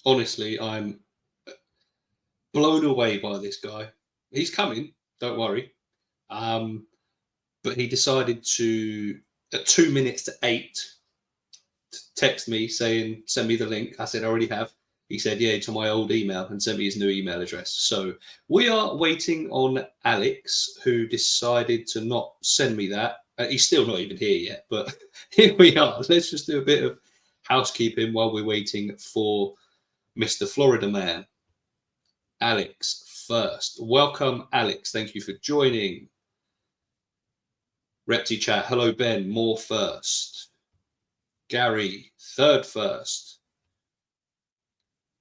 honestly, I'm blown away by this guy. He's coming, don't worry. But he decided to, at 2 minutes to 8, text me saying, send me the link. I said, I already have. He said, yeah, to my old email, and sent me his new email address. So we are waiting on Alex, who decided to not send me that. He's still not even here yet, but here we are. Let's just do a bit of housekeeping while we're waiting for Mr. Florida Man. Alex first. Welcome, Alex. Thank you for joining. Repti chat. Hello, Ben. More first. Gary, third first.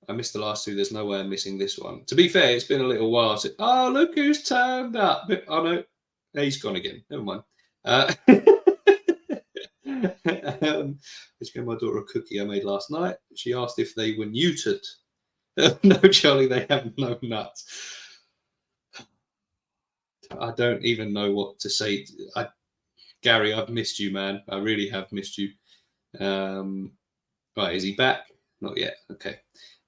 I missed the last two. There's no way I'm missing this one. To be fair, it's been a little while. So, oh, look who's turned up. Oh, no. He's gone again. Never mind. Just gave my daughter a cookie I made last night. She asked if they were neutered. No, Charlie, they have no nuts. I don't even know what to say. Gary, I've missed you, man. I really have missed you. Right, is he back? Not yet. Okay.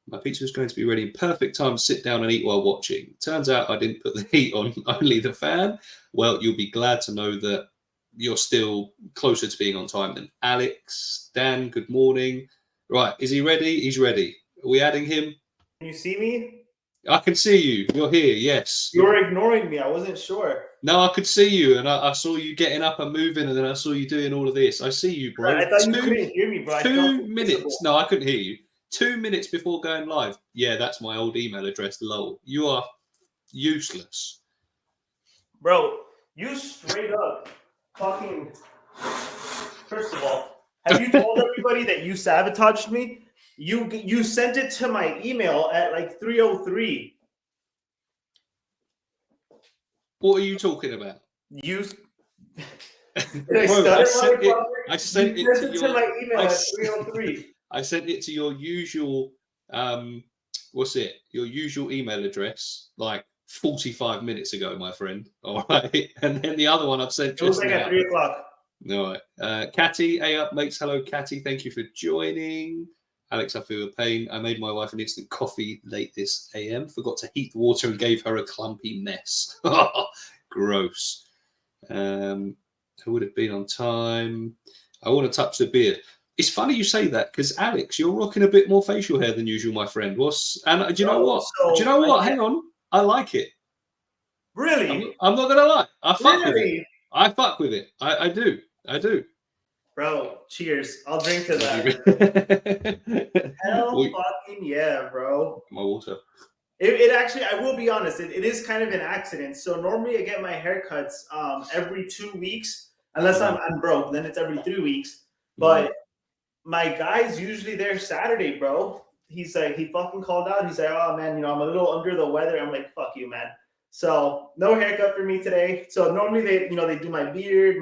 My pizza was going to be ready in perfect time to sit down and eat while watching. Turns out I didn't put the heat on, only the fan. Well, you'll be glad to know that you're still closer to being on time than Alex. Dan, good morning. Right, is he ready? He's ready. Are we adding him? Can you see me? I can see you. You're here, yes. You were ignoring me. I wasn't sure. No, I could see you, and I saw you getting up and moving, and then I saw you doing all of this. I see you, bro. I thought you couldn't hear me, bro. 2 minutes. No, I couldn't hear you. 2 minutes before going live. Yeah, that's my old email address, lol. You are useless. Bro, you straight up fucking... First of all, have you told everybody that you sabotaged me? You sent it to my email at like 3:03. What are you talking about? You... Bro, I sent it to my email at 3:03. I sent it to your usual, your usual email address, like 45 minutes ago, my friend. All right. And then the other one I've sent just like now. at 3 o'clock. All right. Catty, A up, mates. Hello, Catty. Thank you for joining. Alex, I feel the pain. I made my wife an instant coffee late this AM. Forgot to heat the water and gave her a clumpy mess. Gross. I would have been on time. I want to touch the beard. It's funny you say that because Alex, you're rocking a bit more facial hair than usual, my friend. Do you know what? Do you know what? Hang on, I like it. Really? I'm not gonna lie. I fuck with it. I fuck with it. I do. Bro, cheers. I'll drink to that. Hell fucking yeah, bro. My water. It actually, I will be honest, it is kind of an accident. So normally I get my haircuts every 2 weeks, unless I'm broke. Then it's every 3 weeks. But my guy's usually there Saturday, bro. He's like, he fucking called out. He's like, oh man, I'm a little under the weather. I'm like, fuck you, man. So no haircut for me today. So normally they do my beard,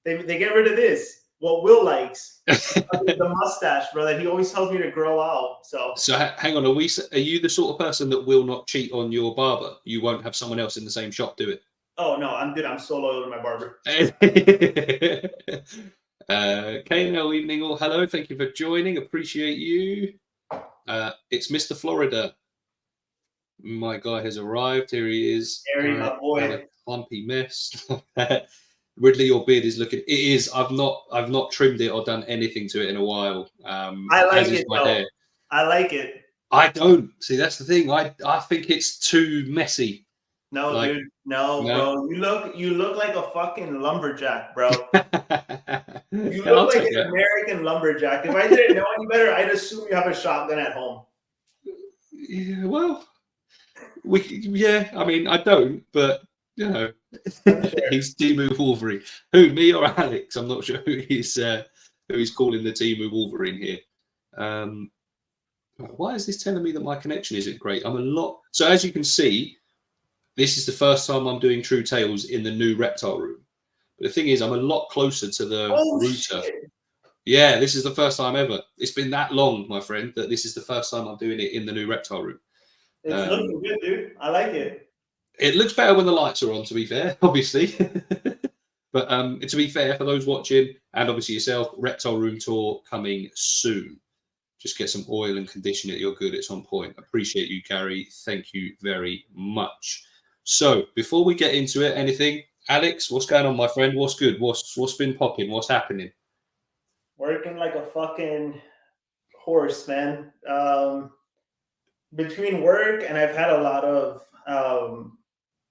they get rid of this. What Will likes, the mustache, bro, that he always tells me to grow out. So hang on, are you the sort of person that will not cheat on your barber? You won't have someone else in the same shop do it? Oh no, I'm good. I'm so loyal to my barber. KNL evening all. Hello, thank you for joining. Appreciate you. It's Mr. Florida. My guy has arrived. Here he is. Harry, my boy. A clumpy mess. Ridley, your beard is looking. It is. I've not trimmed it or done anything to it in a while. I like it though. Hair. I like it. I don't. See, that's the thing. I think it's too messy. No, like, dude. No, bro. You look like a fucking lumberjack, bro. You look like an American lumberjack. If I didn't know any better, I'd assume you have a shotgun at home. Yeah, well, I mean, I don't, but he's Timu Wolverine. Who, me or Alex? I'm not sure who he's calling the Timu Wolverine here. Why is this telling me that my connection isn't great? So as you can see, this is the first time I'm doing True Tales in the new Reptile room. But the thing is, I'm a lot closer to the router. Shit. Yeah, this is the first time ever. It's been that long, my friend, that this is the first time I'm doing it in the new Reptile room. It's looking good, dude. I like it. It looks better when the lights are on, to be fair, obviously. But to be fair, for those watching, and obviously yourself, Reptile room tour coming soon. Just get some oil and condition it. You're good. It's on point. Appreciate you, Gary. Thank you very much. So before we get into it, anything, Alex, what's going on, my friend? What's good? What's been popping? What's happening? Working like a fucking horse, man. Between work and I've had a lot of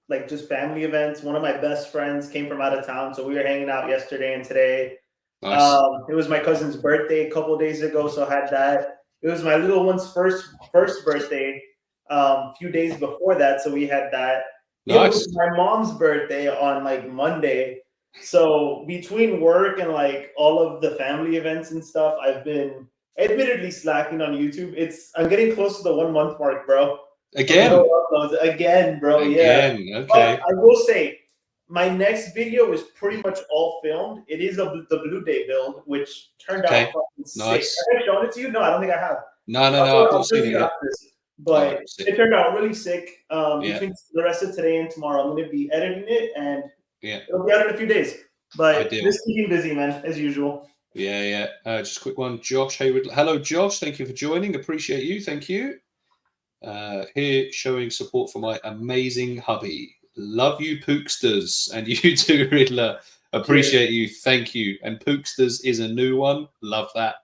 like just family events. One of my best friends came from out of town, so we were hanging out yesterday and today. Nice. It was my cousin's birthday a couple days ago, so I had that. It was my little one's first birthday a few days before that, so we had that. Nice. It was my mom's birthday on like Monday. So between work and like all of the family events and stuff, I've been admittedly slacking on YouTube. I'm getting close to the 1 month mark, bro. Again, bro. Again, Yeah. okay. But I will say, my next video is pretty much all filmed. It is the Blue Day build, which turned out fucking nice. sick. Have I shown it to you? No, I don't think I have. No, I've not seen it yet. But it turned out really sick. Between the rest of today and tomorrow, I'm going to be editing it, and it'll be out in a few days. But just keeping busy, man, as usual. Yeah. Just a quick one. Josh Hayward. Hello, Josh. Thank you for joining. Appreciate you. Thank you. Here showing support for my amazing hubby. Love you, Pooksters, and you too, Riddler. Appreciate you. Thank you. And Pooksters is a new one. Love that.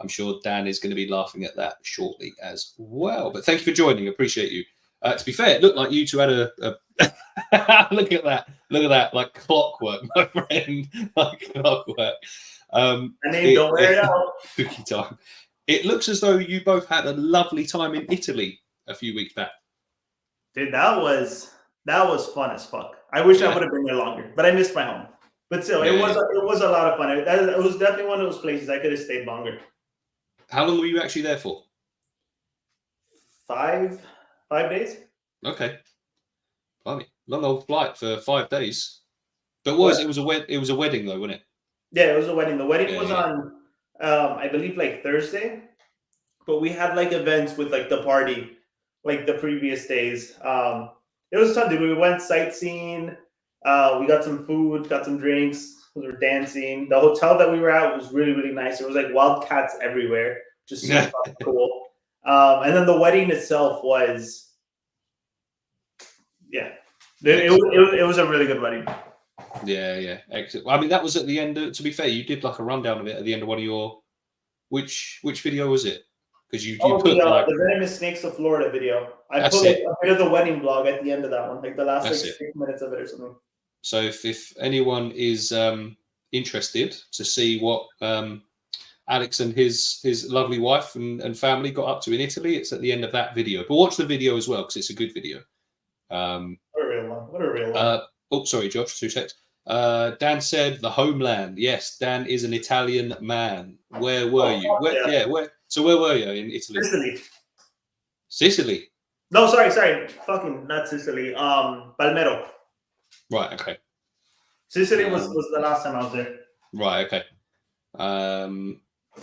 I'm sure Dan is going to be laughing at that shortly as well. But thank you for joining. Appreciate you. To be fair, it looked like you two had a look at that, like clockwork, my friend, like clockwork. And then don't wear it out. Pookie time. It looks as though you both had a lovely time in Italy a few weeks back. Dude, that was fun as fuck. I wish I would have been there longer, but I missed my home. But still, it was a lot of fun. It was definitely one of those places I could have stayed longer. How long were you actually there for? 5 days. Okay, blimey, long old flight for 5 days. But it was a wedding though, wasn't it? Yeah, it was a wedding. The wedding was on, I believe, like Thursday. But we had like events with like the party, like the previous days. It was fun, dude. We went sightseeing. We got some food, got some drinks. We were dancing. The hotel that we were at was really, really nice. There was like wild cats everywhere, just super cool. And then the wedding itself was, it was a really good wedding. Yeah, excellent. I mean, that was at the end. To be fair, you did like a rundown of it at the end of one of your. Which video was it? Because you put the Venomous Snakes of Florida video. I put like a bit of the wedding vlog at the end of that one, like the last 6 minutes of it or something. So if anyone is interested to see what Alex and his lovely wife and family got up to in Italy, it's at the end of that video. But watch the video as well because it's a good video. What a real one. Oh, sorry, Josh. 2 seconds. Dan said the homeland. Yes, Dan is an Italian man. Where were you? Where? So where were you in Italy? Sicily. No, sorry. Fucking not Sicily. Palmero. Right. Okay. Sicily was the last time I was there. Right. Okay.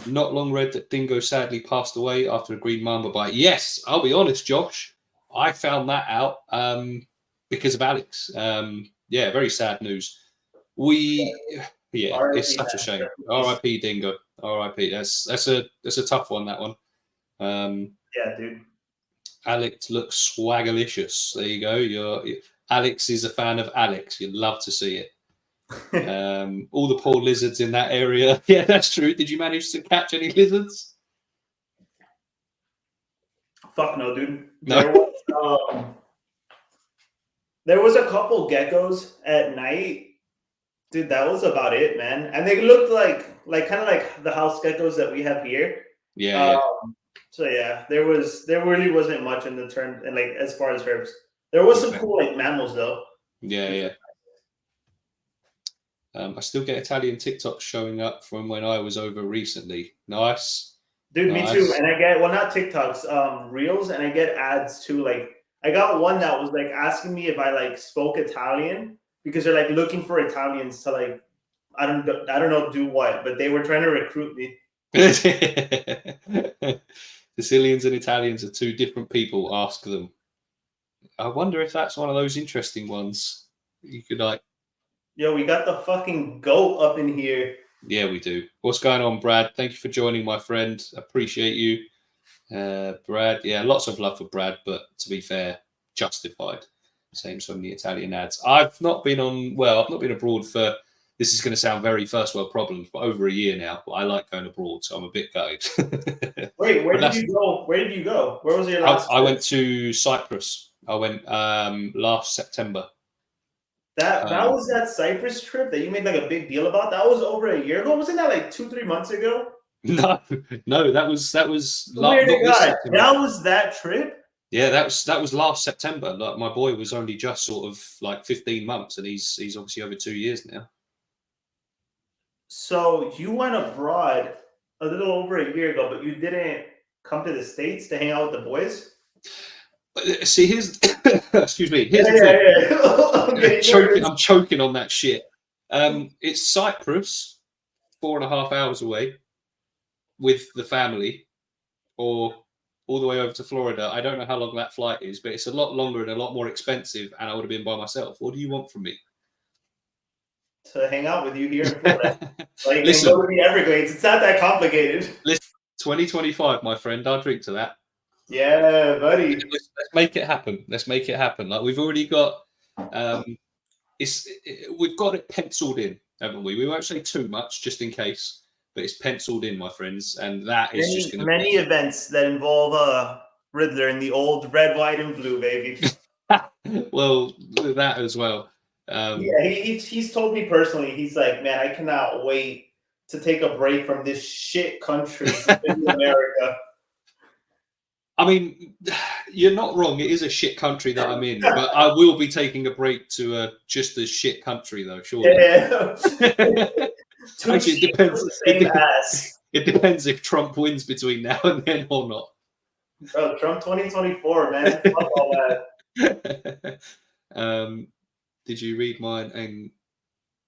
Not long read that Dingo sadly passed away after a green mamba bite. Yes, I'll be honest, Josh. I found that out because of Alex. Very sad news. It's such a shame. R.I.P. Dingo. R.I.P. That's a tough one. That one. Yeah, dude. Alex looks swagalicious. There you go. Alex is a fan of Alex. You'd love to see it. All the poor lizards in that area. Yeah, that's true. Did you manage to catch any lizards? Fuck no, dude. No. There was a couple geckos at night. Dude, that was about it, man. And they looked like kind of like the house geckos that we have here. Yeah. So yeah, there really wasn't much in the turn and like as far as herbs. There was some cool like mammals though. Yeah. I still get Italian TikToks showing up from when I was over recently. Nice. Dude, me too. And I get not TikToks, Reels, and I get ads too. Like I got one that was like asking me if I like spoke Italian because they're like looking for Italians to like I don't know do what, but they were trying to recruit me. Sicilians and Italians are two different people. Ask them. I wonder if that's one of those interesting ones. You could like. Yo, we got the fucking goat up in here. Yeah, we do. What's going on, Brad? Thank you for joining, my friend. Appreciate you. Brad, yeah, lots of love for Brad, but to be fair, justified. Same so many Italian ads. I've not been abroad for, this is going to sound very first world problems, but over a year now. But I like going abroad, so I'm a bit gutted. Wait, where did you go? Where did you go? Where was your last I went to Cyprus. I went last September. That was that Cyprus trip that you made like a big deal about. That was over a year ago. Wasn't that like 2-3 months ago? No, that was That was that trip. Yeah, that was last September. Like my boy was only just sort of like 15 months, and he's obviously over 2 years now. So you went abroad a little over a year ago, but you didn't come to the States to hang out with the boys? See, here's excuse me. Here's the thing. I'm choking on that shit. It's Cyprus, 4.5 hours away, with the family, or all the way over to Florida. I don't know how long that flight is, but it's a lot longer and a lot more expensive, and I would have been by myself. What do you want from me? To hang out with you here in Florida. Like, listen, go to the Everglades. It's not that complicated. Listen, 2025, my friend. I'll drink to that. Yeah, buddy. Let's make it happen. Let's make it happen. Like we've already got, we've got it penciled in, haven't we? We won't say too much, just in case, but it's penciled in, my friends, and that is just going to many events that involve Riddler in the old red, white, and blue, baby. Well, that as well. Yeah, he's told me personally. He's like, man, I cannot wait to take a break from this shit country in America. I mean, you're not wrong. It is a shit country that I'm in, but I will be taking a break to just a shit country, though. Surely. Yeah. Actually, it depends. It depends if Trump wins between now and then or not. Bro, Trump 2024, man. Fuck all that. Did you read mine? And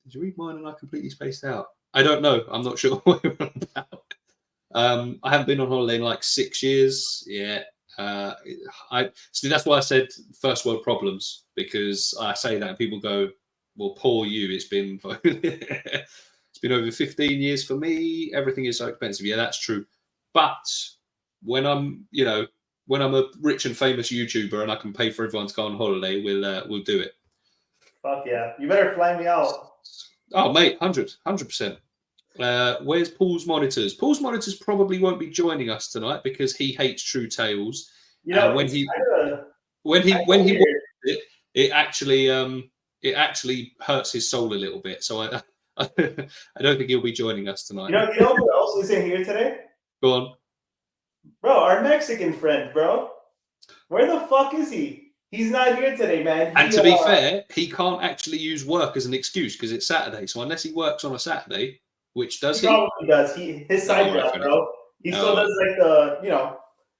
I completely spaced out. I don't know. I'm not sure what we're about. I haven't been on holiday in like 6 years. Yeah. That's why I said first world problems, because I say that and people go, well, poor you. It's been over 15 years for me. Everything is so expensive. Yeah, that's true. But when I'm a rich and famous YouTuber and I can pay for everyone to go on holiday, we'll do it. Fuck yeah. You better fly me out. Oh, mate, 100%. Where's Paul's monitors? Paul's monitors probably won't be joining us tonight because he hates True Tales. You know, when he watched it, it actually hurts his soul a little bit. So I don't think he'll be joining us tonight. You know who else is in here today? Go on, bro. Our Mexican friend, bro. Where the fuck is he? He's not here today, man. And to be fair, he can't actually use work as an excuse because it's Saturday. So unless he works on a Saturday. Which does he? Probably does. His side job, bro. He still does like the,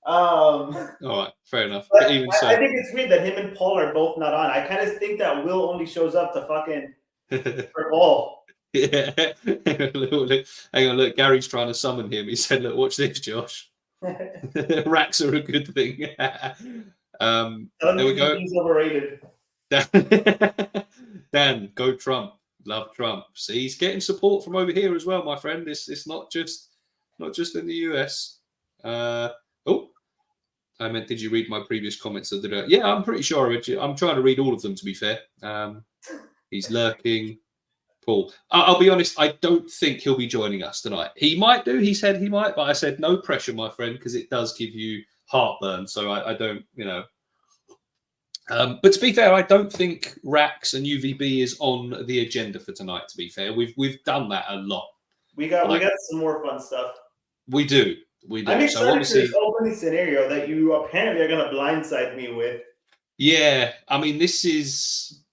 All right, fair enough. But even so, I think it's weird that him and Paul are both not on. I kind of think that Will only shows up to fucking for Paul. Yeah. Hang on, look. Gary's trying to summon him. He said, "Look, watch this, Josh. Racks are a good thing." There we go. He's overrated. Dan, go Trump. Love Trump. See, he's getting support from over here as well, my friend. It's not just in the US. I meant, did you read my previous comments? Yeah, I'm pretty sure. I'm trying to read all of them, to be fair. He's lurking. Paul. I'll be honest, I don't think he'll be joining us tonight. He might do. He said he might, but I said no pressure, my friend, because it does give you heartburn. So I don't, But to be fair, I don't think Rax and UVB is on the agenda for tonight. To be fair, we've done that a lot. We got some more fun stuff. We do. I'm excited for this opening scenario that you apparently are going to blindside me with. Yeah, I mean, this has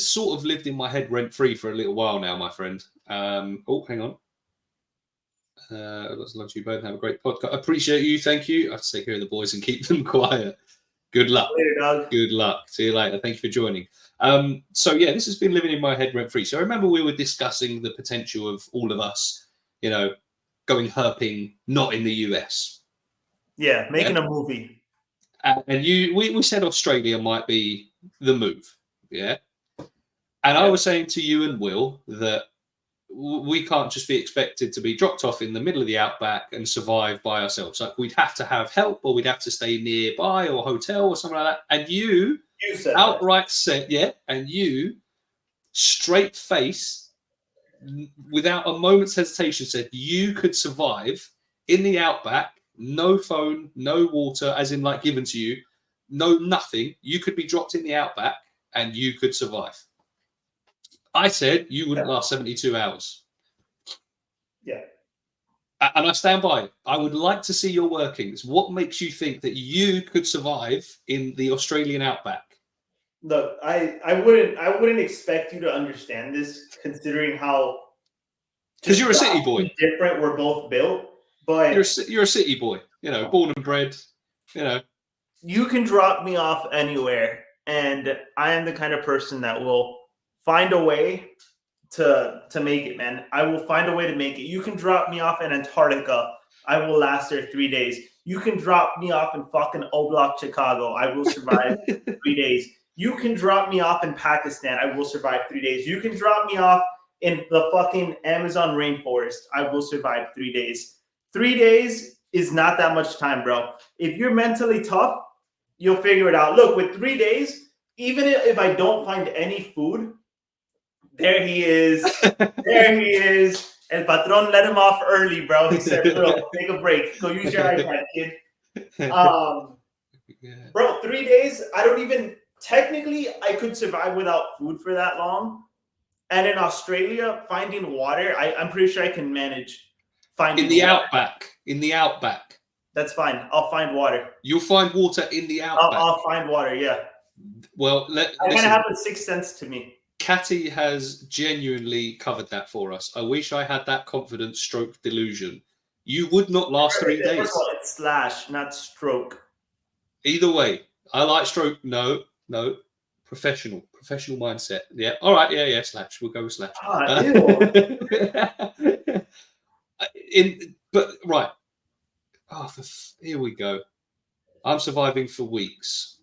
sort of lived in my head rent free for a little while now, my friend. Hang on. Lots of love to you both. Have a great podcast. Appreciate you. Thank you. I have to take care of the boys and keep them quiet. Good luck. Later, dog. Good luck. See you later. Thank you for joining. So yeah, this has been living in my head rent free. So I remember we were discussing the potential of all of us, going herping, not in the US. Yeah, making a movie. And we said Australia might be the move. Yeah. And I was saying to you and Will that we can't just be expected to be dropped off in the middle of the outback and survive by ourselves. Like, we'd have to have help, or we'd have to stay nearby or hotel or something like that. And you said outright said, yeah, and you straight face, without a moment's hesitation, said you could survive in the outback, no phone, no water, as in like given to you, no nothing. You could be dropped in the outback and you could survive. I said you wouldn't last 72 hours. Yeah. And I stand by it. I would like to see your workings. What makes you think that you could survive in the Australian outback? Look, I wouldn't expect you to understand this, considering how, because you're a city boy, different we're both built. But you're a city boy, you know, born and bred. You know, you can drop me off anywhere, and I am the kind of person that will find a way to make it, man. I will find a way to make it. You can drop me off in Antarctica. I will last there 3 days. You can drop me off in fucking O-Block, Chicago. I will survive 3 days. You can drop me off in Pakistan. I will survive 3 days. You can drop me off in the fucking Amazon rainforest. I will survive 3 days. 3 days is not that much time, bro. If you're mentally tough, you'll figure it out. Look, with 3 days, even if I don't find any food, there he is. There he is. El Patron let him off early, bro. He said, bro, take a break. Go use your iPad, kid. Bro, 3 days, I don't even, technically, I could survive without food for that long. And in Australia, finding water, I'm pretty sure I can manage finding in the water. outback. In the outback. That's fine. I'll find water. You'll find water in the outback. I'll find water, yeah. Well, that kind of happened 6 cents to me. Catty has genuinely covered that for us. I wish I had that confidence stroke delusion. You would not last 3 days. First of all, it's slash, not stroke. Either way, I like stroke. No. Professional mindset. Yeah. All right. Yeah. Slash. We'll go with slash. But right. Oh, here we go. I'm surviving for weeks.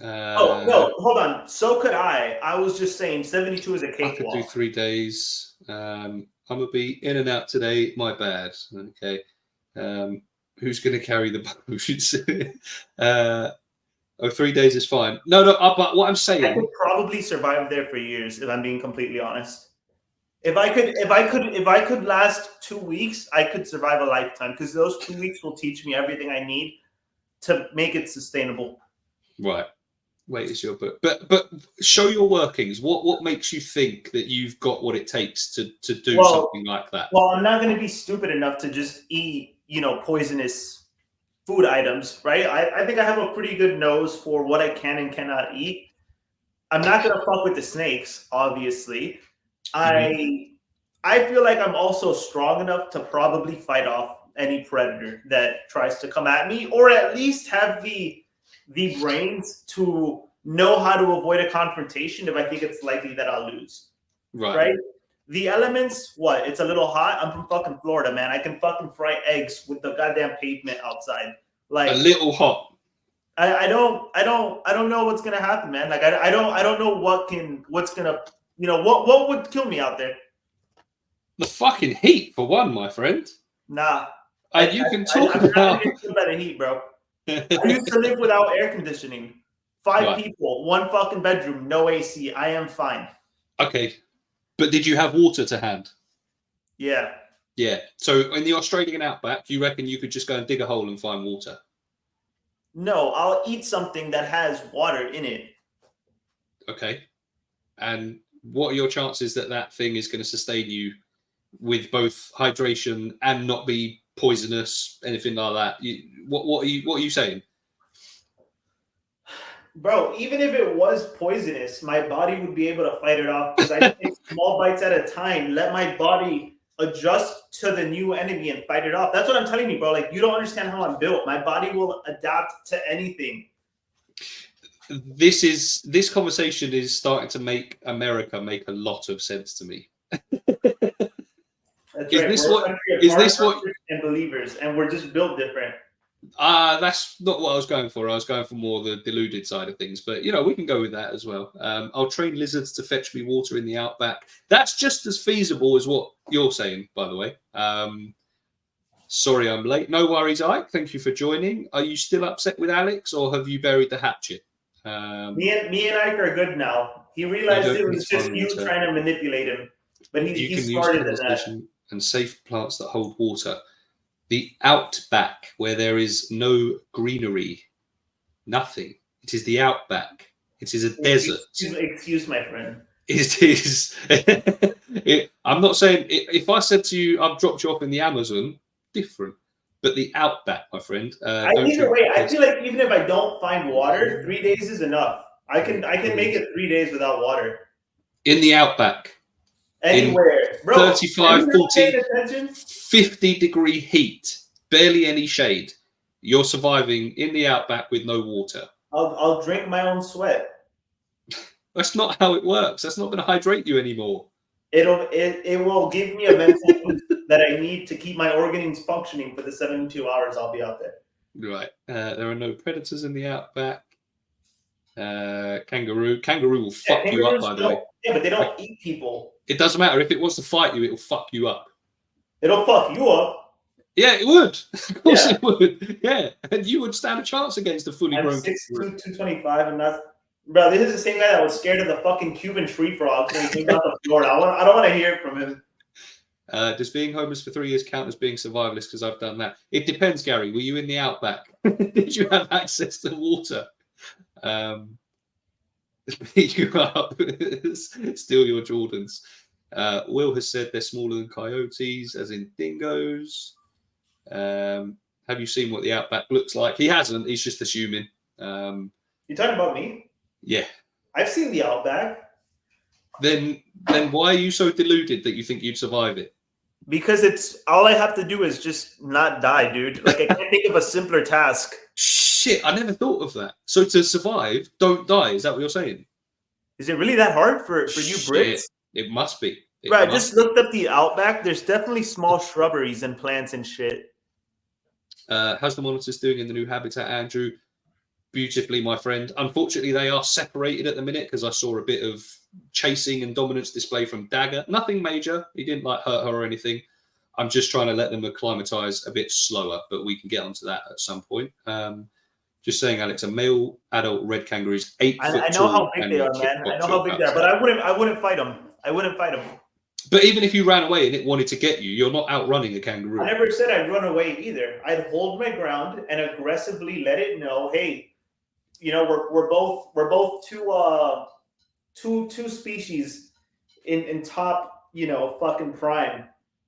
No, hold on. So could I. I was just saying 72 is a cakewalk. I could do 3 days. I'm gonna be in and out today. My bad. Okay. Who's gonna carry the boots? 3 days is fine. No. But what I'm saying, I could probably survive there for years if I'm being completely honest. If I could last 2 weeks, I could survive a lifetime, because those 2 weeks will teach me everything I need to make it sustainable. Right. Wait, is your book, but show your workings. What makes you think that you've got what it takes to do something like that? Well, I'm not going to be stupid enough to just eat, poisonous food items, right? I think I have a pretty good nose for what I can and cannot eat. I'm not going to fuck with the snakes, obviously. I feel like I'm also strong enough to probably fight off any predator that tries to come at me, or at least have the brains to know how to avoid a confrontation if I think it's likely that I'll lose. Right? The elements, what? It's a little hot. I'm from fucking Florida, man. I can fucking fry eggs with the goddamn pavement outside. Like, a little hot. I don't know what's gonna happen, man. Like I don't know what's gonna what would kill me out there. The fucking heat, for one, my friend. Nah. You can talk about better heat, bro. I used to live without air conditioning. 5 people, 1 fucking bedroom, no AC. I am fine. Okay. But did you have water to hand? Yeah. Yeah. So in the Australian outback, you reckon you could just go and dig a hole and find water? No, I'll eat something that has water in it. Okay. And what are your chances that that thing is going to sustain you with both hydration and not be poisonous, anything like that? What are you saying? Bro, even if it was poisonous, my body would be able to fight it off, because I take small bites at a time, let my body adjust to the new enemy and fight it off. That's what I'm telling you, bro. Like, you don't understand how I'm built. My body will adapt to anything. This conversation is starting to make America make a lot of sense to me. That's right. Is this what and believers, and we're just built different. That's not what I was going for. I was going for more the deluded side of things, but we can go with that as well. I'll train lizards to fetch me water in the outback. That's just as feasible as what you're saying, by the way. Sorry, I'm late. No worries, Ike. Thank you for joining. Are you still upset with Alex, or have you buried the hatchet? Me and Ike are good now. He realized it was just you trying to manipulate him, but he's smarter than that. And safe plants that hold water. The outback, where there is no greenery, nothing. It is the outback. It is a desert. Excuse my friend. It is. I'm not saying if I said to you, I've dropped you off in the Amazon, different. But the outback, my friend. Either way, I feel like even if I don't find water, 3 days is enough. I can make it 3 days without water. In the outback. Anywhere. Bro, 35, 40, 50 degree heat. Barely any shade. You're surviving in the outback with no water. I'll drink my own sweat. That's not how it works. That's not going to hydrate you anymore. It will give me a mental boost that I need to keep my organs functioning for the 72 hours I'll be out there. Right. There are no predators in the outback. Kangaroo will fuck you up, by the way. Yeah, but they don't eat people. It doesn't matter. If it wants to fight you, it'll fuck you up. It'll fuck you up? Yeah, it would. Of course it would. Yeah. And you would stand a chance against a fully grown kangaroo. 225 and that's... Bro, this is the same guy that was scared of the fucking Cuban tree frogs when he came out to Florida. I don't want to hear it from him. Does being homeless for 3 years count as being survivalist? Because I've done that. It depends, Gary. Were you in the outback? Did you have access to water? Beat you up, steal your Jordans. Will has said they're smaller than coyotes, as in dingoes. Have you seen what the outback looks like? He hasn't. He's just assuming. You're talking about me? Yeah. I've seen the outback. Then why are you so deluded that you think you'd survive it? Because it's all I have to do is just not die, dude. Like I can't think of a simpler task. Shit, I never thought of that. So to survive, don't die. Is that what you're saying? Is it really that hard for you Brits? It must be. Right, I just looked up the outback. There's definitely small shrubberies and plants and shit. How's the monitors doing in the new habitat, Andrew? Beautifully, my friend. Unfortunately, they are separated at the minute because I saw a bit of chasing and dominance display from Dagger. Nothing major. He didn't hurt her or anything. I'm just trying to let them acclimatize a bit slower, but we can get onto that at some point. Just saying, Alex, a male adult red kangaroo is 8 foot tall. I know how big they are, man. I know how big they are, but I wouldn't fight them. I wouldn't fight them. But even if you ran away and it wanted to get you, you're not outrunning a kangaroo. I never said I'd run away either. I'd hold my ground and aggressively let it know, hey, we're both two species in top, fucking prime.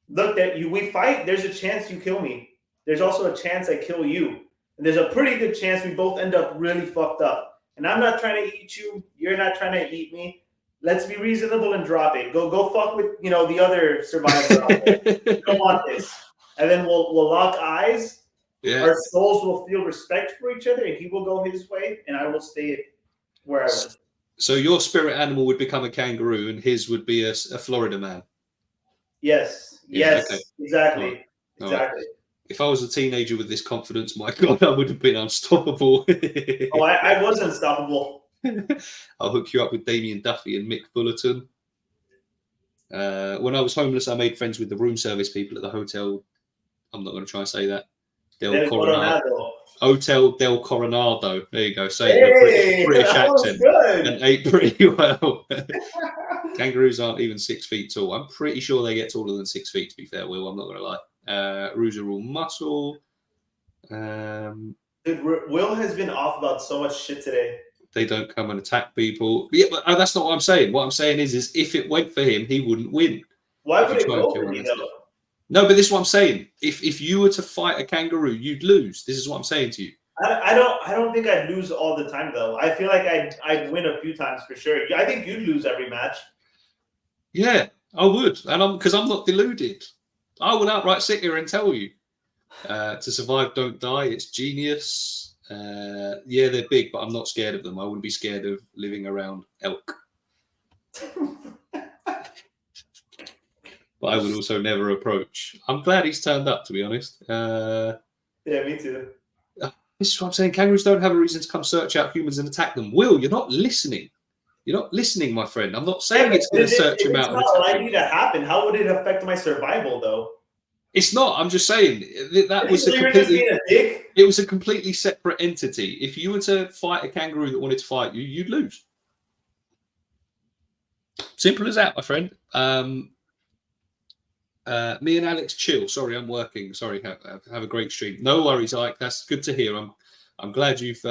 Look, that we fight, there's a chance you kill me. There's also a chance I kill you. And there's a pretty good chance we both end up really fucked up. And I'm not trying to eat you. You're not trying to eat me. Let's be reasonable and drop it. Go fuck with, the other survivor out there. We don't want this. And then we'll lock eyes. Yeah. Our souls will feel respect for each other, and he will go his way, and I will stay where I was. So your spirit animal would become a kangaroo, and his would be a Florida man. Yes. Yeah, yes. Okay. Exactly. Right. Exactly. Right. If I was a teenager with this confidence, my God, I would have been unstoppable. I was unstoppable. I'll hook you up with Damien Duffy and Mick Fullerton. When I was homeless, I made friends with the room service people at the hotel. I'm not going to try and say that. Del Coronado. Hotel Del Coronado. There you go. Say it in a British accent. And ate pretty well. Kangaroos aren't even 6 feet tall. I'm pretty sure they get taller than 6 feet, to be fair, Will. I'm not going to lie. Roos are all muscle. Dude, Will has been off about so much shit today. They don't come and attack people. Yeah, but that's not what I'm saying. What I'm saying is if it went for him, he wouldn't win. Why would it go for me, though? No, but this is what I'm saying. If you were to fight a kangaroo, you'd lose. This is what I'm saying to you. I don't think I'd lose all the time, though. I feel like I'd win a few times for sure. I think you'd lose every match. Yeah, I would, and because I'm not deluded. I will outright sit here and tell you, to survive, don't die. It's genius. Yeah, they're big, but I'm not scared of them. I wouldn't be scared of living around elk. But I would also never approach. I'm glad he's turned up, to be honest. Yeah, me too. Oh, This is what I'm saying. Kangaroos don't have a reason to come search out humans and attack them. Will, you're not listening. You're not listening, my friend. I'm not saying it's going to search him out. It's not likely to happen. How would it affect my survival, though? It's not. I'm just saying that was it was a completely separate entity. If you were to fight a kangaroo that wanted to fight you, you'd lose. Simple as that, my friend. Me and Alex chill. Sorry, I'm working. Sorry, have a great stream. No worries, Ike. That's good to hear. I'm glad you've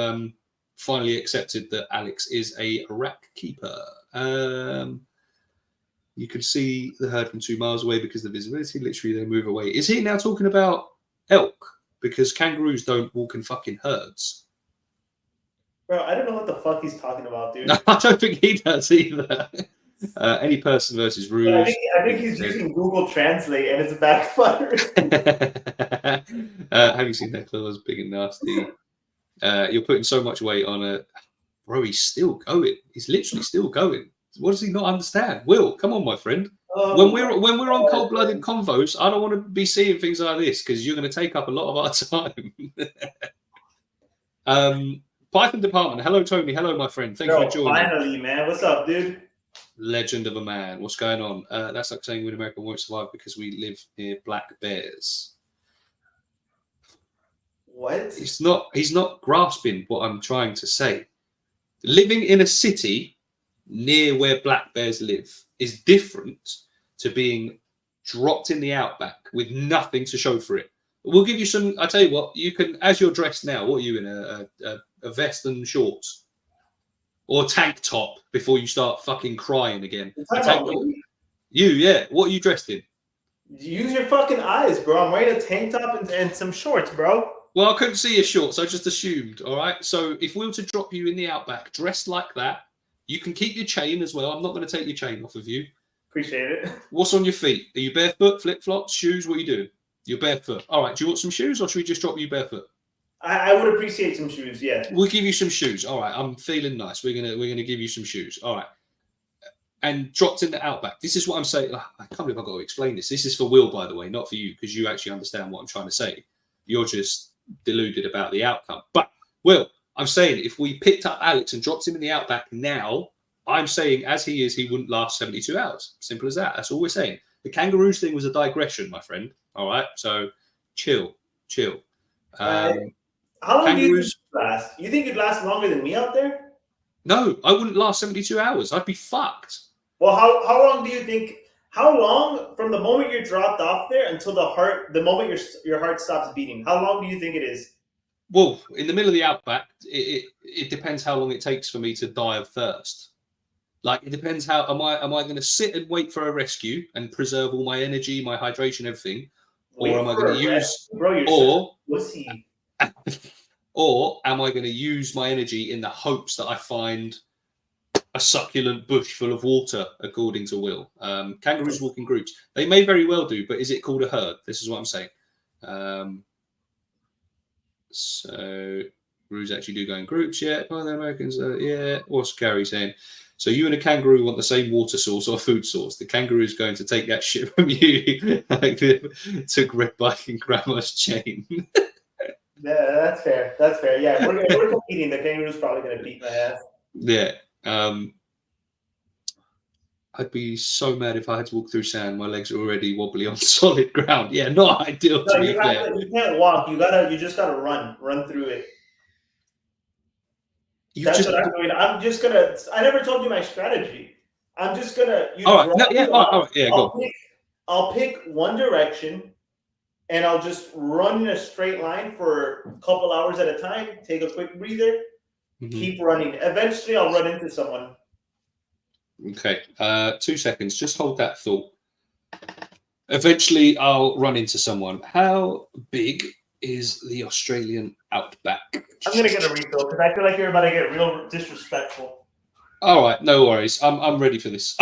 finally accepted that Alex is a rack keeper. You could see the herd from 2 miles away because of the visibility. Literally, they move away. Is he now talking about elk? Because kangaroos don't walk in fucking herds. Bro, I don't know what the fuck he's talking about, dude. No, I don't think he does either. Any person versus rules. I think he's using Google Translate and it's backfiring. Have you seen their claws? Big and nasty. You're putting so much weight on it. Bro, he's still going. He's literally still going. What does he not understand? Will, come on, my friend. When we're on cold-blooded convos, I don't want to be seeing things like this because you're going to take up a lot of our time. Python department. Hello, Tony. Hello, my friend. Thank you for joining. Finally, man. What's up, dude? Legend of a man. What's going on? That's like saying when America won't survive because we live near black bears. What? He's not grasping what I'm trying to say. Living in a city near where black bears live is different to being dropped in the outback with nothing to show for it. We'll give you some. I tell you what, you can, as you're dressed now. What are you in? A vest and shorts, or tank top before you start fucking crying again. Yeah. What are you dressed in? Use your fucking eyes, bro. I'm wearing a tank top and some shorts, bro. Well, I couldn't see your shorts. I just assumed. All right. So if we were to drop you in the outback dressed like that, you can keep your chain as well. I'm not going to take your chain off of you. Appreciate it. What's on your feet? Are you barefoot, flip-flops, shoes? What are you doing? You're barefoot. All right. Do you want some shoes or should we just drop you barefoot? I would appreciate some shoes, yeah. We'll give you some shoes. All right. I'm feeling nice. We're gonna give you some shoes. All right. And dropped in the outback. This is what I'm saying. I can't believe I've got to explain this. This is for Will, by the way, not for you, because you actually understand what I'm trying to say. You're just deluded about the outcome. But Will, I'm saying if we picked up Alex and dropped him in the outback now, I'm saying as he is, he wouldn't last 72 hours. Simple as that. That's all we're saying. The kangaroos thing was a digression, my friend. All right. So chill. How long do you think you'd last? You think you'd last longer than me out there? No, I wouldn't last 72 hours. I'd be fucked. Well, how long do you think? How long from the moment you're dropped off there until the moment your heart stops beating? How long do you think it is? Well, in the middle of the outback, it depends how long it takes for me to die of thirst. Like it depends how am I going to sit and wait for a rescue and preserve all my energy, my hydration, everything, or am I going to use or am I going to use my energy in the hopes that I find a succulent bush full of water, according to Will? Kangaroos walk in groups. They may very well do, but is it called a herd? This is what I'm saying. So kangaroos actually do go in groups, yeah. Oh, the Americans, yeah. What's Gary saying? So you and a kangaroo want the same water source or food source. The kangaroo is going to take that shit from you, like they took Red Bike and Grandma's chain. Yeah, that's fair. That's fair. Yeah, we're competing. The kangaroo's probably going to beat my ass. Yeah. I'd be so mad if I had to walk through sand. My legs are already wobbly on solid ground. Yeah, not ideal to be fair. You can't walk. You just gotta run through it. That's what I'm doing. I never told you my strategy. I'm just gonna. All right. Yeah. Go. I'll pick one direction, and I'll just run in a straight line for a couple hours at a time. Take a quick breather. Keep running. Eventually, I'll run into someone. Okay. 2 seconds. Just hold that thought. Eventually, I'll run into someone. How big is the Australian outback? I'm gonna get a refill because I feel like you're about to get real disrespectful. All right, no worries. I'm ready for this.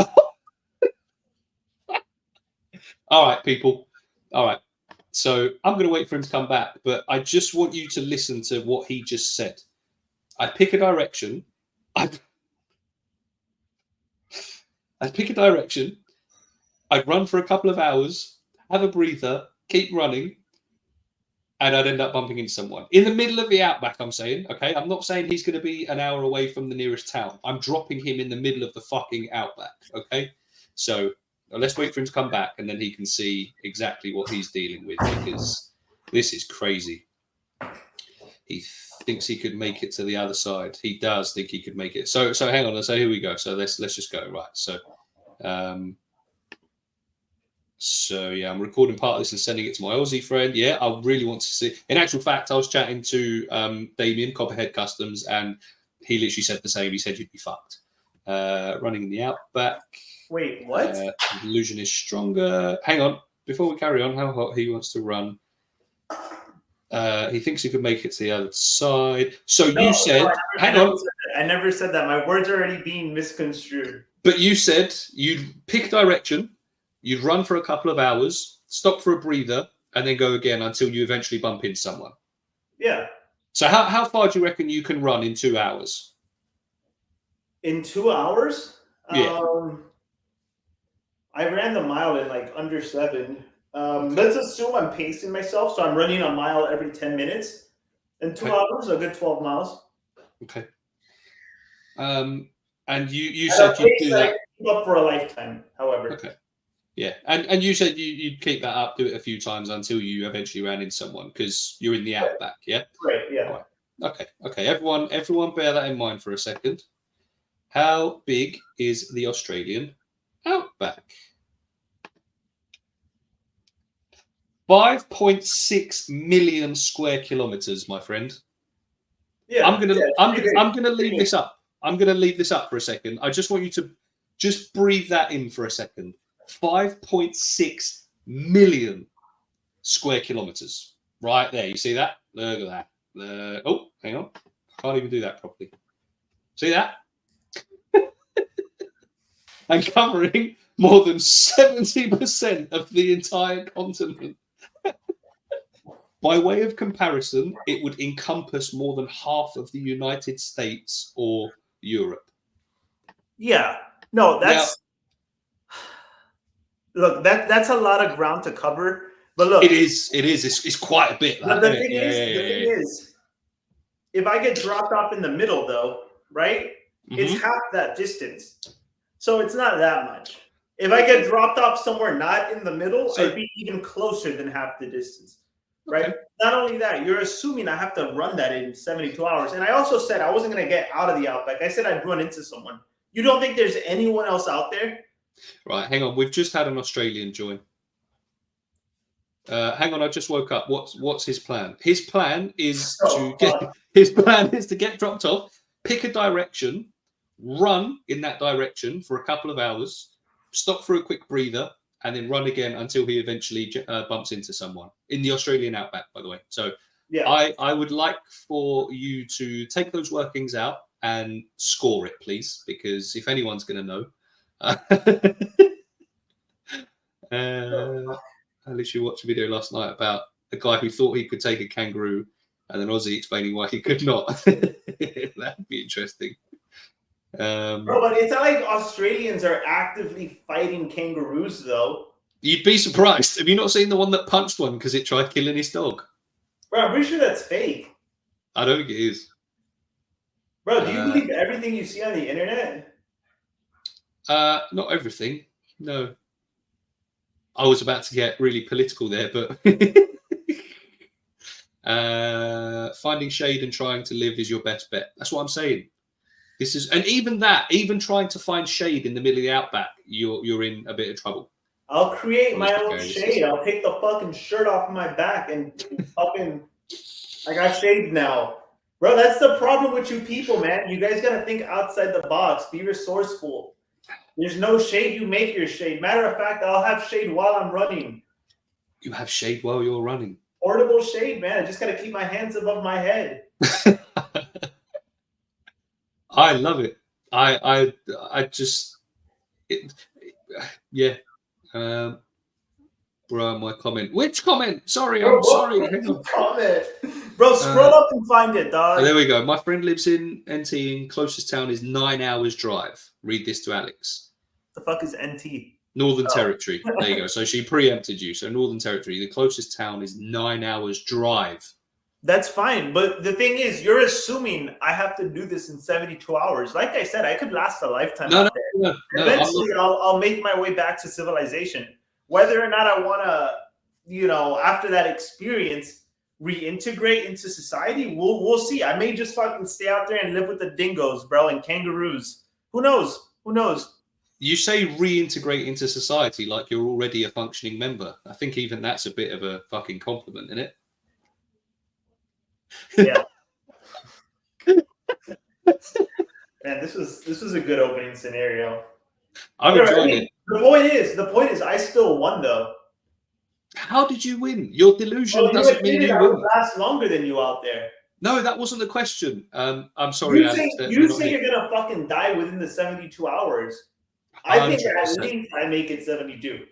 All right, people. All right. So I'm going to wait for him to come back, but I just want you to listen to what he just said. I pick a direction. I'd pick a direction. I'd run for a couple of hours, have a breather, keep running. and I'd end up bumping into someone in the middle of the outback. I'm saying, okay, I'm not saying he's going to be an hour away from the nearest town. I'm dropping him in the middle of the fucking outback. Okay, so let's wait for him to come back, and then he can see exactly what he's dealing with, because this is crazy. He thinks he could make it to the other side. He does think he could make it. So hang on. So here we go. So let's just go. Right. So yeah, I'm recording part of this and sending it to my Aussie friend. Yeah, I really want to see. In actual fact, I was chatting to Damien, Copperhead Customs, and he literally said the same. He said you'd be fucked. Running in the outback. Wait, what? Illusion is stronger. Hang on. Before we carry on, how hot he wants to run. He thinks he could make it to the other side. So no, you said, hang on. I never said that. My words are already being misconstrued. But you said you'd pick direction, you'd run for a couple of hours, stop for a breather, and then go again until you eventually bump into someone. Yeah. So how far do you reckon you can run in 2 hours? In 2 hours? Yeah. I ran the mile in like under 7. Let's assume I'm pacing myself, so I'm running a mile every 10 minutes. In 2 hours, a good 12 miles. Okay. And you said you'd do that. Up for a lifetime, however. Okay. Yeah, and you said you'd keep that up, do it a few times until you eventually ran into someone, because you're in the outback, yeah? Right, yeah. Right. Okay. Everyone bear that in mind for a second. How big is the Australian outback? 5.6 million square kilometers, my friend. Yeah, I'm gonna leave this up. I'm gonna leave this up for a second. I just want you to just breathe that in for a second. 5.6 million square kilometers. Right there. You see that? Look at that. Oh, hang on. I can't even do that properly. See that? And covering more than 70% of the entire continent. By way of comparison, it would encompass more than half of the United States or Europe. Yeah. No, that's look, that's a lot of ground to cover. But look, it is. It's quite a bit. The thing is, if I get dropped off in the middle, though, right? Mm-hmm. It's half that distance, so it's not that much. If I get dropped off somewhere not in the middle, I'd be even closer than half the distance, right? Okay. Not only that, you're assuming I have to run that in 72 hours. And I also said I wasn't going to get out of the outback. I said I'd run into someone. You don't think there's anyone else out there? Right, hang on. We've just had an Australian join. Hang on, I just woke up. What's his plan? His plan is to get dropped off, pick a direction, run in that direction for a couple of hours, stop for a quick breather, and then run again until he eventually bumps into someone in the Australian outback, by the way. So yeah, I would like for you to take those workings out and score it, please, because if anyone's going to know. I literally watched a video last night about a guy who thought he could take a kangaroo and then Aussie explaining why he could not. That'd be interesting. Bro, but it's not like Australians are actively fighting kangaroos, though. You'd be surprised. Have you not seen the one that punched one because it tried killing his dog? Bro, I'm pretty sure that's fake. I don't think it is. Bro, do you believe everything you see on the internet? Not everything. No. I was about to get really political there, but finding shade and trying to live is your best bet. That's what I'm saying. This is, and even trying to find shade in the middle of the outback, you're in a bit of trouble. I'll create my own shade. I'll take the fucking shirt off my back and fucking, I got shade now. Bro, that's the problem with you people, man. You guys gotta think outside the box. Be resourceful. There's no shade. You make your shade. Matter of fact, I'll have shade while I'm running. You have shade while you're running? Portable shade, man. I just gotta keep my hands above my head. I love it. Yeah. Bro, my comment. Which comment? Sorry, I'm sorry. Comment. Bro, scroll up and find it, dog. Oh, there we go. My friend lives in NT, and closest town is 9 hours drive. Read this to Alex. The fuck is NT? Northern Territory. There you go. So she preempted you. So Northern Territory, the closest town is 9 hours drive. That's fine. But the thing is, you're assuming I have to do this in 72 hours. Like I said, I could last a lifetime out there. No, Eventually, I'll make my way back to civilization. Whether or not I want to, after that experience, reintegrate into society, we'll see. I may just fucking stay out there and live with the dingoes, bro, and kangaroos. Who knows? You say reintegrate into society like you're already a functioning member. I think even that's a bit of a fucking compliment, isn't it? Yeah. Man, this was a good opening scenario. I'm enjoying it. The point is, I still won though. How did you win? Your delusion doesn't mean you would win. last longer than you out there. No, that wasn't the question. I'm sorry, Alex. You say you're gonna fucking die within the 72 hours. I think 100%. at least I make it 72.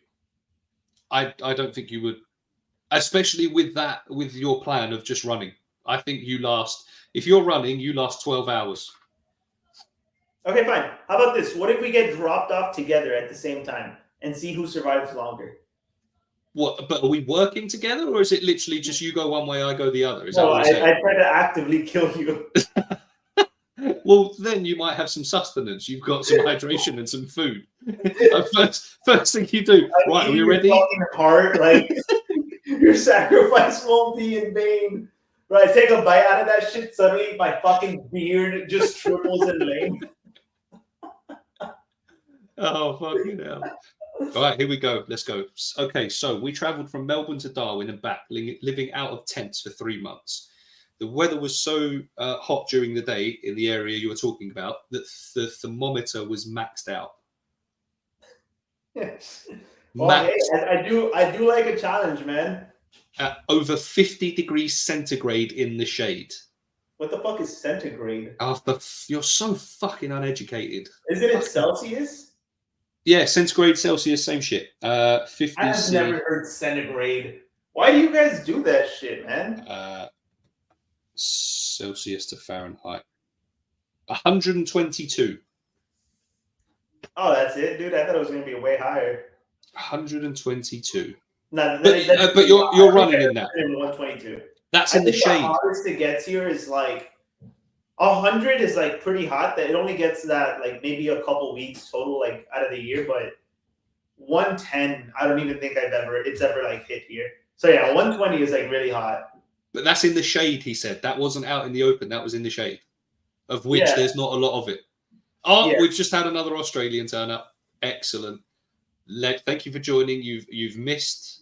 I don't think you would, especially with your plan of just running. I think if you're running, you last 12 hours. Okay, fine. How about this? What if we get dropped off together at the same time and see who survives longer? What? But are we working together, or is it literally just you go one way, I go the other? Is that what you're saying? I try to actively kill you. Well, then you might have some sustenance. You've got some hydration and some food. First thing you do. Right, are we ready? Fucking heart, like your sacrifice won't be in vain. Right, take a bite out of that shit. Suddenly, my fucking beard just triples in length. Oh, fucking hell. All right, here we go. Let's go. Okay, so we travelled from Melbourne to Darwin and back, living out of tents for 3 months. The weather was so hot during the day in the area you were talking about that the thermometer was maxed out. Well, hey, I do like a challenge, man. At over 50 degrees centigrade in the shade. What the fuck is centigrade? You're so fucking uneducated. Is it in Celsius? Yeah, centigrade, Celsius, same shit. 50. I've never heard centigrade. Why do you guys do that shit, man? Celsius to Fahrenheit. 122. Oh, that's it, dude. I thought it was going to be way higher. 122. No, but you're running in that. 122. That's in the shade. The hottest it gets here is like 100 is like pretty hot. That it only gets that like maybe a couple weeks total, like out of the year. But 110, I don't even think it's ever like hit here. So yeah, 120 is like really hot. But that's in the shade, he said. That wasn't out in the open. That was in the shade, of which there's not a lot of it. Oh, we've just had another Australian turn up. Excellent. Thank you for joining. You've missed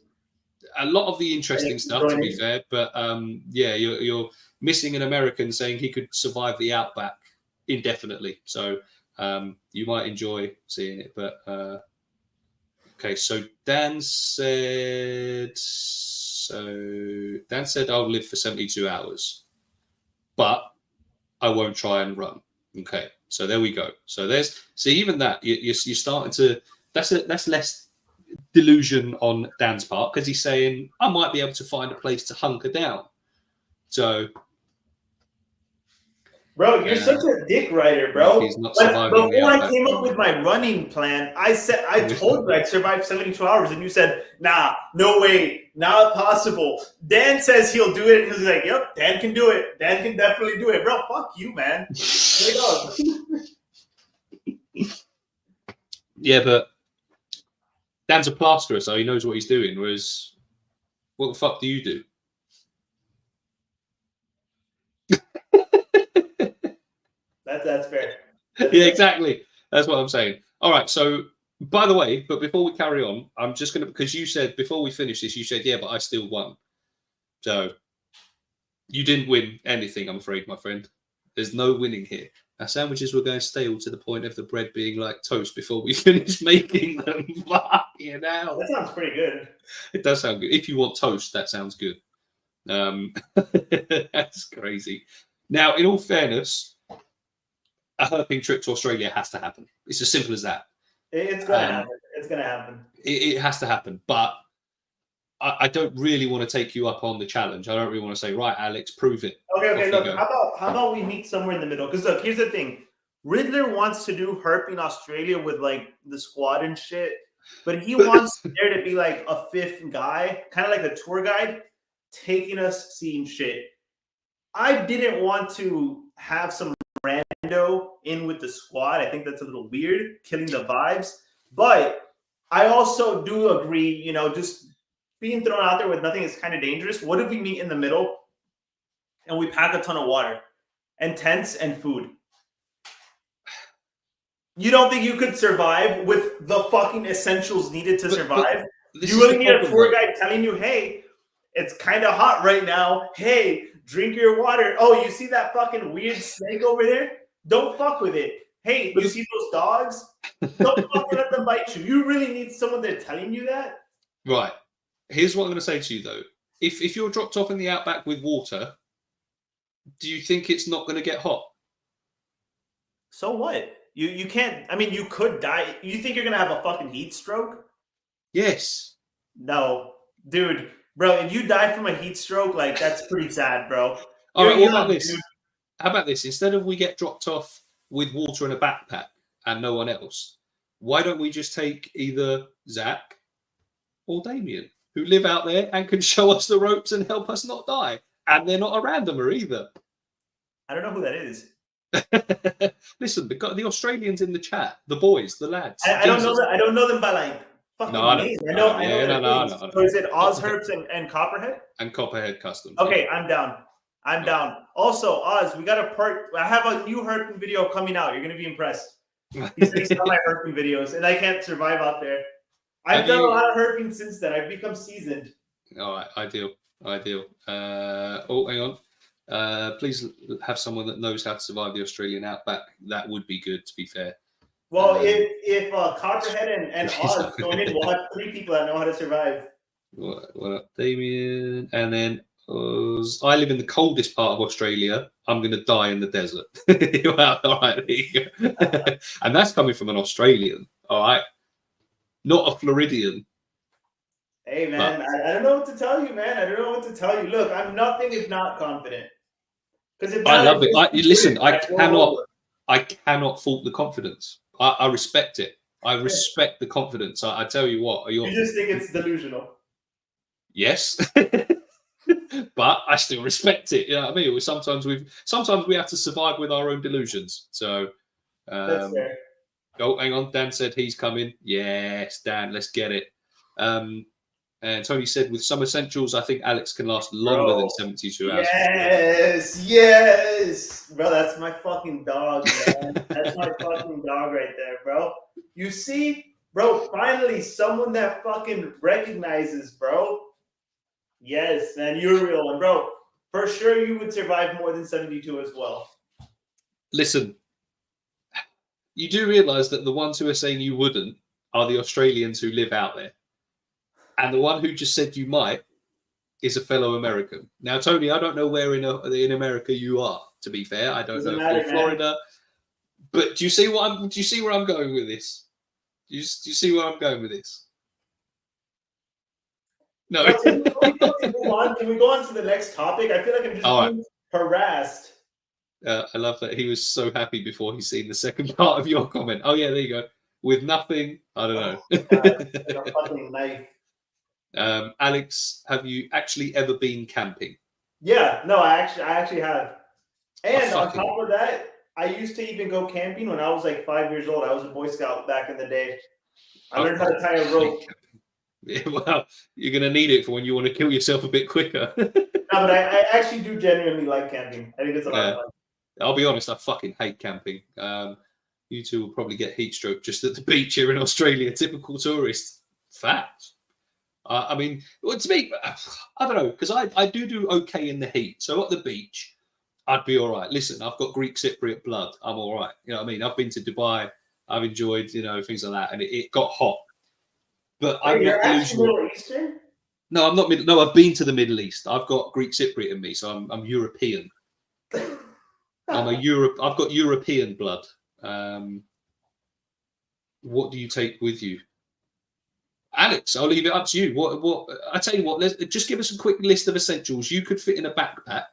a lot of the interesting stuff, to be fair. But you're missing an American saying he could survive the outback indefinitely. So you might enjoy seeing it. But okay, so Dan said I'll live for 72 hours, but I won't try and run. Okay, so there we go. So even that you're starting to. That's less delusion on Dan's part, because he's saying I might be able to find a place to hunker down. So, bro, you're such a dick rider, bro. He's not surviving. Before I came up with my running plan, I told you I'd survive 72 hours, and you said, "Nah, no way, not possible." Dan says he'll do it, and he's like, "Yep, Dan can do it. Dan can definitely do it, bro." Fuck you, man. Yeah, but Dan's a plasterer, so he knows what he's doing. Whereas, what the fuck do you do? That's fair. Yeah, exactly. That's what I'm saying. All right. So, by the way, but before we carry on, I'm just going to, because you said before we finish this, you said, yeah, but I still won. So, you didn't win anything, I'm afraid, my friend. There's no winning here. Our sandwiches were going stale to the point of the bread being like toast before we finished making them. Fucking hell. That sounds pretty good. It does sound good. If you want toast, that sounds good. That's crazy. Now, in all fairness, a herping trip to Australia has to happen. It's as simple as that. It's going to happen. It's going to happen. It has to happen. But I don't really want to take you up on the challenge. I don't really want to say, right, Alex, prove it. Okay. Look, how about we meet somewhere in the middle? Because look, here's the thing. Riddler wants to do herping Australia with like the squad and shit. but he wants there to be like a fifth guy, kind of like a tour guide, taking us seeing shit. I didn't want to have some rando in with the squad. I think that's a little weird, killing the vibes. But I also do agree, you know, just being thrown out there with nothing is kind of dangerous. What if we meet in the middle and we pack a ton of water and tents and food? You don't think you could survive with the fucking essentials needed to survive? You really need a tour guide telling you, hey, it's kind of hot right now. Hey, drink your water. Oh, you see that fucking weird snake over there? Don't fuck with it. Hey, you see those dogs? Don't fucking let them bite you. You really need someone there telling you that? Right. Here's what I'm going to say to you, though. If you're dropped off in the outback with water, do you think it's not going to get hot? So what? You can't. I mean, you could die. You think you're going to have a fucking heat stroke? Yes. No. Dude, bro, if you die from a heat stroke, like, that's pretty sad, bro. All right, what about this? How about this? Instead of we get dropped off with water in a backpack and no one else, why don't we just take either Zach or Damien, who live out there and can show us the ropes and help us not die? And they're not a randomer either. I don't know who that is. Listen, the Australians in the chat, the boys, the lads. I don't know that. I don't know them by like fucking names. I know. So is it Oz Herbs and Copperhead? And Copperhead Customs. Okay, I'm down. I'm down. Also, Oz, we got a part. I have a new herping video coming out. You're gonna be impressed. He said he saw my herping videos, and I can't survive out there. I've done a lot of herping since then. I've become seasoned. All right, ideal. Oh, hang on. Please have someone that knows how to survive the Australian outback. That would be good, to be fair. Well, if Copperhead and Oz join in, we'll have 3 people that know how to survive. What up, Damien? And then I live in the coldest part of Australia. I'm going to die in the desert. Well, all right, there you go. And that's coming from an Australian, all right? Not a Floridian. Hey, man, I don't know what to tell you, man. I don't know what to tell you. Look, I'm nothing if not confident. I love it. Listen, I cannot fault the confidence. I respect it. I respect the confidence. I tell you what. You just think it's delusional. Yes. But I still respect it. You know what I mean? Sometimes we have to survive with our own delusions. So that's fair. Oh, hang on. Dan said he's coming. Yes, Dan, let's get it. And Tony said, with some essentials, I think Alex can last longer than 72 hours. Yes. Bro, that's my fucking dog, man. That's my fucking dog right there, bro. You see, bro, finally someone that fucking recognizes, bro. Yes, man, you're a real one, bro. For sure you would survive more than 72 as well. Listen, you do realize that the ones who are saying you wouldn't are the Australians who live out there. And the one who just said you might is a fellow American. Now, Tony, I don't know where in America you are. To be fair, I don't know if you're Florida. But do you see where I'm going with this? Do you see where I'm going with this? No. Can we go on to the next topic? I feel like I'm just being harassed. I love that he was so happy before he's seen the second part of your comment. Oh yeah, there you go. With nothing, I don't know. Like a fucking knife. Alex, have you actually ever been camping? Yeah, no, I actually have. And on top of that, I used to even go camping when I was like 5 years old. I was a Boy Scout back in the day. I learned how to tie a rope. Yeah, well, you're going to need it for when you want to kill yourself a bit quicker. No, but I actually do genuinely like camping. I think it's a lot of fun. I'll be honest, I fucking hate camping. You two will probably get heat stroke just at the beach here in Australia. Typical tourist. Fact. I mean, well, to me, I don't know, because I do okay in the heat. So at the beach, I'd be all right. Listen, I've got Greek Cypriot blood. I'm all right. You know what I mean? I've been to Dubai. I've enjoyed, things like that. And it got hot. But I'm not actually Middle Eastern? No, I'm not. No, I've been to the Middle East. I've got Greek Cypriot in me, so I'm European. I've got European blood. What do you take with you, Alex? I'll leave it up to you. What? I tell you what. Just give us a quick list of essentials you could fit in a backpack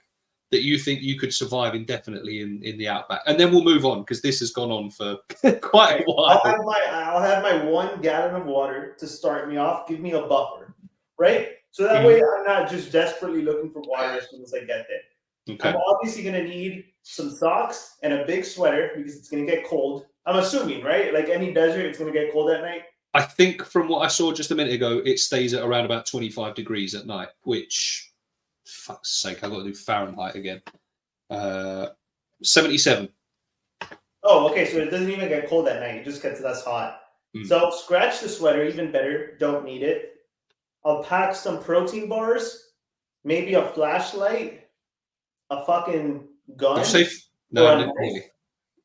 that you think you could survive indefinitely in the outback? And then we'll move on because this has gone on for quite a while. I'll have my 1 gallon of water to start me off. Give me a buffer, right? So that way I'm not just desperately looking for water as soon as I get there. Okay. I'm obviously going to need some socks and a big sweater because it's going to get cold. I'm assuming, right? Like any desert, it's going to get cold at night. I think from what I saw just a minute ago, it stays at around about 25 degrees at night, which, fuck's sake, I've got to do Fahrenheit again. 77. Oh, okay. So it doesn't even get cold at night. It just gets less hot. So scratch the sweater, even better. Don't need it. I'll pack some protein bars, maybe a flashlight, a fucking gun. No,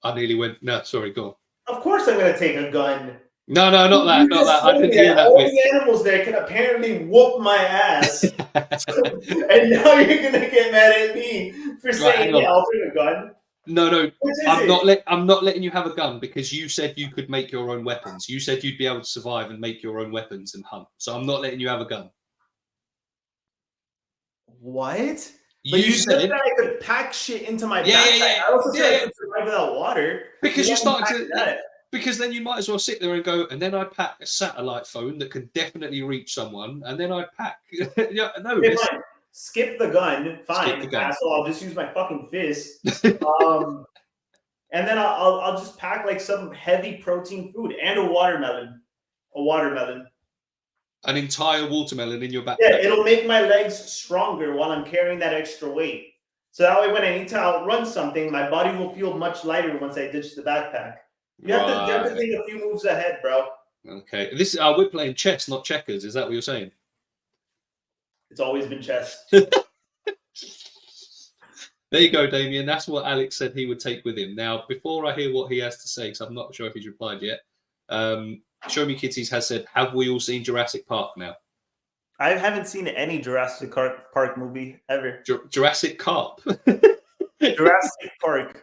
I nearly went. No, sorry, go on. Of course I'm going to take a gun. No, not that. I didn't hear that. All the animals there can apparently whoop my ass. And now you're going to get mad at me for saying, yeah, I'll take a gun. No, I'm not letting you have a gun because you said you could make your own weapons. You said you'd be able to survive and make your own weapons and hunt. So I'm not letting you have a gun. What? But you said that I could pack shit into my backpack. Yeah. I also said I could survive without water. Because you started to... Because then you might as well sit there and go, and then I pack a satellite phone that can definitely reach someone, and then I pack... Skip the gun, fine. Skip the gun. Asshole, I'll just use my fucking fist. And then I'll just pack like some heavy protein food and a watermelon. An entire watermelon in your backpack. Yeah, it'll make my legs stronger while I'm carrying that extra weight. So that way when I need to outrun something, my body will feel much lighter once I ditch the backpack. You have to think a few moves ahead, bro. Okay. This we're playing chess, not checkers. Is that what you're saying? It's always been chess. There you go, Damien. That's what Alex said he would take with him. Now, before I hear what he has to say, because I'm not sure if he's replied yet, Show Me Kitties has said, have we all seen Jurassic Park now? I haven't seen any Jurassic Park movie ever. Jurassic Carp. Jurassic Park.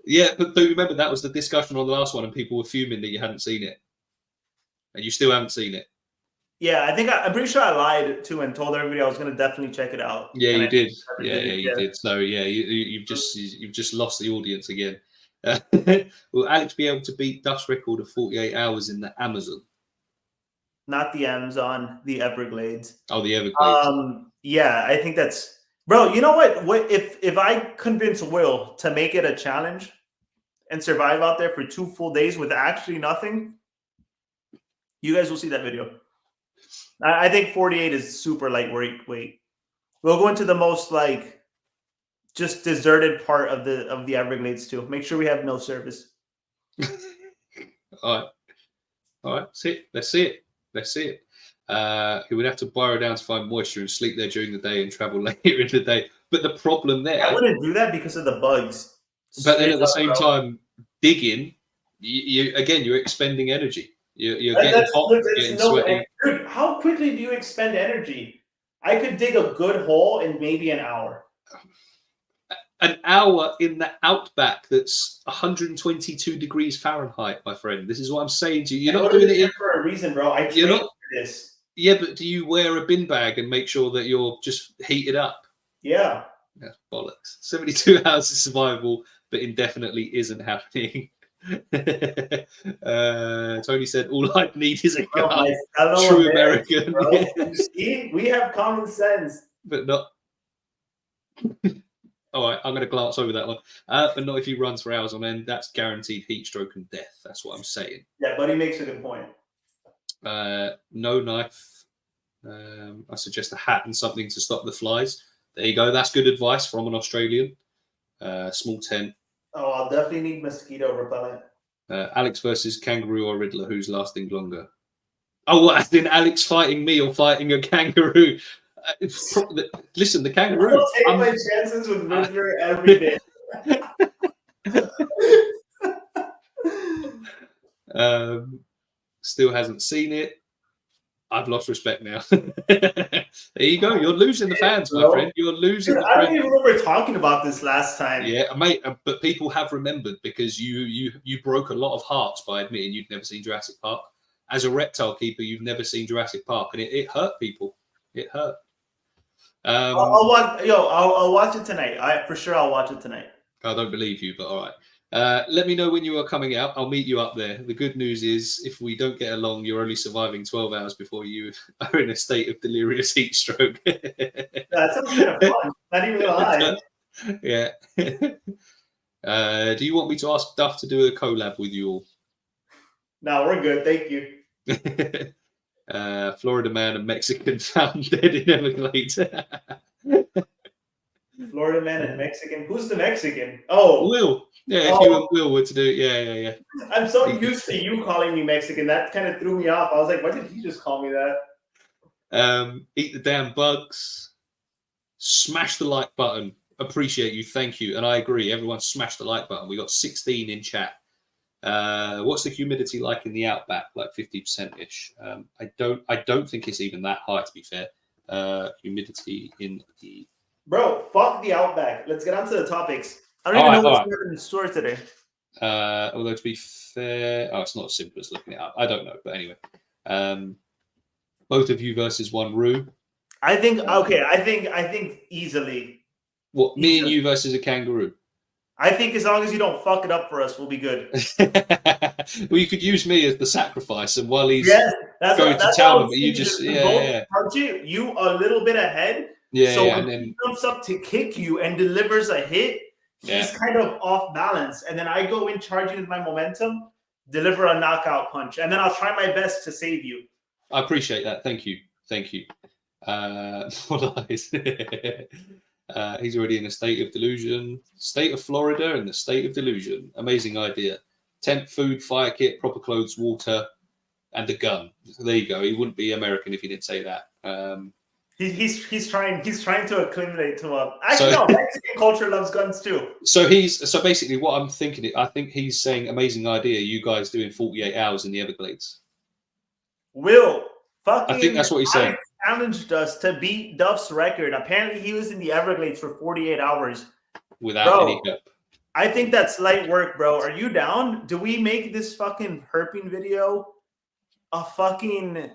Yeah, but do you remember that was the discussion on the last one and people were fuming that you hadn't seen it? And you still haven't seen it? Yeah, I'm pretty sure I lied too and told everybody I was going to definitely check it out. Yeah, you did. You did. So yeah, you've just lost the audience again. Will Alex be able to beat Duff's record of 48 hours in the Amazon? Not the Amazon, the Everglades. Oh, the Everglades. Yeah, I think that's, bro. You know what? What if I convince Will to make it a challenge and survive out there for 2 full days with actually nothing? You guys will see that video. I think 48 is super lightweight. We'll go into the most like just deserted part of the Everglades too. Make sure we have no service. All right. Let's see it. He would have to burrow down to find moisture and sleep there during the day and travel later in the day. But the problem there, I wouldn't do that because of the bugs. But then at the same time, digging, you're expending energy. You're getting hot, getting sweaty. Dude, how quickly do you expend energy? I could dig a good hole in maybe an hour. An hour in the outback that's 122 degrees Fahrenheit, my friend. This is what I'm saying to you. You're not doing it for a reason, bro. I trained for this. Yeah, but do you wear a bin bag and make sure that you're just heated up? Yeah. Yeah, bollocks. 72 hours of survival, but indefinitely isn't happening. Tony said, all I need is a gun. True American. You see, we have common sense. But not... All right, I'm going to glance over that one. But not if he runs for hours on end. That's guaranteed heat stroke and death. That's what I'm saying. Yeah, but he makes a good point. No knife. I suggest a hat and something to stop the flies. There you go. That's good advice from an Australian. Small tent. Oh, I'll definitely need mosquito repellent. Alex versus kangaroo or Riddler. Who's lasting longer? Oh, what? As in Alex fighting me or fighting a kangaroo? Listen, the kangaroo. I'll take my chances with Riddler every day. Still hasn't seen it. I've lost respect now. There you go. You're losing the fans, my friend. You're losing the I don't even remember talking about this last time. Yeah, mate. But people have remembered because you broke a lot of hearts by admitting you'd never seen Jurassic Park. As a reptile keeper, you've never seen Jurassic Park, and it hurt people. It hurt. I'll watch it tonight. I'll watch it tonight. I don't believe you, but all right. Let me know when you are coming out. I'll meet you up there. The good news is, if we don't get along, you're only surviving 12 hours before you are in a state of delirious heat stroke. That sounds kind of fun. Not even gonna lie. Yeah. Do you want me to ask Duff to do a collab with you all? No, we're good. Thank you. Florida man and Mexican found dead in Everglades. Florida man and Mexican. Who's the Mexican? Oh, Will. Yeah, if you and Will were to do it, yeah. I'm so used to you calling me Mexican. That kind of threw me off. I was like, why did he just call me that? Eat the damn bugs. Smash the like button. Appreciate you. Thank you. And I agree. Everyone smash the like button. We got 16 in chat. What's the humidity like in the outback? Like 50%-ish. I don't think it's even that high, to be fair. Humidity in the... Bro, fuck the outback. Let's get on to the topics. I don't even know what's happening in the store today. Although, to be fair, it's not as simple as looking it up. I don't know, but anyway. Both of you versus one Roo. I think easily. What, me and you versus a kangaroo? I think as long as you don't fuck it up for us, we'll be good. Well, you could use me as the sacrifice, and while he's going to town, you just you a little bit ahead. Yeah, when he jumps up to kick you and delivers a hit, he's kind of off balance, and then I go in charging with my momentum, deliver a knockout punch, and then I'll try my best to save you. I appreciate that. Thank you. He's already in a state of delusion. State of Florida and the state of delusion. Amazing idea. Tent, food, fire kit, proper clothes, water, and a gun. So there you go. He wouldn't be American if he didn't say that. He's trying to acclimate to a. Actually, no, Mexican culture loves guns too. So basically what I'm thinking. I think he's saying amazing idea. You guys doing 48 hours in the Everglades. I think that's what he's saying. Challenged us to beat Duff's record. Apparently, he was in the Everglades for 48 hours without any help. I think that's light work, bro. Are you down? Do we make this fucking herping video a fucking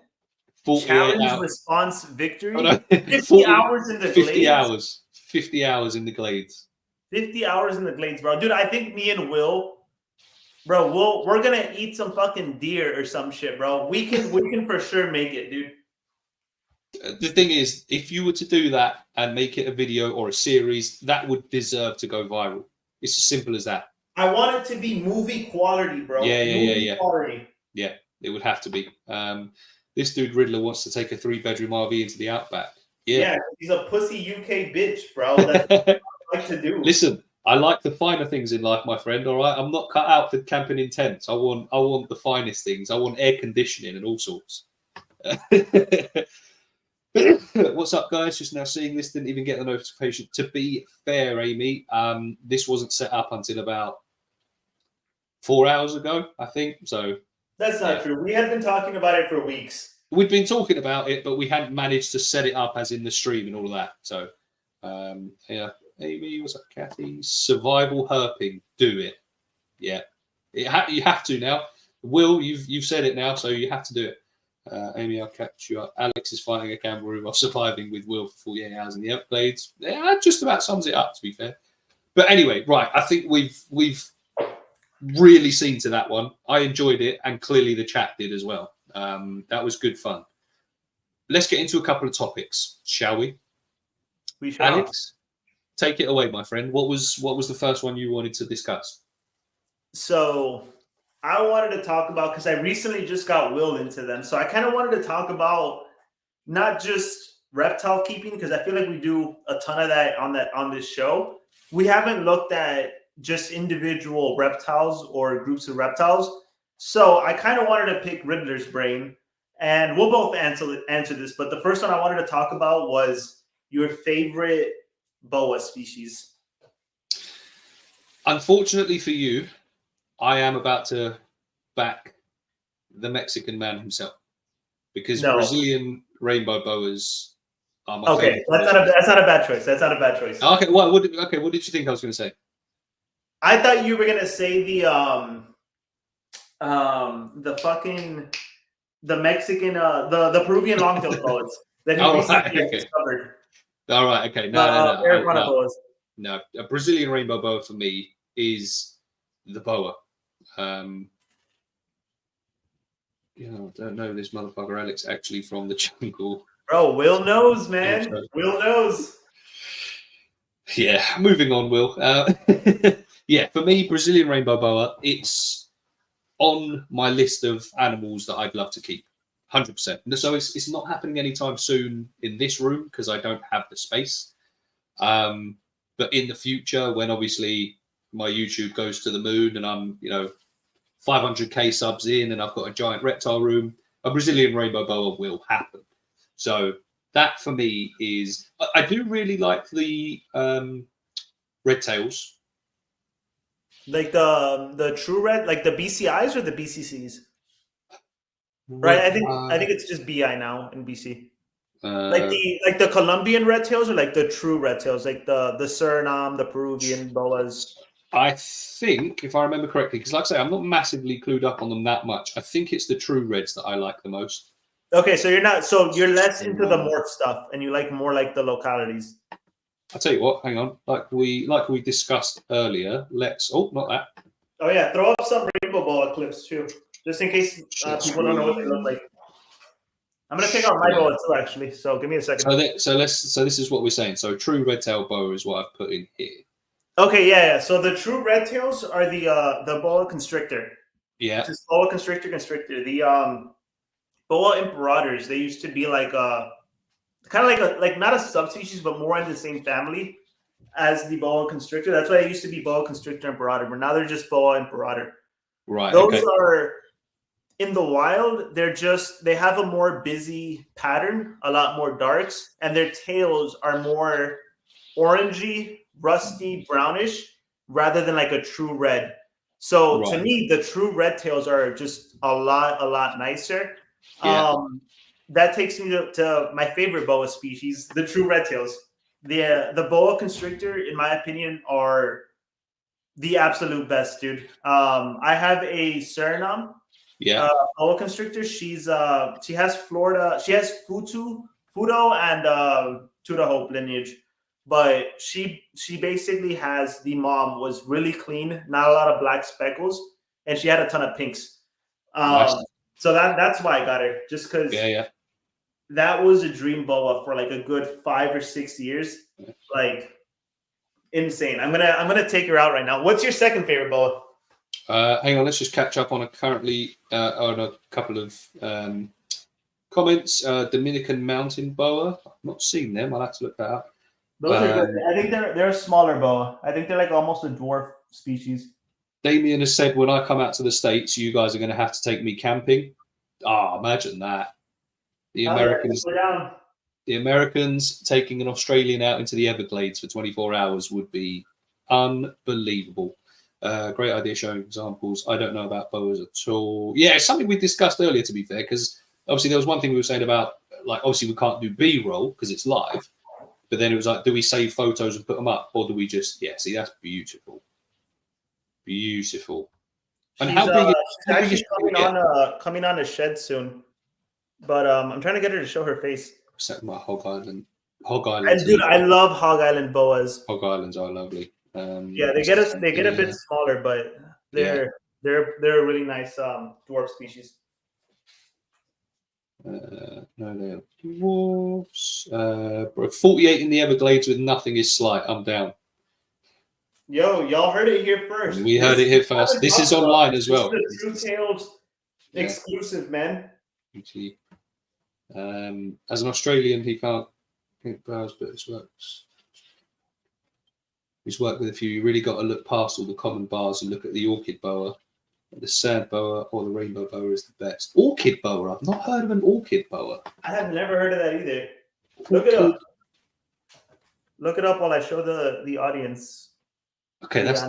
challenge response victory? Oh, no. 50 hours in the 50 Glades. hours. 50 hours in the Glades. 50 hours in the Glades, bro. Dude, I think me and Will, bro, we're gonna eat some fucking deer or some shit, bro. We can for sure make it, dude. The thing is, if you were to do that and make it a video or a series, that would deserve to go viral. It's as simple as that. I want it to be movie quality, bro. Yeah. Quality. Yeah, it would have to be. This dude Riddler wants to take a 3-bedroom RV into the outback. Yeah, he's a pussy UK bitch, bro. That's what I like to do. Listen, I like the finer things in life, my friend. All right, I'm not cut out for camping in tents. I want the finest things. I want air conditioning and all sorts. What's up, guys? Just now seeing this, didn't even get the notification. To be fair, Amy, this wasn't set up until about 4 hours ago, I think. So that's not true. We had been talking about it for weeks. We'd been talking about it, but we hadn't managed to set it up as in the stream and all of that. So yeah, Amy, what's up, Kathy? Survival herping, do it. Yeah, you have to now. Will, you've said it now, so you have to do it. Amy, I'll catch you up. Alex is fighting a kangaroo while surviving with Will for 48 hours in the Everglades. Yeah, just about sums it up, to be fair. But anyway, right, I think we've really seen to that one. I enjoyed it, and clearly the chat did as well. That was good fun. Let's get into a couple of topics, shall we? We shall. Alex, take it away, my friend. What was the first one you wanted to discuss? So I wanted to talk about, because I recently just got Will into them. So I kind of wanted to talk about not just reptile keeping, because I feel like we do a ton of that on this show. We haven't looked at just individual reptiles or groups of reptiles. So I kind of wanted to pick Riddler's brain, and we'll both answer this. But the first one I wanted to talk about was your favorite boa species. Unfortunately for you, I am about to back the Mexican man himself, because Brazilian rainbow boas are my favorite. That's not a bad choice. That's not a bad choice. Okay, what did you think I was going to say? I thought you were going to say the Mexican the Peruvian long-tailed boas that he recently discovered. All right, okay. No. Americana boas. No, a Brazilian rainbow boa for me is the boa. I don't know this motherfucker Alex actually from the jungle. Bro, Will knows, man. Will knows. Yeah, moving on, Will. Yeah, for me, Brazilian rainbow boa, it's on my list of animals that I'd love to keep. 100%. So it's not happening anytime soon in this room because I don't have the space. But in the future, when obviously my YouTube goes to the moon and I'm, 500k subs in and I've got a giant reptile room, a Brazilian rainbow boa will happen. So that for me is, I do really like the red tails. Like the true red, like the BCIs or the BCCs? Right, I think it's just BI now in BC. Like the Colombian red tails or like the true red tails, like the Suriname, the Peruvian boas. I think, if I remember correctly, because like I say, I'm not massively clued up on them that much. I think it's the true reds that I like the most. Okay, so you're less into the morph stuff, and you like more like the localities. I'll tell you what, hang on. Like we discussed earlier, let's. Oh, not that. Oh yeah, throw up some rainbow boa clips too, just in case people don't know what they look like. I'm gonna take out my boa too, actually. So give me a second. So this is what we're saying. So true red tail boa is what I've put in here. Okay, yeah. So the true red tails are the boa constrictor. Yeah. Just boa constrictor. The boa imperators. They used to be like kind of like not a subspecies, but more in the same family as the boa constrictor. That's why it used to be boa constrictor imperator, but now they're just boa imperator. Right. Those are in the wild. They have a more busy pattern, a lot more darks, and their tails are more orangey, rusty, brownish, rather than like a true red. So to me, the true red tails are just a lot nicer. Yeah. That takes me to my favorite boa species, the true red tails. The boa constrictor, in my opinion, are the absolute best, dude. I have a Suriname boa constrictor. She has Florida. She has Fudo and Tuda Hope lineage. But she basically has, the mom was really clean, not a lot of black speckles, and she had a ton of pinks. Nice. So that's why I got her, just because that was a dream boa for like a good 5 or 6 years. Like insane. I'm gonna take her out right now. What's your second favorite boa? Hang on, let's just catch up on on a couple of comments. Dominican mountain boa. I've not seen them. I'll have to look that up. Those are good. I think they're a smaller boa. I think they're like almost a dwarf species. Damien has said, when I come out to the States, you guys are going to have to take me camping. Imagine that. The Americans taking an Australian out into the Everglades for 24 hours would be unbelievable. Great idea showing examples. I don't know about boas at all. Yeah, it's something we discussed earlier, to be fair, because obviously there was one thing we were saying about, like, obviously we can't do B-roll because it's live. But then it was like, do we save photos and put them up, or do we just? See, that's beautiful, beautiful. And how big? She's actually coming on a shed soon, but I'm trying to get her to show her face. Except my Hog Island. And dude, I love Hog Island boas. Hog Islands are lovely. They get a bit smaller, but they're a really nice dwarf species. No, they are dwarfs. 48 in the Everglades with nothing is slight. I'm down. Yo, y'all heard it here first. We heard it here first. This is online as well. This is the True Tales exclusive, man. As an Australian, he can't think bows, but it works. He's worked with a few. You really got to look past all the common bars and look at the orchid boa. The sand boa or the rainbow boa is the best. Orchid boa. I've not heard of an orchid boa. I have never heard of that either. Look it up. Look it up while I show the audience. Okay, that's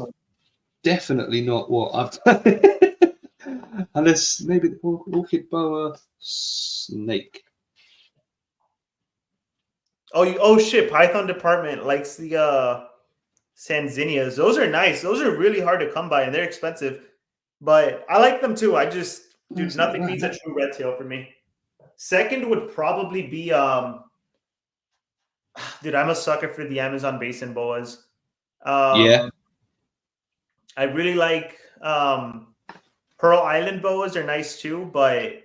definitely not what I've done. Unless maybe the orchid boa snake. Oh shit! Python department likes the Sanzinias. Those are nice. Those are really hard to come by, and they're expensive. But I like them too. Dude, nothing beats a true red tail for me. Second would probably be Dude, I'm a sucker for the Amazon basin boas. Yeah. I really like Pearl Island boas are nice too, but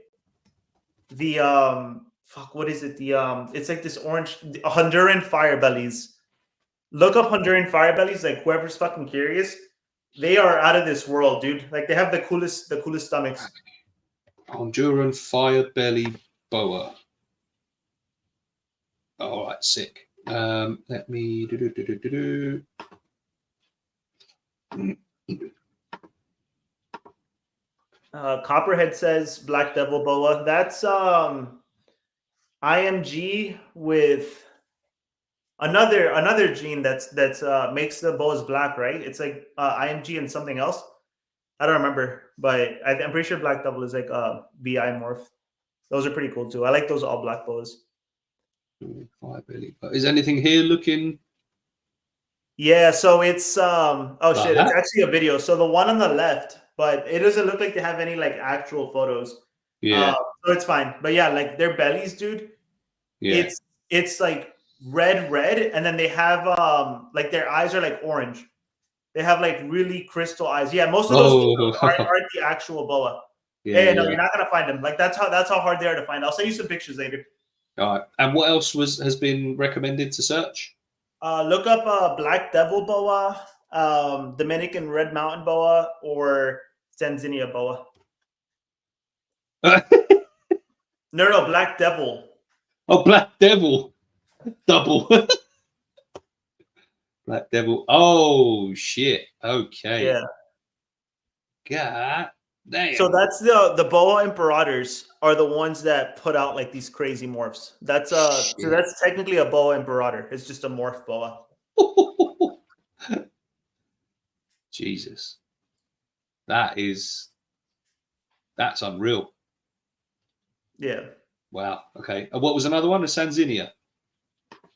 the fuck, what is it? The it's like this orange Honduran fire bellies. Look up Honduran fire bellies, like whoever's fucking curious. They are out of this world, dude. Like they have the coolest stomachs. Honduran fire belly boa. All right, sick. Let me do. Copperhead says Black Devil boa. That's IMG with another gene that's makes the boas black, right? It's like IMG and something else. I don't remember, but I'm pretty sure Black Devil is like BI morph. Those are pretty cool too. I like those all black boas. Fire belly. Is anything here looking? Yeah, so it's oh like shit, that? it's actually a video. So the one on the left, but it doesn't look like they have any like actual photos. Yeah. So it's fine. But yeah, like their bellies, dude. Yeah. It's like red, and then they have like their eyes are like orange. They have like really crystal eyes. Yeah, most of those aren't the actual boa. Yeah, no, you're not gonna find them. Like that's how hard they are to find. I'll send you some pictures later. All right. And what else has been recommended to search? Look up Black Devil boa, Dominican Red Mountain boa, or Tanzania boa. No, Black Devil. Oh, Black Devil. Double. Black Devil. Oh shit. Okay. Yeah. God damn. So that's the boa imperators are the ones that put out like these crazy morphs. That's so that's technically a boa imperator. It's just a morph boa. Jesus. That's unreal. Yeah. Wow. Okay. And what was another one? A Sanzinia.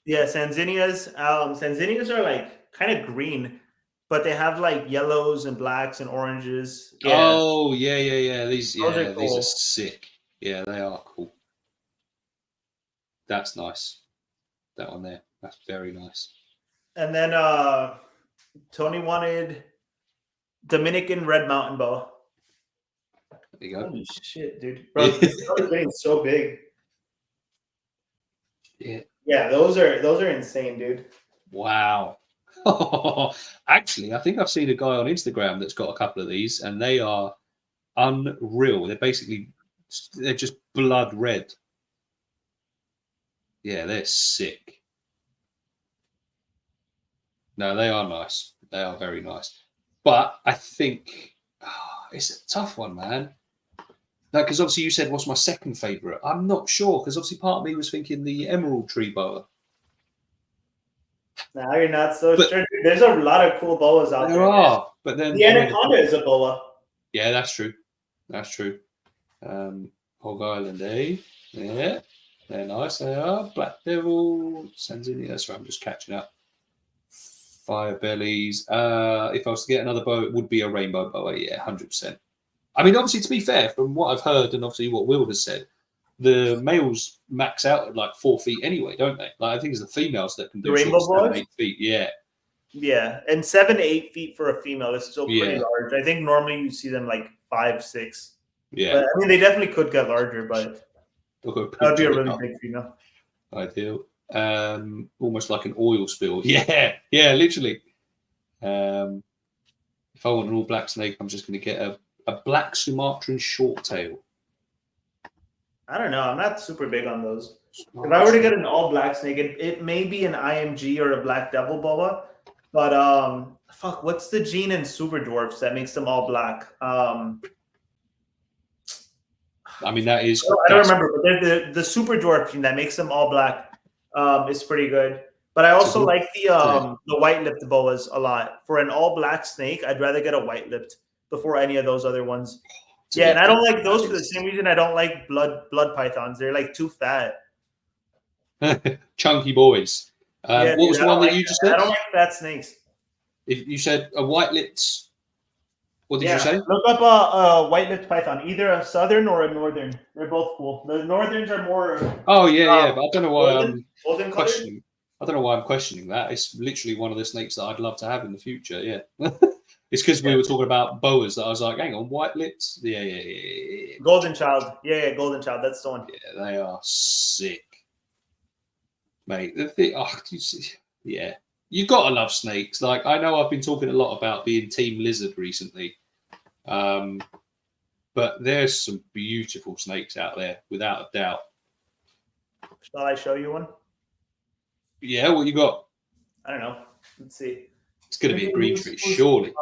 Yeah, Sanzinias. Sanzinias are like kind of green, but they have like yellows and blacks and oranges. Yeah. Oh yeah. These are cool. are sick. Yeah, they are cool. That's nice. That one there. That's very nice. And then Tony wanted Dominican Red Mountain boa. There you go. Holy shit, dude. Bro, this is getting so big. Yeah. Yeah, those are insane, dude. Wow. Actually, I think I've seen a guy on Instagram that's got a couple of these, and they are unreal. They're just blood red. Yeah, they're sick. No, they are nice. They are very nice. But I think it's a tough one, man. No, because obviously you said what's my second favourite. I'm not sure, because obviously part of me was thinking the emerald tree boa. Now you're not so sure. There's a lot of cool boas out there. There are, but then the anaconda is a boa. Yeah, that's true. That's true. Hog Island, eh? Yeah, they're nice. They are. Black Devil, Sanzinia. That's right. I'm just catching up. Fire bellies. If I was to get another boa, it would be a rainbow boa. Yeah, 100%. I mean, obviously, to be fair, from what I've heard and obviously what Will has said, the males max out at like 4 feet anyway, don't they? Like I think it's the females that can do the rainbow boas? 8 feet. Yeah. Yeah, and 7 to 8 feet for a female is still pretty large. I think normally you see them like 5, 6. Yeah. But, I mean, they definitely could get larger, but that would be a really big female. Ideal. Almost like an oil spill. Yeah, literally. If I want an all black snake, I'm just going to get a black Sumatran short tail. I don't know. I'm not super big on those. If I were to get an all black snake, it may be an IMG or a Black Devil boa. But fuck, what's the gene in super dwarfs that makes them all black? I mean, that is. I don't remember, but the super dwarf gene that makes them all black is pretty good. But I also like the white lipped boas a lot. For an all black snake, I'd rather get a white lipped before any of those other ones. Yeah, and I don't like those for the same reason I don't like blood pythons. They're like too fat. Chunky boys. What was the one that you just said? I don't like fat snakes. If you said a white-lipped, what did you say? Look up a white-lipped python, either a southern or a northern. They're both cool. The northerns are more. Oh yeah, but I don't know why I'm golden questioning. I don't know why I'm questioning that. It's literally one of the snakes that I'd love to have in the future. Yeah. It's because we were talking about boas that I was like, hang on, white lips? Yeah. Golden Child. Yeah, Golden Child. That's the one. Yeah, they are sick. Mate, the thing, yeah. You've got to love snakes. Like, I know I've been talking a lot about being Team Lizard recently. But there's some beautiful snakes out there, without a doubt. Shall I show you one? Yeah, what you got? I don't know. Let's see. It's going to be a green tree, surely.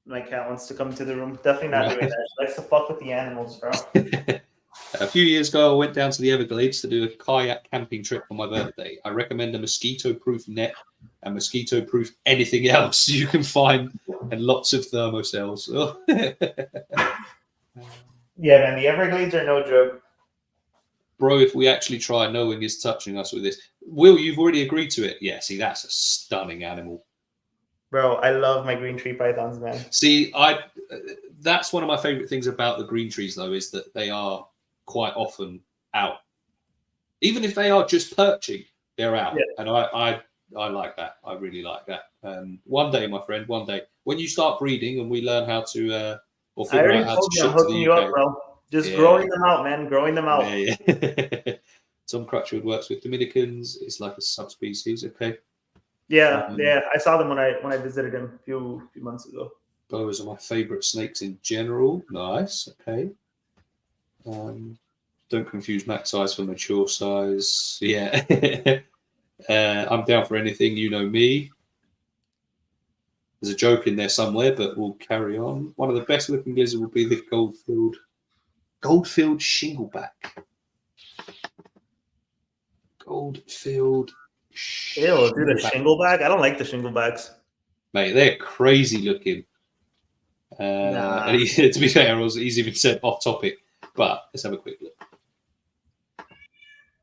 My cat wants to come to the room. Definitely not doing that. She likes to fuck with the animals, bro. A few years ago, I went down to the Everglades to do a kayak camping trip for my birthday. I recommend a mosquito-proof net and mosquito-proof anything else you can find, and lots of thermocells. Yeah, man, the Everglades are no joke. Bro, if we actually try, no one is touching us with this. Will, you've already agreed to it. Yeah, see, that's a stunning animal. Bro, I love my green tree pythons, man. See, that's one of my favorite things about the green trees, though, is that they are quite often out. Even if they are just perching, they're out. Yeah. And I like that. I really like that. One day, my friend, one day, when you start breeding and we learn how to, or figure out how to ship to the UK. Up, bro. Just growing them out, man. Growing them out. Yeah. Tom Crutchwood works with Dominicans. It's like a subspecies. Okay. Yeah. I saw them when I visited him a few months ago. Boas are my favorite snakes in general. Nice. Okay. Don't confuse max size for mature size. Yeah. I'm down for anything. You know me. There's a joke in there somewhere, but we'll carry on. One of the best looking lizards will be the Goldfield shingleback. Goldfield. Ew, dude, a shingleback? I don't like the shinglebacks. Mate, they're crazy looking. Nah. And to be fair, he's even said off topic. But let's have a quick look.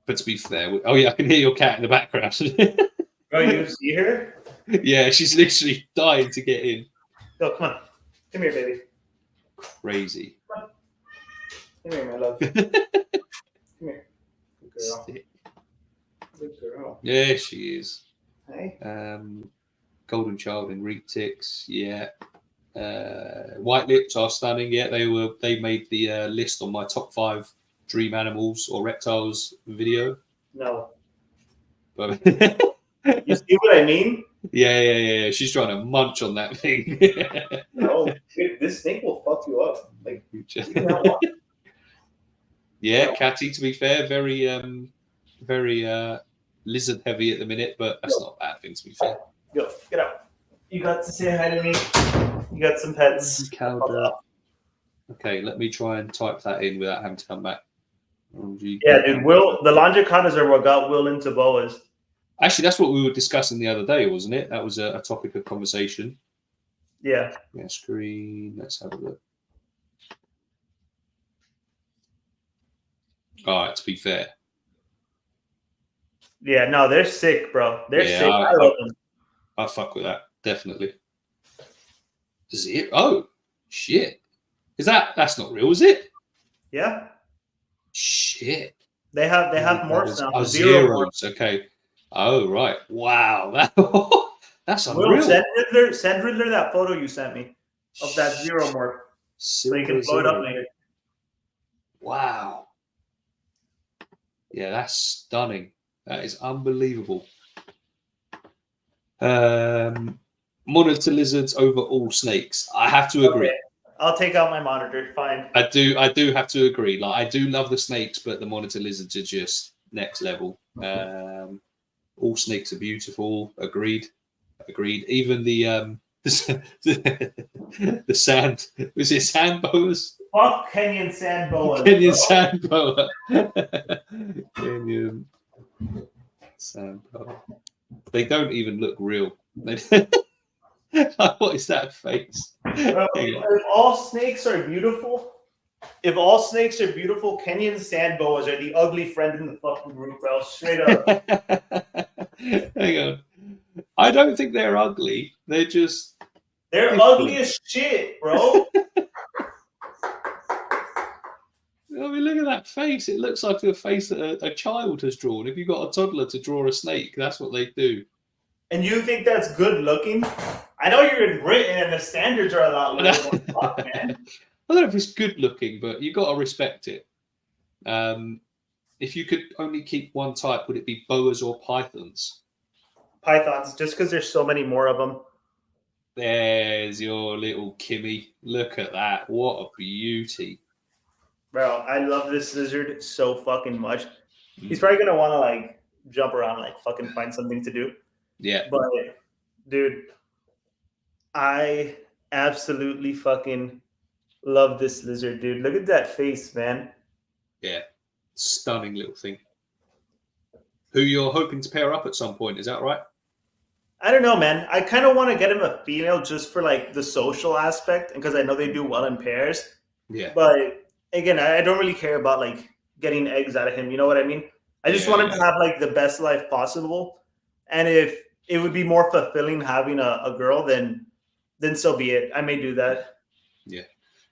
But to be fair, oh yeah, I can hear your cat in the background. Oh, you see her? Yeah, she's literally dying to get in. Oh, come on. Come here, baby. Crazy. Come here, my love. Come here. Good girl. Good girl. Yeah, she is. Hey. Golden Child and Reek Ticks, yeah. White lips are stunning. Yeah, they made the list on my top 5 dream animals or reptiles video. No. But you see what I mean? Yeah. She's trying to munch on that thing. No, dude, this snake will fuck you up. Like, yeah, Catty. To be fair, very lizard heavy at the minute, but that's not a bad thing. To be fair. Go, get out. You got to say hi to me. You got some pets. Okay, let me try and type that in without having to come back. Yeah, dude. The Longicatas are what got Will into boas. Actually, that's what we were discussing the other day, wasn't it? That was a topic of conversation. Yeah. Yeah, screen. Let's have a look. All right, to be fair. Yeah, no, they're sick, bro. They're sick. I love them. I fuck with that, definitely. Oh, shit. That's not real, is it? Yeah. Shit. They have morphs now. Oh, zeros. Okay. Oh, right. Wow. That's unreal. Send Riddler that photo you sent me of that zero morph. So you can blow it up later. Wow. Yeah, that's stunning. That is unbelievable. Monitor lizards over all snakes. I have to agree. Okay. I'll take out my monitor. Fine. I do have to agree. Like, I do love the snakes, but the monitor lizards are just next level. All snakes are beautiful. Agreed. Even the sand. Was it sand boas? Fuck Kenyan sand boas. Kenyan sand boa. Kenyan sand boa. They don't even look real. What is that face? If all snakes are beautiful, Kenyan sand boas are the ugly friend in the fucking group, bro. Straight up. Hang on. I don't think they're ugly. They're ugly as shit, bro. I mean, look at that face. It looks like a face that a child has drawn. If you've got a toddler to draw a snake, that's what they do. And you think that's good looking? I know you're in Britain and the standards are a lot lower. Fuck, man. I don't know if it's good looking, but you got to respect it. If you could only keep one type, would it be boas or pythons? Pythons, just because there's so many more of them. There's your little Kimmy. Look at that. What a beauty. Bro, I love this lizard so fucking much. He's probably going to want to like jump around, like fucking find something to do. Yeah. But, dude, I absolutely fucking love this lizard, dude. Look at that face, man. Yeah. Stunning little thing. Who you're hoping to pair up at some point, is that right? I don't know, man. I kind of want to get him a female just for like the social aspect, and because I know they do well in pairs. Yeah. But again, I don't really care about like getting eggs out of him. You know what I mean? I just want him to have like the best life possible. And if it would be more fulfilling having a girl, then so be it. I may do that. Yeah.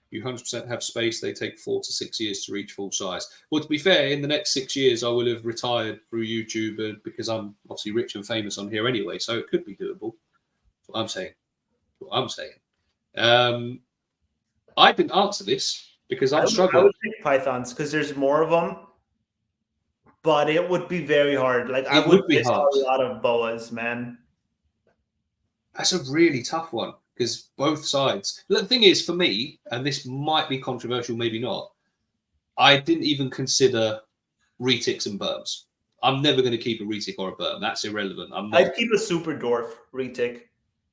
You 100% have space. They take 4 to 6 years to reach full size. Well, to be fair, in the next 6 years, I will have retired through YouTube because I'm obviously rich and famous on here anyway, so it could be doable. That's what I'm saying. That's what I'm saying. I didn't answer this because I'm struggling. I would pick pythons because there's more of them, but it would be very hard. Like I would miss a lot of boas, man. That's a really tough one. Because both sides. The thing is, for me, and this might be controversial, maybe not, I didn't even consider retics and berms. I'm never going to keep a retic or a berm. That's irrelevant. I'd keep a super dwarf retic.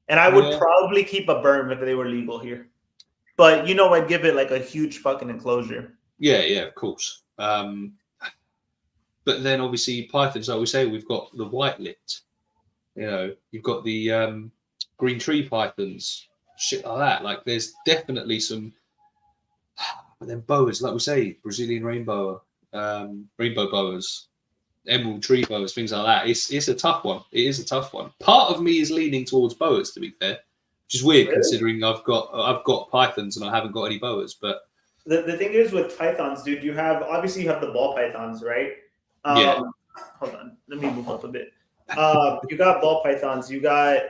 And I would probably keep a berm if they were legal here. But, you know, I'd give it like a huge fucking enclosure. Yeah, of course. But then obviously pythons, like we say, we've got the white-lipped. You know, you've got the... green tree pythons, shit like that. Like there's definitely some, but then boas, like we say, Brazilian rainbow boas, emerald tree boas, things like that. It's a tough one. It is a tough one. Part of me is leaning towards boas, to be fair, which is weird considering I've got pythons and I haven't got any boas. But the thing is with pythons, dude, you have the ball pythons, right? Hold on, let me move up a bit. You got ball pythons, you got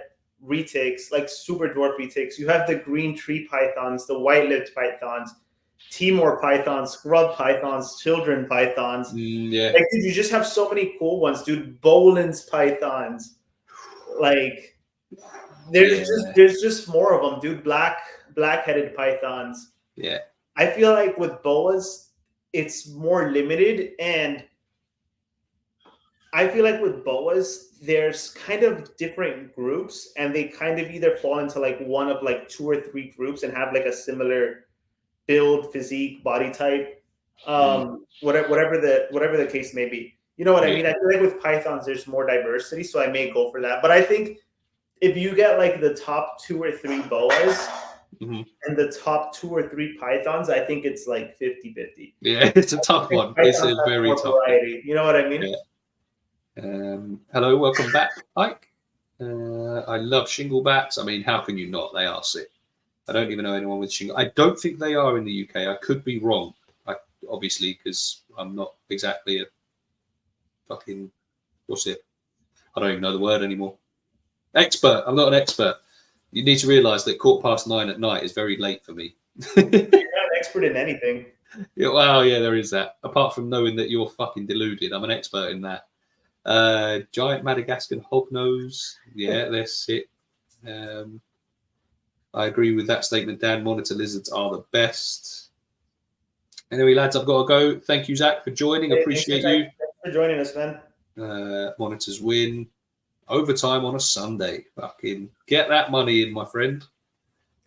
retics, like super dwarf retics. You have the green tree pythons, the white-lipped pythons, Timor pythons, scrub pythons, children pythons. Like, dude, you just have so many cool ones, dude. Bolin's pythons. Like, there's just more of them, dude. Black-headed pythons. Yeah. I feel like with boas, it's more limited, and I feel like with boas, there's kind of different groups, and they kind of either fall into like one of like 2 or 3 groups and have like a similar build, physique, body type, whatever the case may be. You know what I mean? I feel like with pythons, there's more diversity, so I may go for that. But I think if you get like the top 2 or 3 boas and the top 2 or 3 pythons, I think it's like 50-50. Yeah, it's a tough one. It's a very tough variety. You know what I mean? Yeah. Hello, welcome back, Ike. I love shingle bats. I mean, how can you not? They are sick. I don't even know anyone with shingle. I don't think they are in the UK. I could be wrong. Obviously, because I'm not exactly a fucking what's it? I don't even know the word anymore. Expert. I'm not an expert. You need to realise that 9:15 at night is very late for me. You're not an expert in anything. Yeah, well, yeah, there is that. Apart from knowing that you're fucking deluded, I'm an expert in that. Giant Madagascar hognose. Yeah, that's it. I agree with that statement, Dan. Monitor lizards are the best. Anyway, lads, I've got to go. Thank you, Zach, for joining. Appreciate you. Thanks for joining us, man. Monitors win. Overtime on a Sunday. Fucking get that money in, my friend.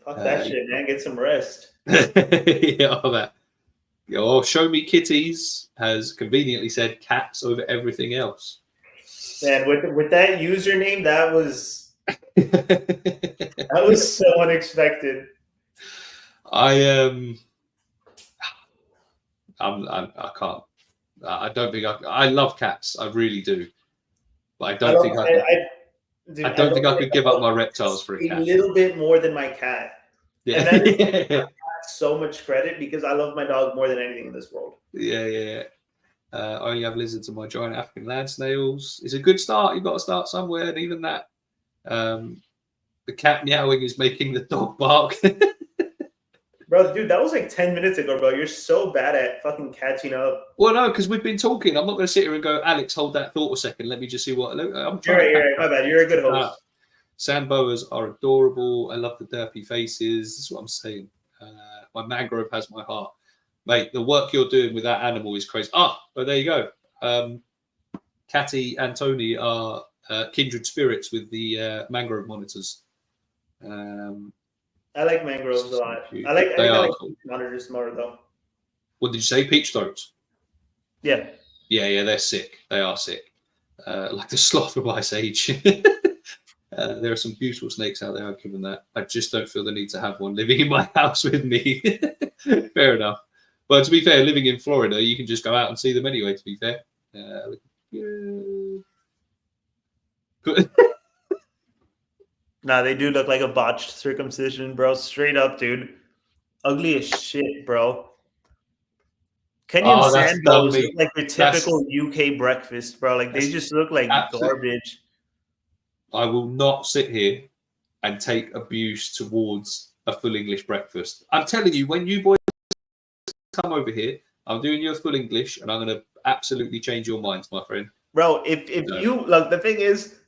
Fuck that shit, man. Get some rest. Yeah, all that. Oh, Show Me Kitties has conveniently said cats over everything else. Man, with that username, that was so unexpected. I can't. I don't think I love cats. I really do, but I don't think I don't think I could give up my reptiles for a cat. A little bit more than my cat. Yeah. And then so much credit because I love my dog more than anything in this world. Yeah. I only have lizards and my giant African land snails. It's a good start. You've got to start somewhere, and even that. The cat meowing is making the dog bark. Bro, dude, that was like 10 minutes ago, bro. You're so bad at fucking catching up. Well, no, because we've been talking. I'm not going to sit here and go, Alex, hold that thought a second. Let me just see what. I'm trying. You're right. My bad. You're a good host. Sand boas are adorable. I love the derpy faces. This is what I'm saying. My mangrove has my heart. Mate, the work you're doing with that animal is crazy. Oh, there you go. Catty and Tony are kindred spirits with the mangrove monitors. I like mangroves a lot. Cute. I like Cool. monitors more though. What did you say? Peach throats? Yeah. Yeah, they're sick. They are sick. Like the sloth of ice age. There are some beautiful snakes out there, I've given that. I just don't feel the need to have one living in my house with me. Fair enough. But to be fair, living in Florida, you can just go out and see them anyway, to be fair. Nah, they do look like a botched circumcision, bro. Straight up, dude. Ugly as shit, bro. Kenyan sand boas look like your typical UK breakfast, bro. Like they just look like garbage. I will not sit here and take abuse towards a full English breakfast. I'm telling you, when you boys come over here, I'm doing you a full English, and I'm going to absolutely change your minds, my friend. Bro, if you look, the thing is,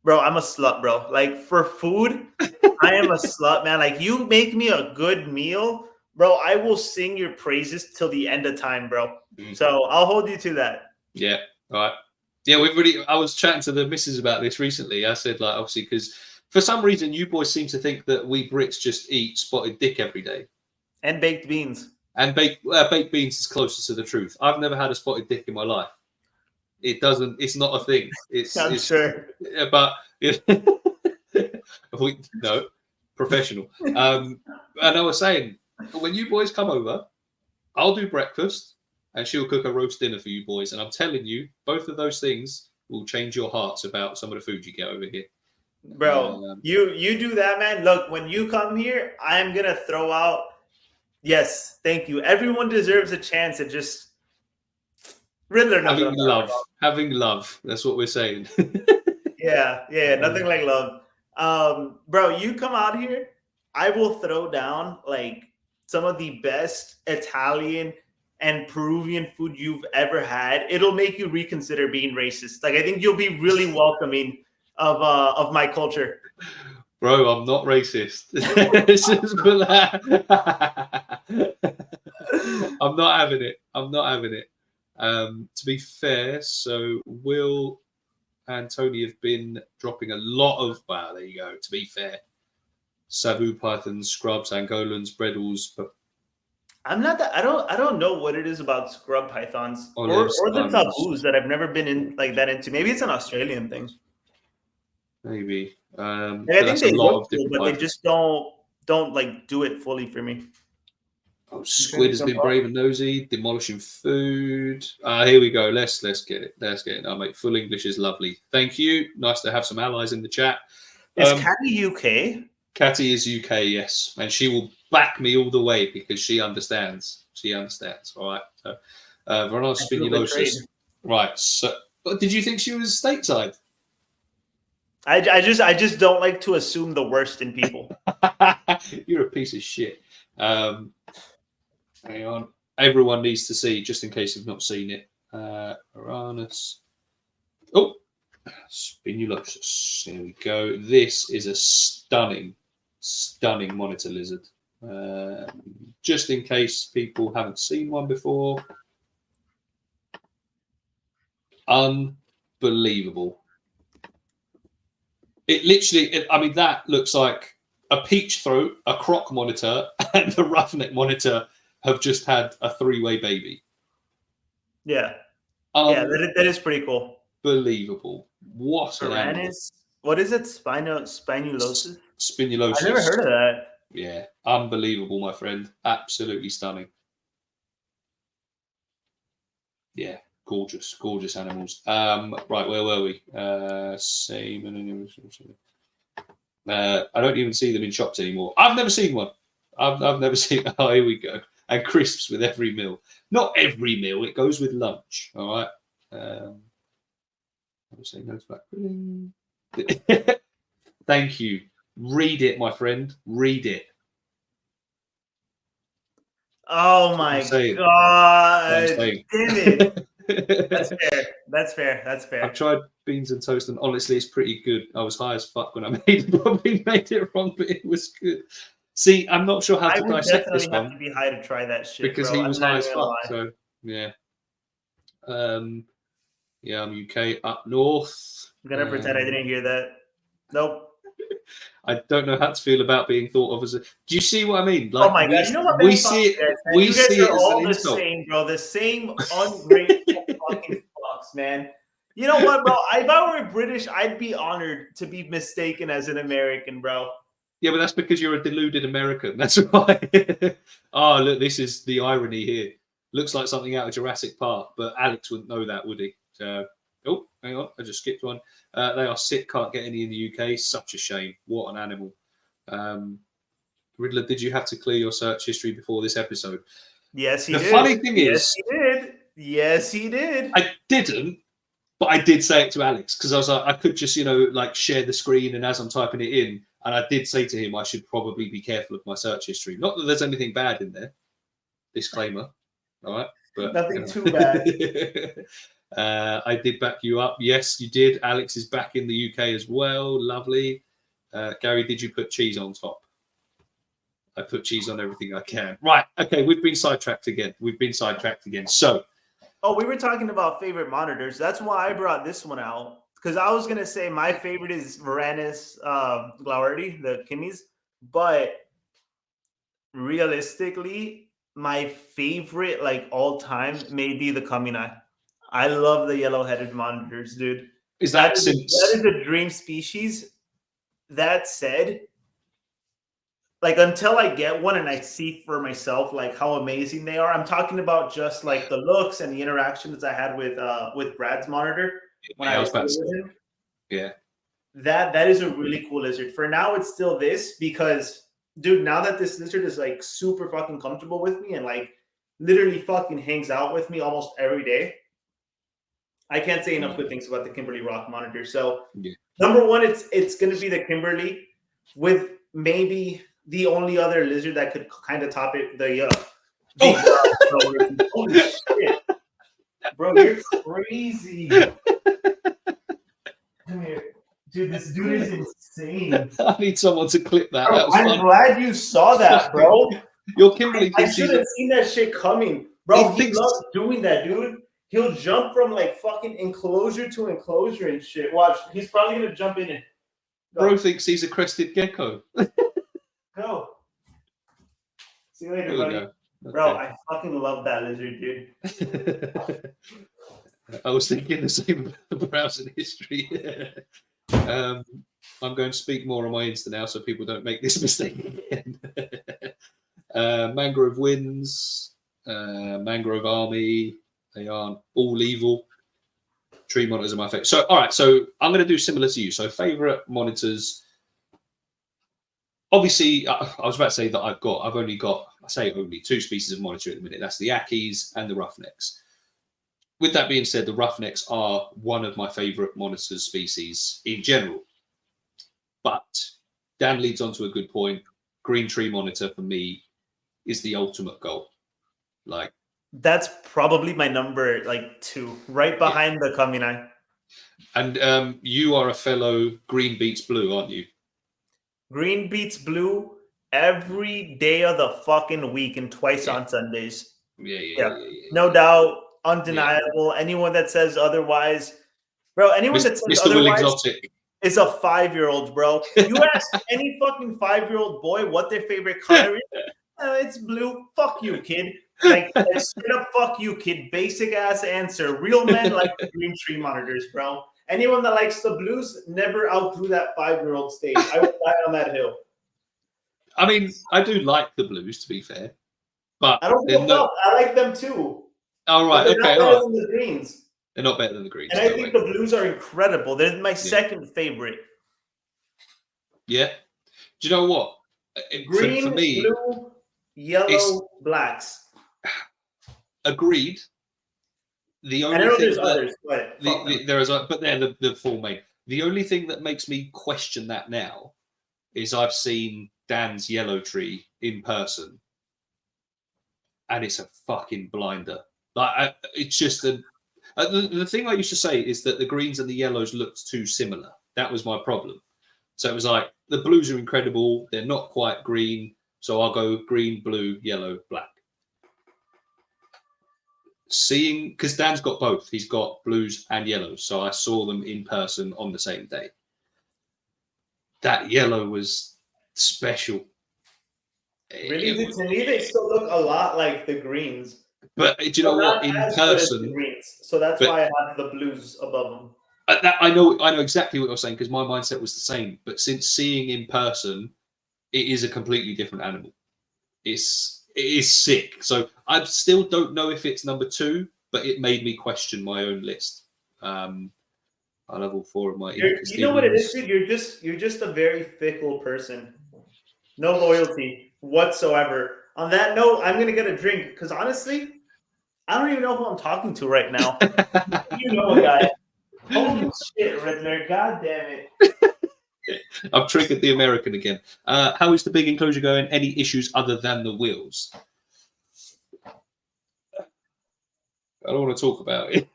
bro, I'm a slut, bro. Like for food, I am a slut, man. Like you make me a good meal, bro. I will sing your praises till the end of time, bro. So I'll hold you to that. Yeah. All right. Yeah, I was chatting to the missus about this recently. I said, like, obviously, because for some reason you boys seem to think that we Brits just eat spotted dick every day. And baked beans. And baked beans is closest to the truth. I've never had a spotted dick in my life. It's not a thing. I'm sure. But no, professional. And I was saying, when you boys come over, I'll do breakfast and she'll cook a roast dinner for you boys. And I'm telling you, both of those things will change your hearts about some of the food you get over here. Bro, you do that, man. Look, when you come here, I'm going to throw out. Yes, thank you. Everyone deserves a chance at just Riddler. Having love. That's what we're saying. Yeah, nothing like love. Bro, you come out here, I will throw down like some of the best Italian and Peruvian food you've ever had. It'll make you reconsider being racist. Like I think you'll be really welcoming of my culture. Bro, I'm not racist. I'm not having it. To be fair, so Will and Tony have been dropping a lot of. Wow, there you go. To be fair, Savu pythons, scrubs, Angolans, Breddles. But I'm not that. I don't know what it is about scrub pythons or the tabus that I've never been in like that into. Maybe it's an Australian thing. Maybe. I think they look cool, but they just don't like do it fully for me. Oh, squid has been brave and nosy, demolishing food. Here we go. Let's get it. Oh, mate, full English is lovely. Thank you. Nice to have some allies in the chat. Is Catty UK? Catty is UK, yes, and she will back me all the way because she understands. All right. So, Veronica Spinulosis. Right. So, did you think she was stateside? I just don't like to assume the worst in people. You're a piece of shit. Hang on. Everyone needs to see, just in case you've not seen it. Uranus. Oh, Spinulosus. Here we go. This is a stunning monitor lizard. Just in case people haven't seen one before. Unbelievable. It literally, that looks like a peach throat, a croc monitor, and a roughneck monitor have just had a three-way baby. Yeah. That is pretty cool. Unbelievable. What an animal. What is it? Spinulosis? Spinulosis. I never heard of that. Yeah. Unbelievable, my friend. Absolutely stunning. Yeah. Gorgeous animals. Right, where were we? I don't even see them in shops anymore. I've never seen one. I've never seen. Oh, here we go. And crisps with every meal. Not every meal. It goes with lunch. All right. I was saying no to back. Thank you. Read it, my friend. Read it. Oh my god! Damn it! That's fair. That's fair. That's fair. I've tried beans and toast, and honestly, it's pretty good. I was high as fuck when I made it. Probably made it wrong, but it was good. See, I'm not sure how to dissect this one. I would definitely have to be high to try that shit, because bro. he was high as fuck. So yeah. Yeah, I'm UK up north. I'm gonna pretend I didn't hear that. Nope. I don't know how to feel about being thought of as a. Do you see what I mean? Like, oh my god! You know what? We see it. We see it as all an the insult. same, bro. The same ungrateful fucking fucks, man. You know what, bro? If I were British, I'd be honored to be mistaken as an American, bro. Yeah, but that's because you're a deluded American. That's why. Oh, look, this is the irony here. Looks like something out of Jurassic Park, but Alex wouldn't know that, would he? Oh, hang on, I just skipped one. They are sick, can't get any in the UK. Such a shame. What an animal. Riddler, did you have to clear your search history before this episode? Yes, he did. The funny thing is... he did. Yes, he did. I didn't, but I did say it to Alex, because I was like, I could just, like share the screen, and as I'm typing it in, and I did say to him I should probably be careful of my search history. Not that there's anything bad in there. Disclaimer. All right. But, nothing too bad. I did back you up. Yes, you did. Alex is back in the UK as well. Lovely. Gary, did you put cheese on top? I put cheese on everything I can. Right. Okay. We've been sidetracked again. So. Oh, we were talking about favorite monitors. That's why I brought this one out. Because I was going to say my favorite is Varanus Glowerty, the Kimmies. But realistically, my favorite, like all time, may be the Kamini. I love the yellow-headed monitors, dude. That is a dream species. That said, like until I get one and I see for myself like how amazing they are, I'm talking about just like the looks and the interactions I had with Brad's monitor when I was with him. Yeah, that is a really cool lizard. For now, it's still this because, dude, now that this lizard is like super fucking comfortable with me and like literally fucking hangs out with me almost every day, I can't say enough good things about the Kimberly Rock monitor. So number one, it's going to be the Kimberly, with maybe the only other lizard that could kind of top it. Holy shit, bro, you're crazy. Come here. Dude, this dude is insane. I need someone to clip that. Bro, I'm glad you saw that, bro. Your Kimberly. I should have seen that shit coming. Bro, he loves doing that, dude. He'll jump from like fucking enclosure to enclosure and shit. Watch, he's probably gonna jump in it. Bro thinks he's a crested gecko. Go. See you later, buddy. Okay. Bro, I fucking love that lizard, dude. I was thinking the same about browsing history. I'm going to speak more on my Insta now so people don't make this mistake again. Mangrove Winds, Mangrove Army, they aren't all evil. Tree monitors are my favorite. So, all right, so I'm going to do similar to you. So, favorite monitors. Obviously, I was about to say that I've only got, I say only, two species of monitor at the minute. That's the Ackies and the Roughnecks. With that being said, the Roughnecks are one of my favorite monitor species in general. But Dan leads on to a good point. Green tree monitor for me is the ultimate goal. Like, that's probably my number like 2, right behind the Kamini. And you are a fellow green beats blue, aren't you? Green beats blue every day of the fucking week and twice on Sundays. Yeah. No doubt. Undeniable. Anyone that says otherwise, bro, anyone that says Mr. otherwise Exotic is a 5-year-old, bro. You ask any fucking 5-year-old boy what their favorite color is, it's blue. Fuck you, kid. Like straight up, fuck you, kid. Basic ass answer. Real men like the green tree monitors, bro. Anyone that likes the blues never outgrew that 5-year-old stage. I would die on that hill. I mean, I do like the blues, to be fair, but I don't give a fuck. I like them too. Oh, right. They're not better than the greens. They're not better than the greens. And I think the blues are incredible. They're my second favorite. Yeah. Do you know what? Green, for me, blue, yellow, blacks. Agreed. The I only know thing there's that others, but there is, but they're the four main. The only thing that makes me question that now is I've seen Dan's yellow tree in person, and it's a fucking blinder. Like it's just the thing I used to say is that the greens and the yellows looked too similar. That was my problem. So it was like the blues are incredible. They're not quite green, so I'll go green, blue, yellow, black. Seeing, because Dan's got both. He's got blues and yellows, so I saw them in person on the same day. That yellow was special. really, to me, they still look a lot like the greens. But do you know what? In person, greens, so that's why I have the blues above them. I know exactly what you're saying because my mindset was the same. But since seeing in person, it is a completely different animal. It is sick. So I still don't know if it's number 2, but it made me question my own list. I love all 4 of my. You know what it is, dude? You're just a very fickle person. No loyalty whatsoever. On that note, I'm gonna get a drink because honestly, I don't even know who I'm talking to right now. You know a guy. Holy shit, Riddler! God damn it! I've triggered the American again. How is the big enclosure going? Any issues other than the wheels? I don't want to talk about it.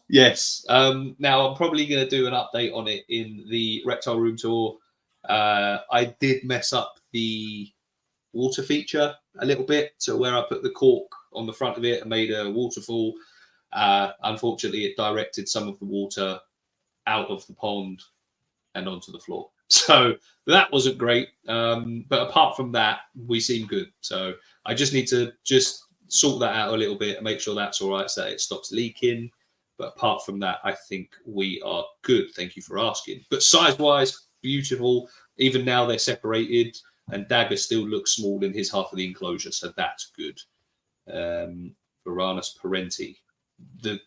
Yes. Now I'm probably going to do an update on it in the Reptile Room tour. I did mess up the water feature a little bit. So where I put the cork on the front of it and made a waterfall, unfortunately, it directed some of the water out of the pond and onto the floor. So that wasn't great. But apart from that, we seem good. So I just need to sort that out a little bit and make sure that's all right so that it stops leaking. But apart from that, I think we are good. Thank you for asking. But size-wise, beautiful. Even now they're separated and Dagger still looks small in his half of the enclosure. So that's good. Varanus parenti, the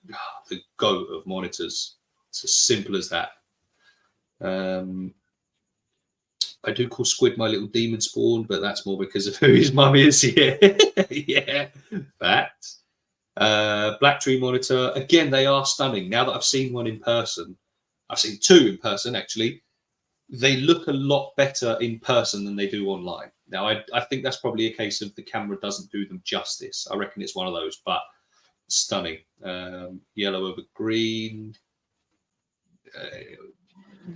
goat of monitors. It's as simple as that. I do call Squid my little demon spawn, but that's more because of who his mum is. Yeah, yeah, fact. Black Tree Monitor. Again, they are stunning. Now that I've seen one in person, I've seen 2 in person actually. They look a lot better in person than they do online. Now, I think that's probably a case of the camera doesn't do them justice. I reckon it's one of those, but stunning. Yellow over green.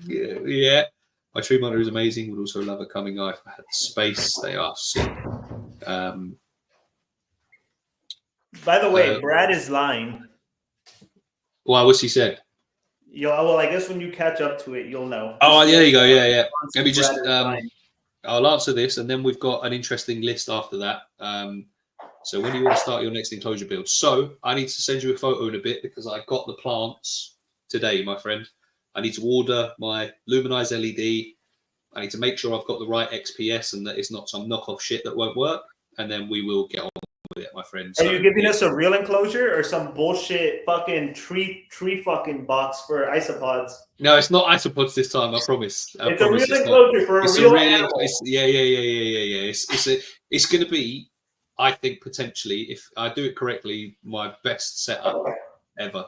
Yeah. My tree monitor is amazing. Would also love a coming eye for space. They are sick. By the way, Brad is lying. Why? What's he said? Well, I guess when you catch up to it, you'll know. Oh, there you go. Yeah. Let me just. I'll answer this, and then we've got an interesting list after that. So when do you want to start your next enclosure build? So I need to send you a photo in a bit because I got the plants today, my friend. I need to order my luminized LED. I need to make sure I've got the right XPS and that it's not some knockoff shit that won't work. And then we will get on with it, my friend. Are you giving us a real enclosure or some bullshit fucking tree fucking box for isopods? No, it's not isopods this time. I promise. It's a real enclosure for a real animal. Yeah. It's going to be, I think, potentially, if I do it correctly, my best setup ever.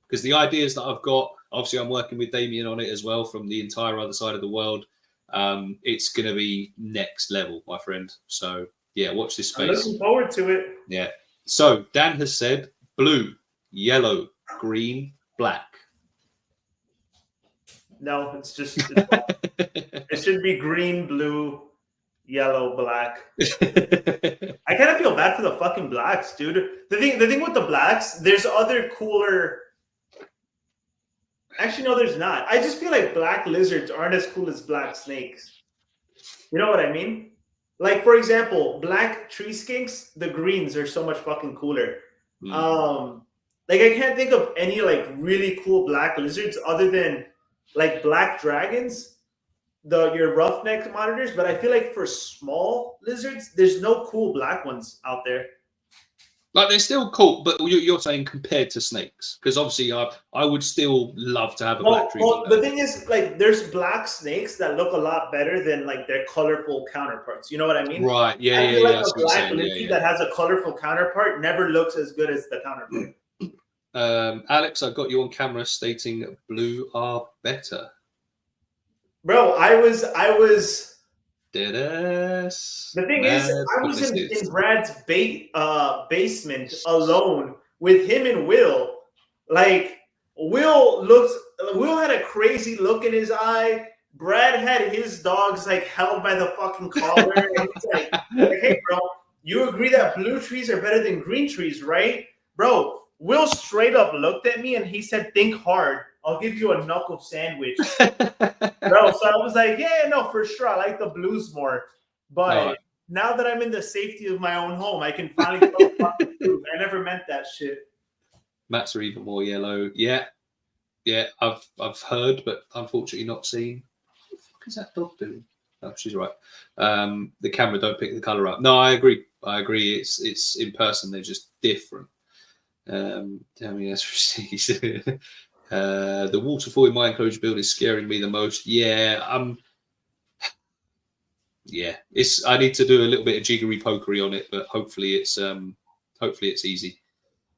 Because the ideas that I've got, obviously, I'm working with Damien on it as well from the entire other side of the world. It's going to be next level, my friend. So, yeah, watch this space. I'm looking forward to it. Yeah. So, Dan has said blue, yellow, green, black. No, it's it should be green, blue, yellow, black. I kind of feel bad for the fucking blacks, dude. The thing with the blacks, there's other cooler. Actually, no, there's not. I just feel like black lizards aren't as cool as black snakes. You know what I mean? Like, for example, black tree skinks, the greens are so much fucking cooler. Like, I can't think of any, like, really cool black lizards other than, like, black dragons, your roughneck monitors. But I feel like for small lizards, there's no cool black ones out there. Like they're still cool, but you're saying compared to snakes, because obviously I would still love to have a black tree. Well, the thing is, like, there's black snakes that look a lot better than like their colorful counterparts. You know what I mean? Right? Yeah, I yeah, feel like yeah. a black Lindsay that has a colorful counterpart never looks as good as the counterpart. Alex, I got you on camera stating blue are better. Bro, I was. Deadass. The thing is, I was in Brad's basement alone with him and Will. Like, Will had a crazy look in his eye. Brad had his dogs like held by the fucking collar. And he's like, hey, bro, you agree that blue trees are better than green trees, right? Bro, Will straight up looked at me and he said, think hard. I'll give you a knuckle sandwich. Bro, so I was like, yeah, no, for sure. I like the blues more. But now that I'm in the safety of my own home, I can finally tell the fucking truth. I never meant that shit. Mats are even more yellow. Yeah. Yeah, I've heard, but unfortunately not seen. What the fuck is that dog doing? Oh, she's right. The camera don't pick the colour up. No, I agree. It's in person, they're just different. Tell me that's the waterfall in my enclosure build is scaring me the most. Yeah, yeah. I need to do a little bit of jiggery pokery on it, but hopefully it's easy.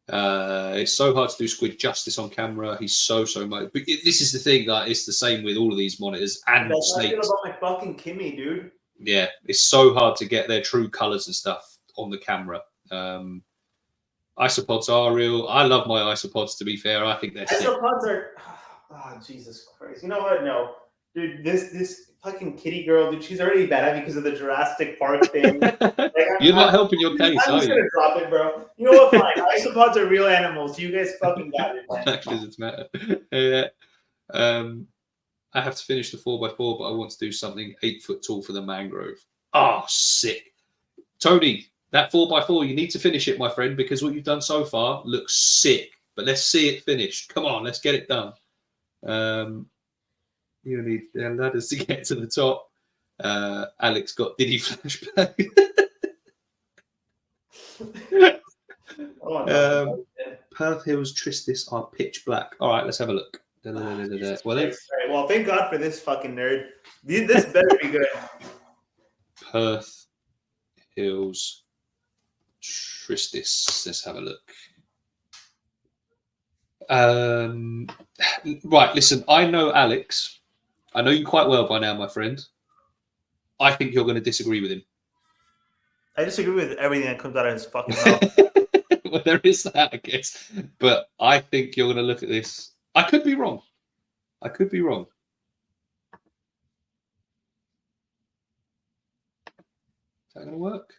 It's so hard to do Squid justice on camera. He's so much. But this is the thing. Like, it's the same with all of these monitors and That's snakes. That's about my fucking Kimmy, dude. Yeah, it's so hard to get their true colors and stuff on the camera. Isopods are real. I love my isopods. To be fair, I think they're isopods are. Oh, Jesus Christ! You know what? No, dude. This fucking kitty girl, dude. She's already bad because of the Jurassic Park thing. Like, You're not helping your case, I'm just gonna drop it, bro. You know what? Fine. Isopods are real animals. You guys fucking got it. Doesn't matter. Yeah. I have to finish the 4x4, but I want to do something 8 foot tall for the mangrove. Oh, sick, Tony. That 4x4, you need to finish it, my friend, because what you've done so far looks sick. But let's see it finished. Come on, let's get it done. You need ladders to get to the top. Alex got Diddy flashback. Perth Hills Tristis are pitch black. All right, let's have a look. Well, thank God for this fucking nerd. This better be good. Perth Hills Tristis. Let's have a look. Right, listen, I know Alex. I know you quite well by now, my friend. I think you're going to disagree with him. I disagree with everything that comes out of his fucking mouth. Well, there is that, I guess. But I think you're going to look at this. I could be wrong. Is that going to work?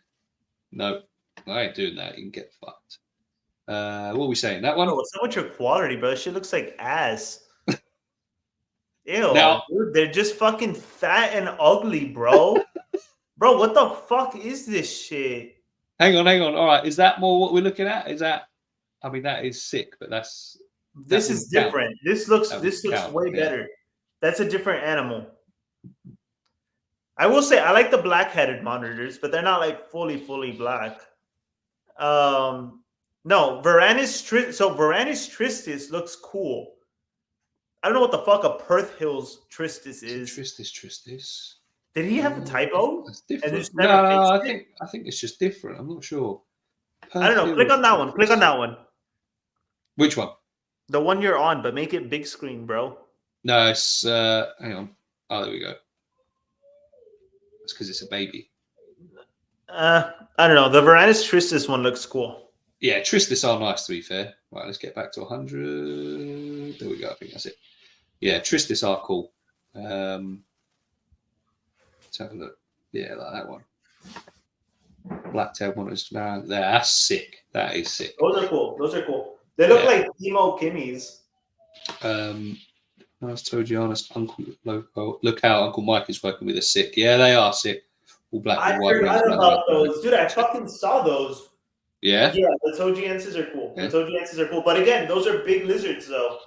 No. I ain't doing that. You can get fucked. What are we saying? That one? Bro, what's up with your quality, bro? Shit looks like ass. Ew. Now, dude, they're just fucking fat and ugly, bro. Bro, what the fuck is this shit? Hang on. All right. Is that more what we're looking at? Is that? I mean, that is sick, but this is different. This looks way better. That's a different animal. I will say I like the black-headed monitors, but they're not like fully black. No, Varanus Tristis looks cool. I don't know what the fuck a Perth Hills Tristis is. Tristis. Did he have a typo? That's different. No, I think it's just different. I'm not sure. I don't know. Click on that one. Click on that one. Which one? The one you're on, but make it big screen, bro. No, it's hang on. Oh, there we go. It's because it's a baby. I don't know. The Varanus Tristis one looks cool. Yeah, Tristis are nice, to be fair. Right, let's get back to 100. There we go. I think that's it. Yeah, Tristis are cool. Let's have a look. Yeah, like that one. Blacktail monitors. Man, that's sick. That is sick. Those are cool. They look like emo Kimmies. Nice Togiana's Uncle Loco. Look how Uncle Mike is working with a sick. Yeah, they are sick. All black and white. I forgot about those. Dude, I fucking saw those. Yeah? Yeah, the Togienses are cool. Yeah. The Togienses are cool. But again, those are big lizards, though.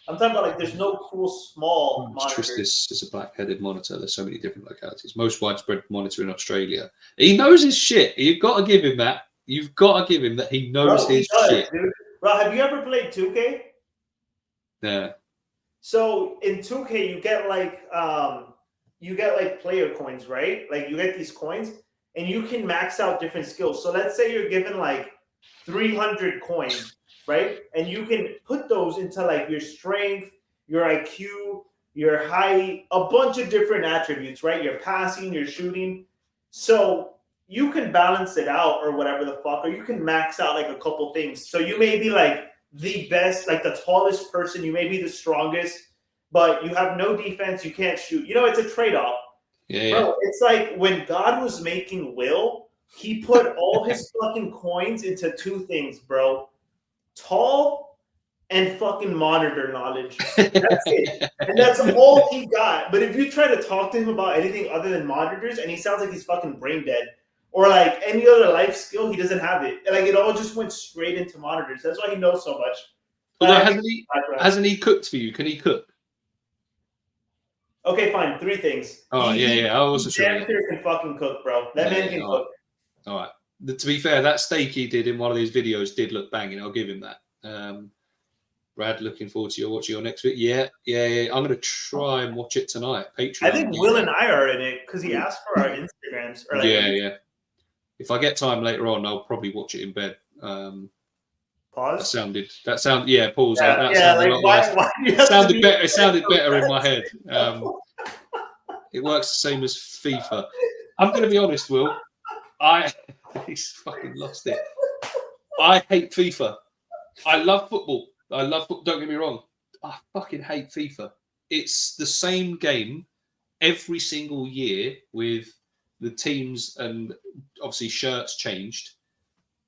I'm talking about, like, there's no cool small monitors. Tristis is a black-headed monitor. There's so many different localities. Most widespread monitor in Australia. He knows his shit. You've got to give him that. You've got to give him that he knows his shit. Dude. Bro, have you ever played 2K? Yeah. So in 2K, you get like player coins, right? Like you get these coins, and you can max out different skills. So let's say you're given like 300 coins, right? And you can put those into like your strength, your IQ, your height, a bunch of different attributes, right? Your passing, your shooting. So you can balance it out or whatever the fuck, or you can max out like a couple things. So you may be like the best, like the tallest person, you may be the strongest, but you have no defense, you can't shoot. You know, it's a trade-off. Yeah. Bro, it's like when God was making Will, he put all his fucking coins into two things, bro. Tall and fucking monitor knowledge. That's it. And that's all he got. But if you try to talk to him about anything other than monitors, and he sounds like he's fucking brain dead, or like any other life skill, he doesn't have it. Like it all just went straight into monitors. That's why he knows so much. Well, hasn't he cooked for you? Can he cook? Okay, fine. 3 things. Oh, yeah. I wasn't sure. Janitor can fucking cook, bro. That man can cook. All right. To be fair, that steak he did in one of these videos did look banging. I'll give him that. Brad, looking forward to watching your next video. Yeah. I'm going to try and watch it tonight. Patreon. I think Will and I are in it because he asked for our Instagrams. Or like, yeah. If I get time later on, I'll probably watch it in bed. Pause. Yeah, pause. Yeah, like why it sounded better. It sounded better in my head. It works the same as FIFA. I'm going to be honest, Will. He's fucking lost it. I hate FIFA. I love football. Don't get me wrong. I fucking hate FIFA. It's the same game every single year with the teams and obviously shirts changed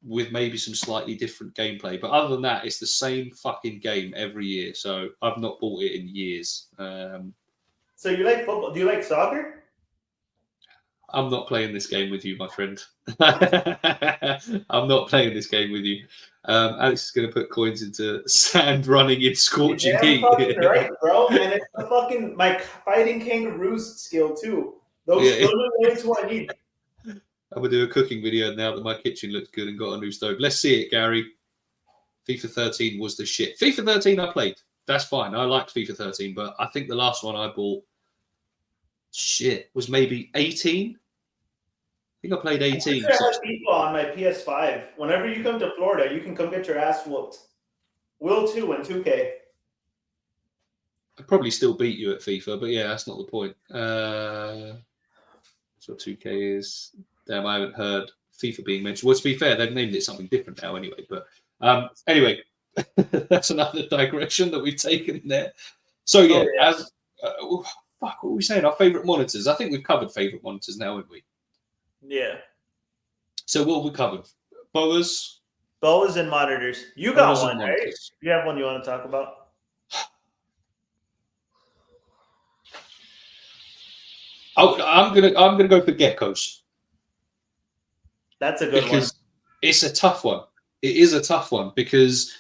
with maybe some slightly different gameplay. But other than that, it's the same fucking game every year. So I've not bought it in years. So you like football? Do you like soccer? I'm not playing this game with you, my friend. I'm not playing this game with you. Alex is going to put coins into sand running in scorching heat. Right, bro. And it's the fucking my fighting kangaroos skill too. Those are the only two I need. I'm going to do a cooking video now that my kitchen looks good and got a new stove. Let's see it, Gary. FIFA 13 was the shit. FIFA 13 I played. That's fine. I liked FIFA 13, but I think the last one I bought, was maybe 18. I think I played 18. I have FIFA on my PS5. Whenever you come to Florida, you can come get your ass whooped. Will too in 2K. I'd probably still beat you at FIFA, but yeah, that's not the point. That's what 2K is. Damn, I haven't heard FIFA being mentioned. Well, to be fair, they've named it something different now anyway. But anyway, that's another digression that we've taken in there. So yeah, what were we saying? Our favourite monitors. I think we've covered favourite monitors now, haven't we? Yeah. So what have we covered? Boas and monitors. You got one, right? You have one you want to talk about? I'm gonna go for geckos. That's a good one. Because it's a tough one. It is a tough one because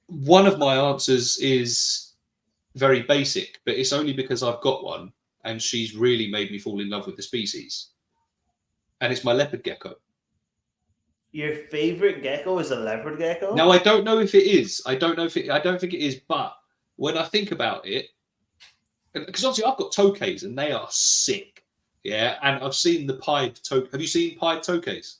one of my answers is very basic, but it's only because I've got one and she's really made me fall in love with the species. And it's my leopard gecko. Your favorite gecko is a leopard gecko? Now I don't know if it is. I don't think it is, but when I think about it, because obviously I've got tokays and they are sick. Yeah, and I've seen the pied tokay. Have you seen pied tokays?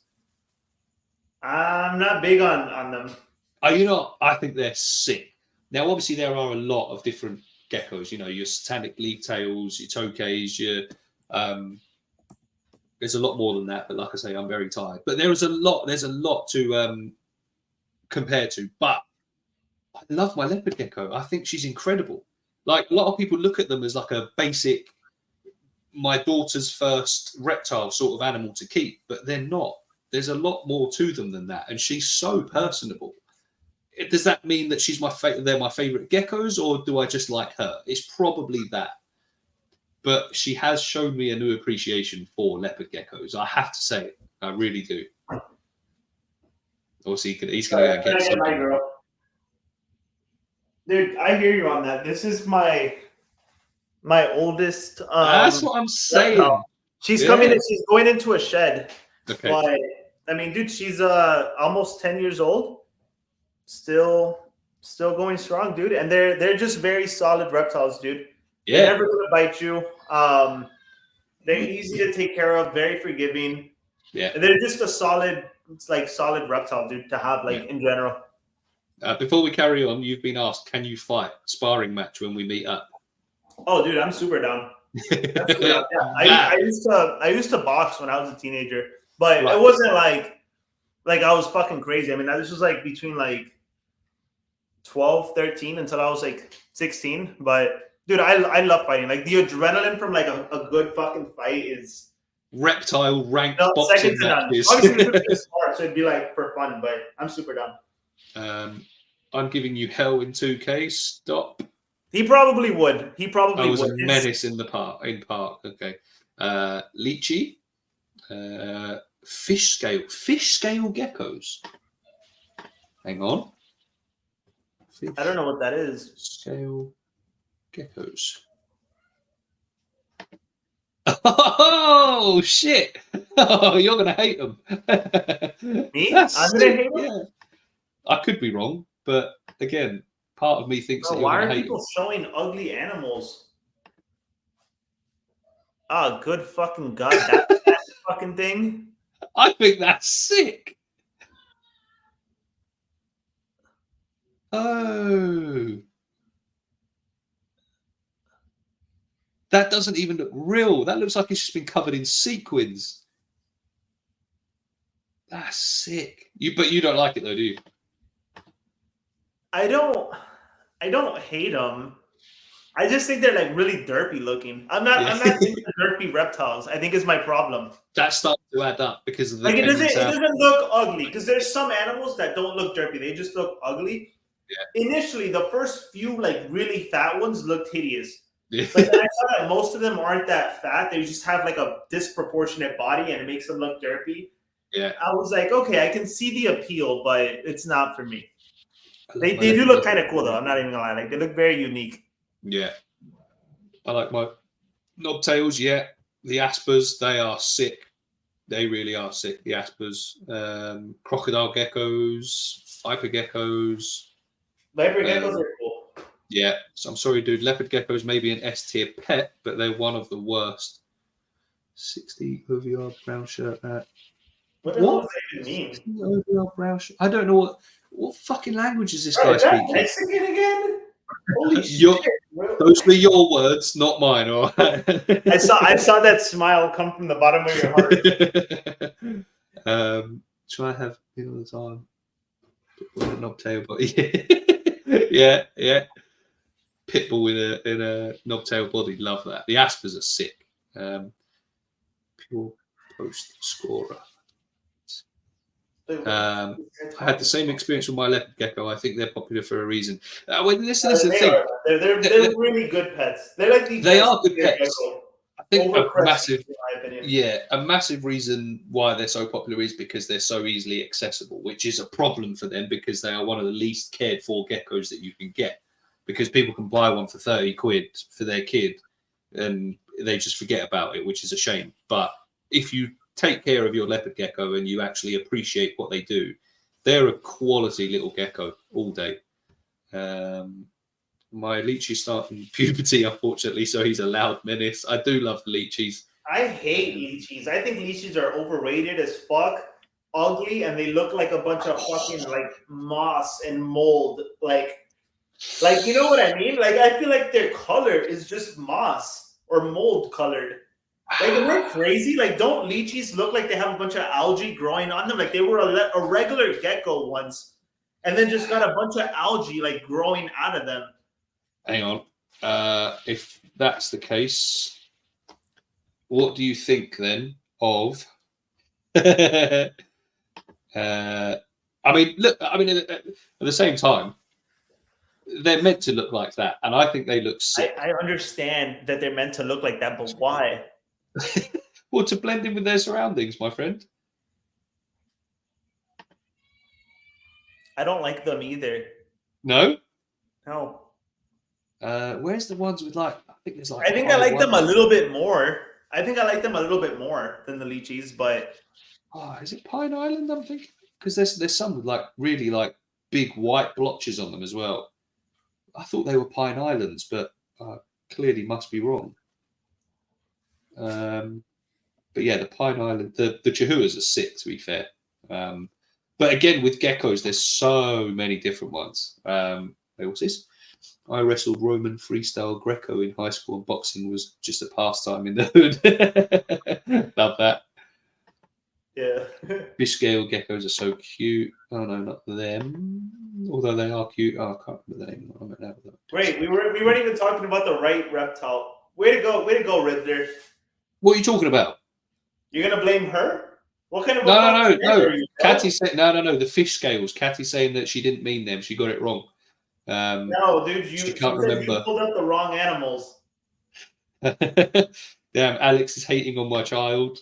I'm not big on them. Are you not? I think they're sick. Now, obviously, there are a lot of different geckos. You know, your satanic leaf tails, your tokays, your there's a lot more than that. But like I say, I'm very tired. But there's a lot to compare to. But I love my leopard gecko. I think she's incredible. Like a lot of people look at them as like a basic, my daughter's first reptile sort of animal to keep, but they're not. There's a lot more to them than that, and she's so personable. Does that mean that she's they're my favorite geckos, or do I just like her? It's probably that. But she has shown me a new appreciation for leopard geckos. I have to say it. I really do. Obviously, he's going to get something. Dude, I hear you on that. This is my oldest. That's what I'm saying. She's coming. She's going into a shed. Okay. But I mean, dude, she's almost 10 years old. Still going strong, dude. And they're just very solid reptiles, dude. They're Yeah. never gonna bite you. They're easy to take care of, very forgiving. Yeah. And they're just a solid reptile, dude, to have in general. Before we carry on, you've been asked, can you fight sparring match when we meet up? Oh, dude, I'm super down. Yeah. I used to box when I was a teenager, but it wasn't like I was fucking crazy. I mean, this was like between like 12, 13 until I was like 16. But dude, I love fighting. Like the adrenaline from like a good fucking fight is Reptile ranked boxing matches. Obviously, it's smart, so it'd be like for fun, but I'm super down. I'm giving you hell in 2K. Stop. He probably would. I was a menace in the park. Okay. Lychee. Fish scale geckos. Hang on. I don't know what that is. Scale geckos. Oh shit! Oh, you're gonna hate them. Me? I'm gonna hate them. Yeah. I could be wrong, but again, part of me thinks that you're why gonna are hate people showing ugly animals? Oh, good fucking god, that fucking thing. I think that's sick. Oh. That doesn't even look real. That looks like it's just been covered in sequins. That's sick. But you don't like it though, do you? I don't hate them. I just think they're like really derpy looking. I'm not into derpy reptiles. I think is my problem. That starts to add up because of the it doesn't look ugly, because there's some animals that don't look derpy. They just look ugly. Yeah. Initially, the first few like really fat ones looked hideous. Yeah. Like I saw that most of them aren't that fat. They just have like a disproportionate body and it makes them look derpy. Yeah. I was like, okay, I can see the appeal, but it's not for me. They do look kind of cool though. I'm not even gonna lie. Like they look very unique. Yeah. I like my knobtails. Yeah. The aspers, they are sick. They really are sick. The aspers, crocodile geckos, viper geckos. Viper geckos are cool. Yeah, so I'm sorry, dude. Leopard geckos may be an S tier pet, but they're one of the worst. 60 OVR brown shirt. What the hell does that even mean? OVR brown shirt. I don't know what fucking language is this guy speaking. Mexican again? Holy shit! Those were your words, not mine. All right. I saw that smile come from the bottom of your heart. Try to have all the time. With a knobtail, but yeah. Pitbull in a knobtail body, love that. The aspers are sick. Pure post scorer. I had the same experience with my leopard gecko. I think they're popular for a reason. This is the thing. They're really good pets. They're like they are good pets. Gecko. I think a massive reason why they're so popular is because they're so easily accessible, which is a problem for them because they are one of the least cared for geckos that you can get. Because people can buy one for 30 quid for their kid and they just forget about it, which is a shame. But if you take care of your leopard gecko and you actually appreciate what they do, they're a quality little gecko all day. My Lychee's starting puberty, unfortunately, so he's a loud menace. I do love the Lychees. I hate Lychees. I think Lychees are overrated as fuck, ugly, and they look like a bunch of fucking like moss and mold. Like you know what I mean? Like I feel like their color is just moss or mold colored. Like am I crazy? Like don't Lychees look like they have a bunch of algae growing on them? Like they were a regular gecko once, and then just got a bunch of algae like growing out of them. Hang on. If that's the case, what do you think then of? I mean, look. I mean, at the same time, they're meant to look like that, and I think they look sick. I understand that they're meant to look like that, but why? Well, to blend in with their surroundings, my friend. I don't like them either. No? No. Where's the ones with like? I think there's like. I think I like them a little bit more. I think I like them a little bit more than the Lychees, but Oh, is it Pine Island? I'm thinking because there's some with like really like big white blotches on them as well. I thought they were Pine Islands, but clearly must be wrong. But yeah, the Pine Island, the Chihuahuas are sick, to be fair. But again, with geckos, there's so many different ones. What's this? I wrestled Roman freestyle Greco in high school, and boxing was just a pastime in the hood. Love that. Yeah. Fish scale geckos are so cute. Oh no, not them. Although they are cute. Oh, I can't remember the name. Wait, we weren't even talking about the right reptile. Way to go, Riddler. What are you talking about? You're gonna blame her? What kind of no. Catty said no. The fish scales. Catty saying that she didn't mean them. She got it wrong. No, dude, she can't remember. You pulled up the wrong animals. Damn, Alex is hating on my child.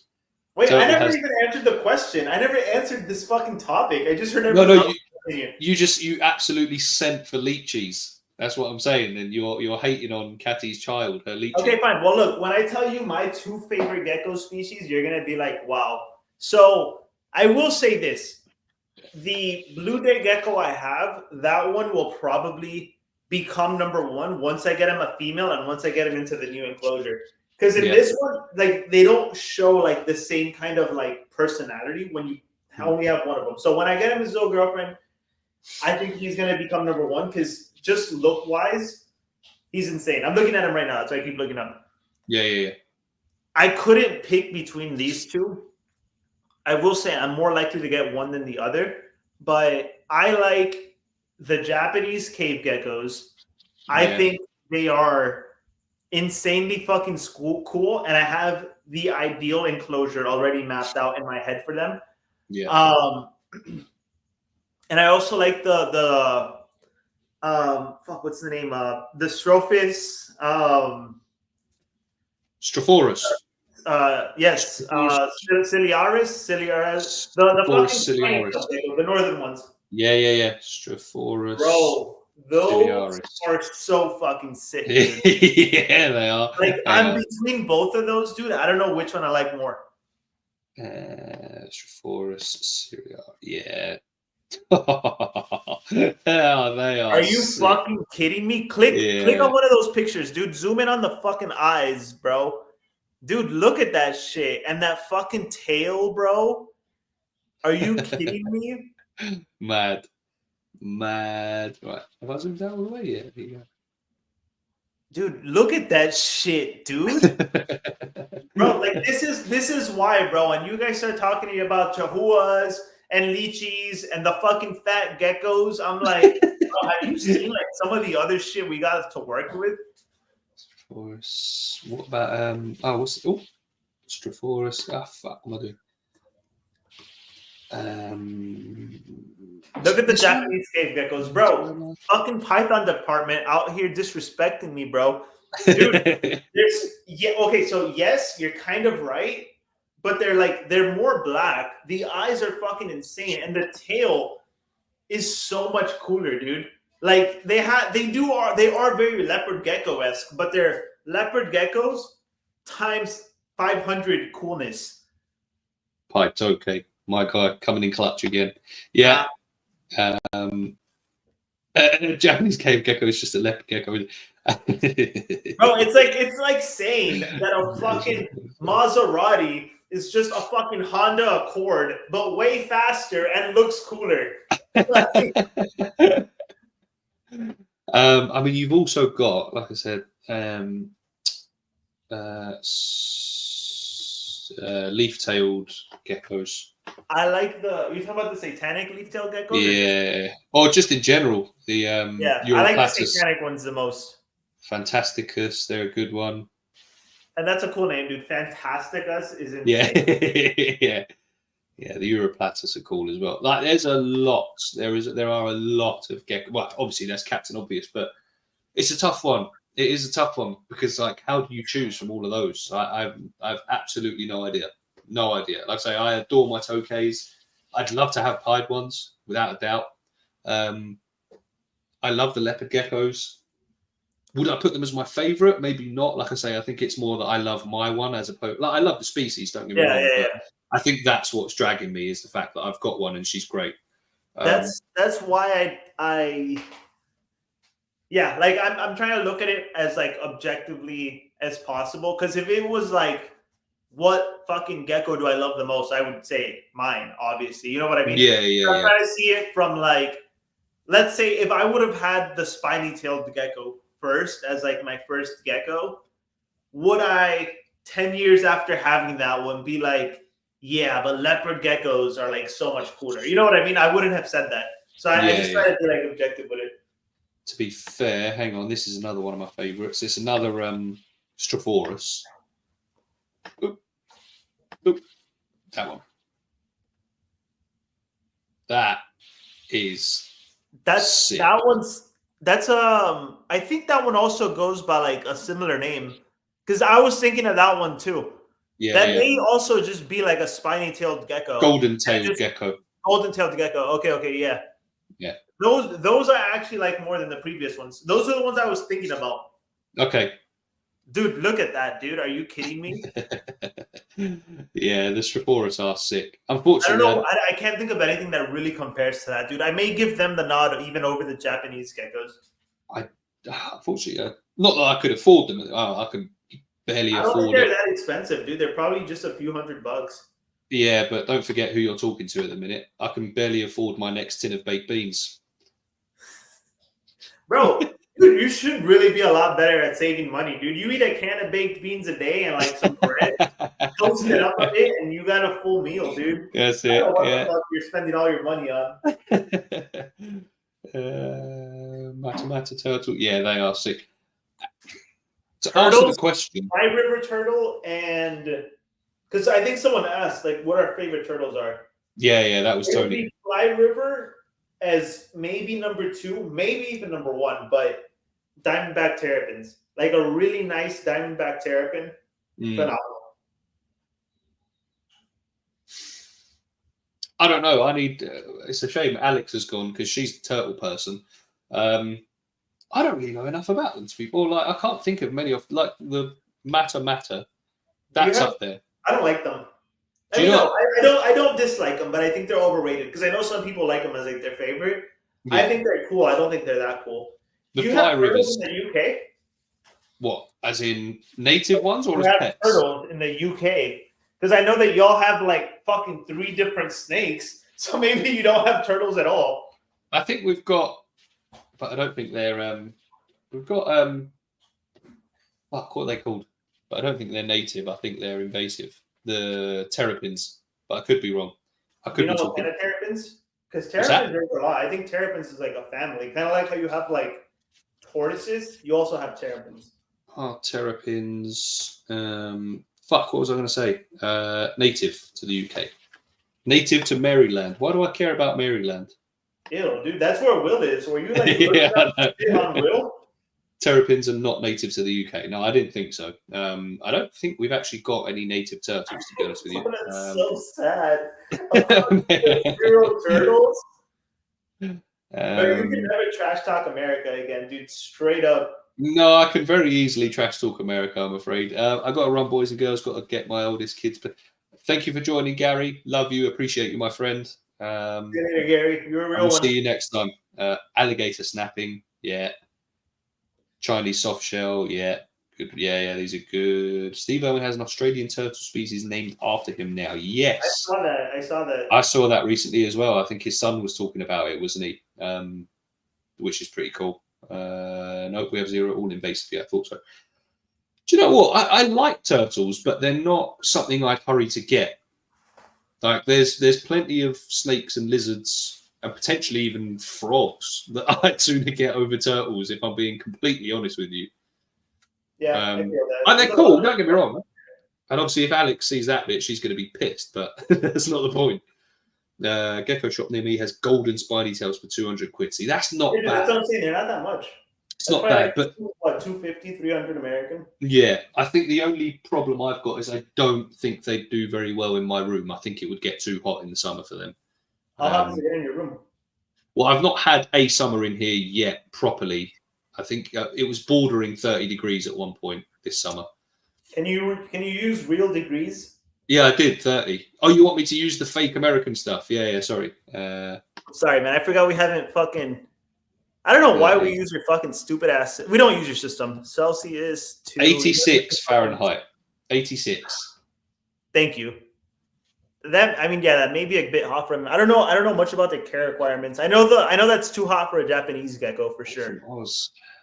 Wait, I never even answered the question. I never answered this fucking topic. I just heard everyone else. You absolutely sent for leeches. That's what I'm saying. And you're hating on Catty's child, her leechie. Okay, fine. Well, look, when I tell you my 2 favorite gecko species, you're gonna be like, wow. So I will say this: the blue day gecko I have, that one will probably become #1 once I get him a female and once I get him into the new enclosure. Because in this one, like they don't show like the same kind of like personality when you only have one of them. So when I get him his little girlfriend, I think he's gonna become #1 because just look wise, he's insane. I'm looking at him right now, so I keep looking up. Yeah. I couldn't pick between these two. I will say I'm more likely to get one than the other, but I like the Japanese cave geckos. I think they are insanely fucking cool, and I have the ideal enclosure already mapped out in my head for them. Yeah. And I also like the what's the name? The Strophis. Strophoros. Yes. Ciliaris. The fucking the northern ones. Yeah. Strophoros. Bro, those are so fucking sick. Dude. Yeah, they are. Like I'm between both of those, dude. I don't know which one I like more. Strophoros, Ciliaris. Yeah. Oh, they are. Are you fucking kidding me? Click on one of those pictures, dude. Zoom in on the fucking eyes, bro. Dude, look at that shit and that fucking tail, bro. Are you kidding me? Mad. Right. Have I zoomed out all the way? Yeah, there you go. Dude, look at that shit, dude. Bro, like this is why, bro. And you guys start talking to me about chihuahuas and lychees and the fucking fat geckos. I'm like, bro, have you seen like some of the other shit we got to work with? What about Strophoros? Ah, fuck, what am I doing? Look at the Japanese cave geckos, bro. Fucking Python department out here disrespecting me, bro. Dude, okay, so yes, you're kind of right. But they're more black. The eyes are fucking insane, and the tail is so much cooler, dude. Like they are very leopard gecko-esque, but they're leopard geckos times 500 coolness. Pipes, okay. My guy coming in clutch again. Yeah. Japanese cave gecko is just a leopard gecko. Bro, it's like saying that a fucking Maserati is just a fucking Honda Accord, but way faster and looks cooler. I mean, you've also got, like I said, leaf-tailed geckos. I like you're talking about the satanic leaf-tailed geckos? Yeah. Or just in general, the I like the satanic ones the most. Fantasticus, they're a good one. And that's a cool name, dude. Fantasticus is insane. Yeah, the Europlatus are cool as well. Like, there's a lot. There are a lot of gecko. Well, obviously that's Captain Obvious, but it's a tough one. It is a tough one because, like, how do you choose from all of those? I've absolutely no idea. No idea. Like I say, I adore my tokays. I'd love to have pied ones, without a doubt. I love the leopard geckos. Would I put them as my favorite? Maybe not. Like I say, I think it's more that I love my one as opposed. Like, I love the species. Don't get me wrong. I think that's what's dragging me is the fact that I've got one and she's great. That's why yeah, like I'm trying to look at it as like objectively as possible. Because if it was like, what fucking gecko do I love the most? I would say mine, obviously. You know what I mean? I'm trying to see it from like, let's say if I would have had the spiny-tailed gecko first as like my first gecko, would I 10 years after having that one be like, yeah, but leopard geckos are like so much cooler? You know what I mean? I wouldn't have said that. So I just try to be like objective with it. To be fair, hang on, this is another one of my favorites. It's another Strophoros. Oop. Oop. That one. That is sick. That one's I think that one also goes by like a similar name, because I was thinking of that one too. Yeah, that may also just be like a spiny-tailed gecko. Golden-tailed gecko. Golden-tailed gecko. Okay, yeah. Yeah. Those I actually like more than the previous ones. Those are the ones I was thinking about. Okay. Dude, look at that, dude. Are you kidding me? Yeah, the Strophoros are sick. Unfortunately, I don't know. I can't think of anything that really compares to that, dude. I may give them the nod even over the Japanese geckos. Unfortunately, not that I could afford them. I could barely afford it. I don't think they're that expensive, dude. They're probably just a few $100. Yeah, but don't forget who you're talking to at the minute. I can barely afford my next tin of baked beans. Bro, dude, you should really be a lot better at saving money, dude. You eat a can of baked beans a day and like some bread, toast it up a bit, and you got a full meal, dude. That's it. What the fuck you're spending all your money on? Mata turtle. Yeah, they are sick. To Turtles, answer the question, my river turtle, and because I think someone asked like what our favorite turtles are. Yeah, that was Tony. Fly River as maybe number 2, maybe even number 1, but Diamondback terrapins, like a really nice Diamondback terrapin, phenomenal. I don't know. It's a shame Alex has gone because she's the turtle person. I don't really know enough about them, to be more like I can't think of many of like the Mata. That's up there. I don't like them. I don't dislike them, but I think they're overrated because I know some people like them as like their favorite. Yeah. I think they're cool. I don't think they're that cool. The fly rivers in the UK. What, as in native ones or as pets? Turtles in the UK, because I know that y'all have like fucking 3 different snakes, so maybe you don't have turtles at all. I think we've got, but I don't think they're. We've got what are they called? But I don't think they're native. I think they're invasive. The terrapins, but I could be wrong. I could be talking. What kind of terrapins? Because terrapins are a lot. I think terrapins is like a family, kind of like how you have like tortoises. You also have terrapins. Oh, terrapins. What was I going to say? Native to the UK. Native to Maryland. Why do I care about Maryland? Ew, dude, that's where Will is. Were you like on Will? Terrapins are not native to the UK. No, I didn't think so. I don't think we've actually got any native turtles, to be honest with you. That's so sad. 0 turtles. You can never trash talk America again, dude. Straight up. No, I can very easily trash talk America, I'm afraid. I've got to run, boys and girls. Got to get my oldest kids. But thank you for joining, Gary. Love you. Appreciate you, my friend. See you later, Gary. You're a real one. See you next time. Alligator snapping. Yeah. Chinese soft shell, yeah, good, yeah, these are good. Steve Owen has an Australian turtle species named after him now. Yes, I saw that. I saw that recently as well. I think his son was talking about it, wasn't he? Which is pretty cool. Nope, we have 0 all invasive. Yeah, I thought so. Do you know what? I like turtles, but they're not something I'd hurry to get. Like there's plenty of snakes and lizards. And potentially even frogs that I'd sooner get over turtles, if I'm being completely honest with you. Yeah, and they're cool, don't get me wrong. And obviously, if Alex sees that bit, she's going to be pissed, but that's not the point. Gecko shop near me has golden spiny tails for 200 quid. See, that's not bad. That's what I'm saying, they're not that much. It's not bad, but what, 250, 300 American? Yeah, I think the only problem I've got is I don't think they do very well in my room. I think it would get too hot in the summer for them. How hot does it get in your room? Well, I've not had a summer in here yet properly. I think it was bordering 30 degrees at one point this summer. Can you use real degrees? Yeah, I did 30. Oh, you want me to use the fake American stuff? Yeah, sorry. Sorry, man. I forgot we haven't fucking. I don't know why 30. we use your fucking stupid ass. We don't use your system. Celsius to 86 Fahrenheit. 86. Thank you. That, I mean, yeah, that may be a bit hot for him. I don't know much about the care requirements. I know that's too hot for a Japanese gecko for sure.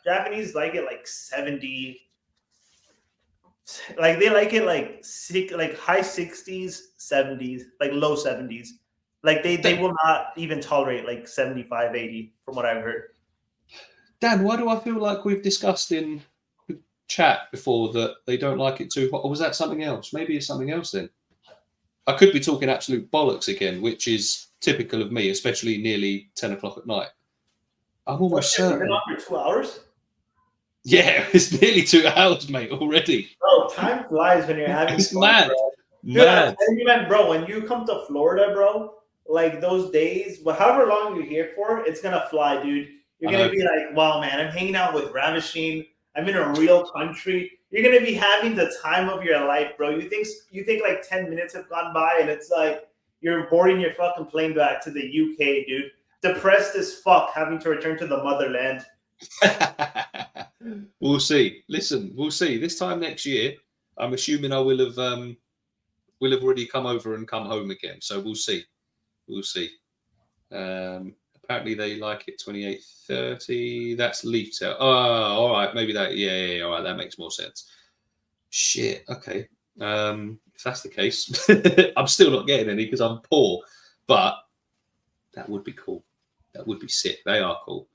Japanese like it like 70. Like they like it like high 60s, 70s, like low 70s. Like they will not even tolerate like 75, 80 from what I've heard. Dan, why do I feel like we've discussed in chat before that they don't like it too hot? Or was that something else? Maybe it's something else then. I could be talking absolute bollocks again, which is typical of me, especially nearly 10 o'clock at night. I'm almost certain. You've been on for 2 hours? Yeah, it's nearly 2 hours, mate, already. Bro, time flies when you're having It's fun, mad. bro. Dude, Mad. bro, when you come to Florida, bro, like those days, however long you're here for, it's going to fly, dude. You're going to be like, wow, man, I'm hanging out with Ravishing. I'm in a real country. You're going to be having the time of your life, bro. You think like 10 minutes have gone by and it's like you're boarding your fucking plane back to the UK, dude. Depressed as fuck having to return to the motherland. We'll see. Listen, we'll see. This time next year, I'm assuming I will have already come over and come home again. So we'll see. We'll see. Apparently they like it 28, 30. That's leaf tail. Oh, all right. Maybe that. Yeah. All right. That makes more sense. Shit. Okay. If that's the case, I'm still not getting any because I'm poor. But that would be cool. That would be sick. They are cool.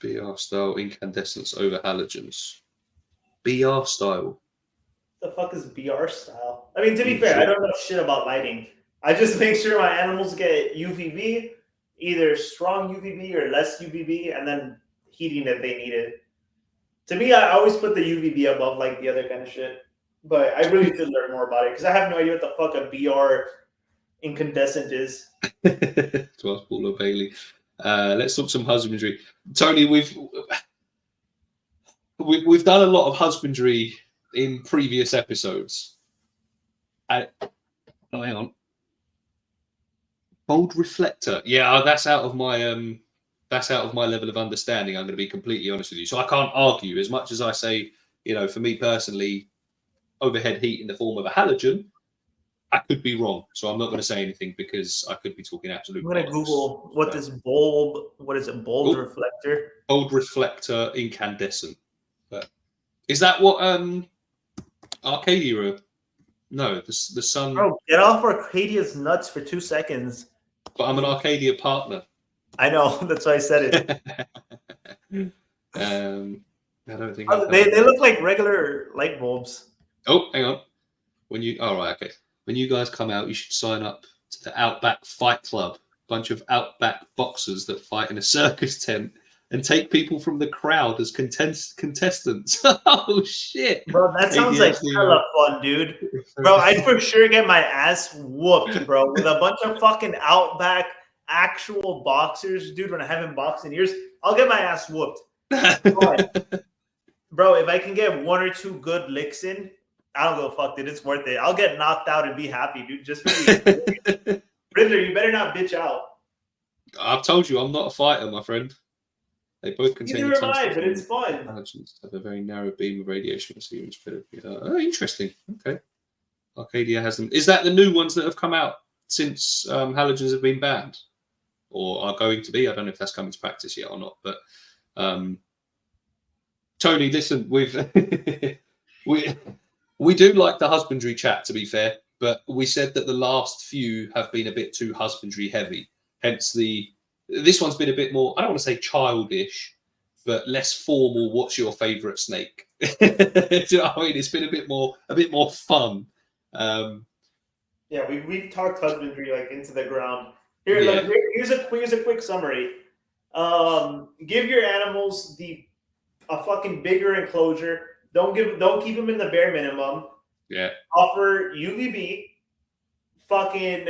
BR style incandescence over halogens. BR style. The fuck is BR style? I mean, to be fair, I don't know shit about lighting. I just make sure my animals get UVB, either strong UVB or less UVB, and then heating if they need it. To me, I always put the UVB above like the other kind of shit. But I really should learn more about it because I have no idea what the fuck a BR incandescent is. 12 Paula Bailey. Let's talk some husbandry. Tony, we've done a lot of husbandry in previous episodes. Hang on. Bold reflector. Yeah, that's out of my level of understanding. I'm going to be completely honest with you. So I can't argue as much as I say, for me personally, overhead heat in the form of a halogen, I could be wrong. So I'm not going to say anything because I could be talking absolute. I'm going to Google what is bulb. What is it? Bold reflector. Bold reflector incandescent. Is that what Arcadia? No, the sun. Bro, get off Arcadia's nuts for 2 seconds. But I'm an Arcadia partner. I know. That's why I said it. I don't think they look like regular light bulbs. Oh, hang on. Okay. When you guys come out, you should sign up to the Outback Fight Club. Bunch of Outback boxers that fight in a circus tent and take people from the crowd as contestants. Oh shit, bro! That sounds like hella fun, dude. Bro, I'd for sure get my ass whooped, bro, with a bunch of fucking Outback actual boxers, dude. When I haven't boxed in years, I'll get my ass whooped. Bro, if I can get 1 or 2 good licks in, I don't go fuck, dude. It's worth it. I'll get knocked out and be happy, dude. Just for you. Riddler, you better not bitch out. I've told you, I'm not a fighter, my friend. They both contain. Neither am I, but it's fun. Halogens have a very narrow beam of radiation receiving. Interesting. Okay. Arcadia has them. Is that the new ones that have come out since halogens have been banned, or are going to be? I don't know if that's coming to practice yet or not. But Tony, listen, we do like the husbandry chat, to be fair, but we said that the last few have been a bit too husbandry heavy. Hence this one's been a bit more, I don't want to say childish, but less formal. What's your favourite snake? Do you know what I mean? It's been a bit more fun. Yeah, we've talked husbandry like into the ground. Here's a quick summary. Give your animals a fucking bigger enclosure. Don't keep them in the bare minimum. Yeah. Offer UVB. Fucking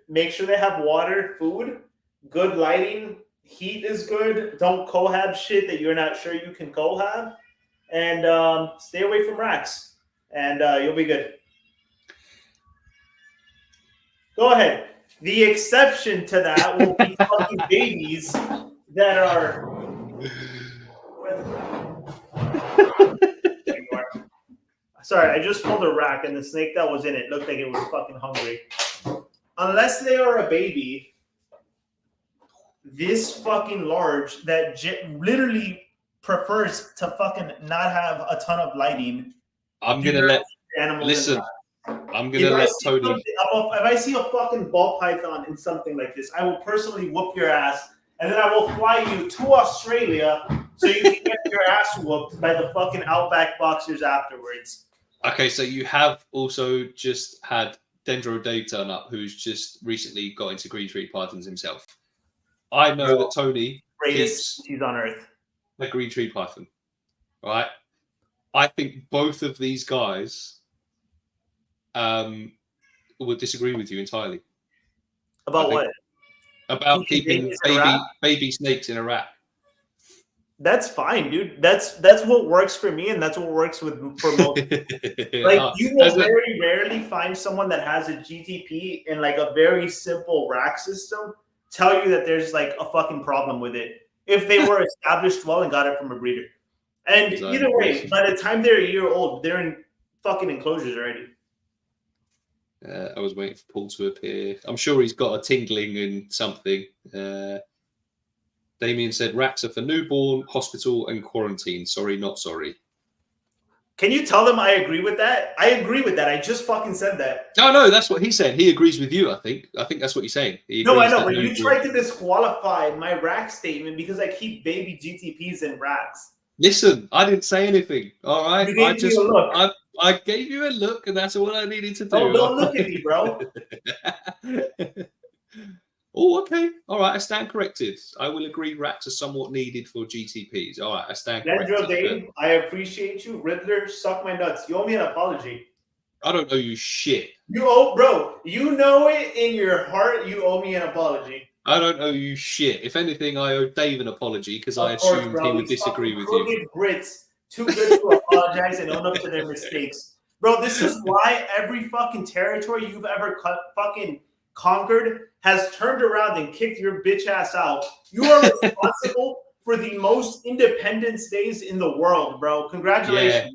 make sure they have water, food, good lighting, heat is good. Don't cohab shit that you're not sure you can cohab, and stay away from racks. and you'll be good. Go ahead. The exception to that will be fucking babies that are. Sorry, I just pulled a rack and the snake that was in it looked like it was fucking hungry. Unless they are a baby, this fucking large that literally prefers to fucking not have a ton of lighting. I'm gonna let listen. I'm gonna let Tony. If I see a fucking ball python in something like this, I will personally whoop your ass, and then I will fly you to Australia so you can get your ass whooped by the fucking Outback boxers afterwards. Okay, so you have also just had Dendro Dave turn up, who's just recently got into green tree pythons himself. I know that Tony greatest species on earth. A green tree python, right? I think both of these guys would disagree with you entirely. About what? About keeping baby snakes in a rack. That's fine, dude. That's what works for me, and that's what works for most. Like you will very rarely find someone that has a GTP in like a very simple rack system tell you that there's like a fucking problem with it if they were established well and got it from a breeder. And either way, by the time they're a year old, they're in fucking enclosures already. I was waiting for Paul to appear. I'm sure he's got a tingling in something. Damien said racks are for newborn, hospital, and quarantine. Sorry, not sorry. Can you tell them I agree with that? I agree with that. I just fucking said that. No, that's what he said. He agrees with you, I think. I think that's what he's saying. No, I know, but you tried to disqualify my rack statement because I keep baby GTPs in racks. Listen, I didn't say anything. All right, I gave you a look, and that's all I needed to do. Oh, don't look at me, bro. Oh, okay. All right, I stand corrected. I will agree racks are somewhat needed for GTPs. All right, I stand corrected. Dave, I appreciate you. Riddler, suck my nuts. You owe me an apology. I don't owe you shit. Bro, you know it in your heart. You owe me an apology. I don't owe you shit. If anything, I owe Dave an apology because I assumed he would disagree with you. Brits too good to apologize and own up to their mistakes. Bro, this is why every fucking territory you've ever fucking conquered has turned around and kicked your bitch ass out. You are responsible for the most independence days in the world, bro. Congratulations. Yeah,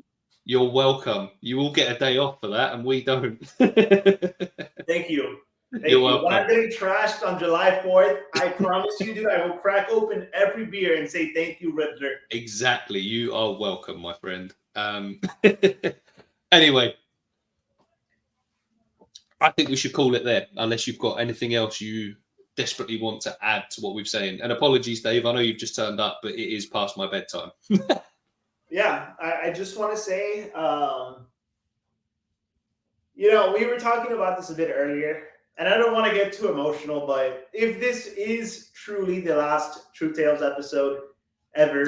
you're welcome. You will get a day off for that, and we don't. Thank you. You're welcome. When I'm getting trashed on July 4th, I promise you, dude, I will crack open every beer and say thank you, Riddler. Exactly. You are welcome, my friend. Anyway, I think we should call it there, unless you've got anything else you desperately want to add to what we've saying. And apologies, Dave. I know you've just turned up, but it is past my bedtime. Yeah, I just want to say, we were talking about this a bit earlier, and I don't want to get too emotional, but if this is truly the last True Tales episode ever,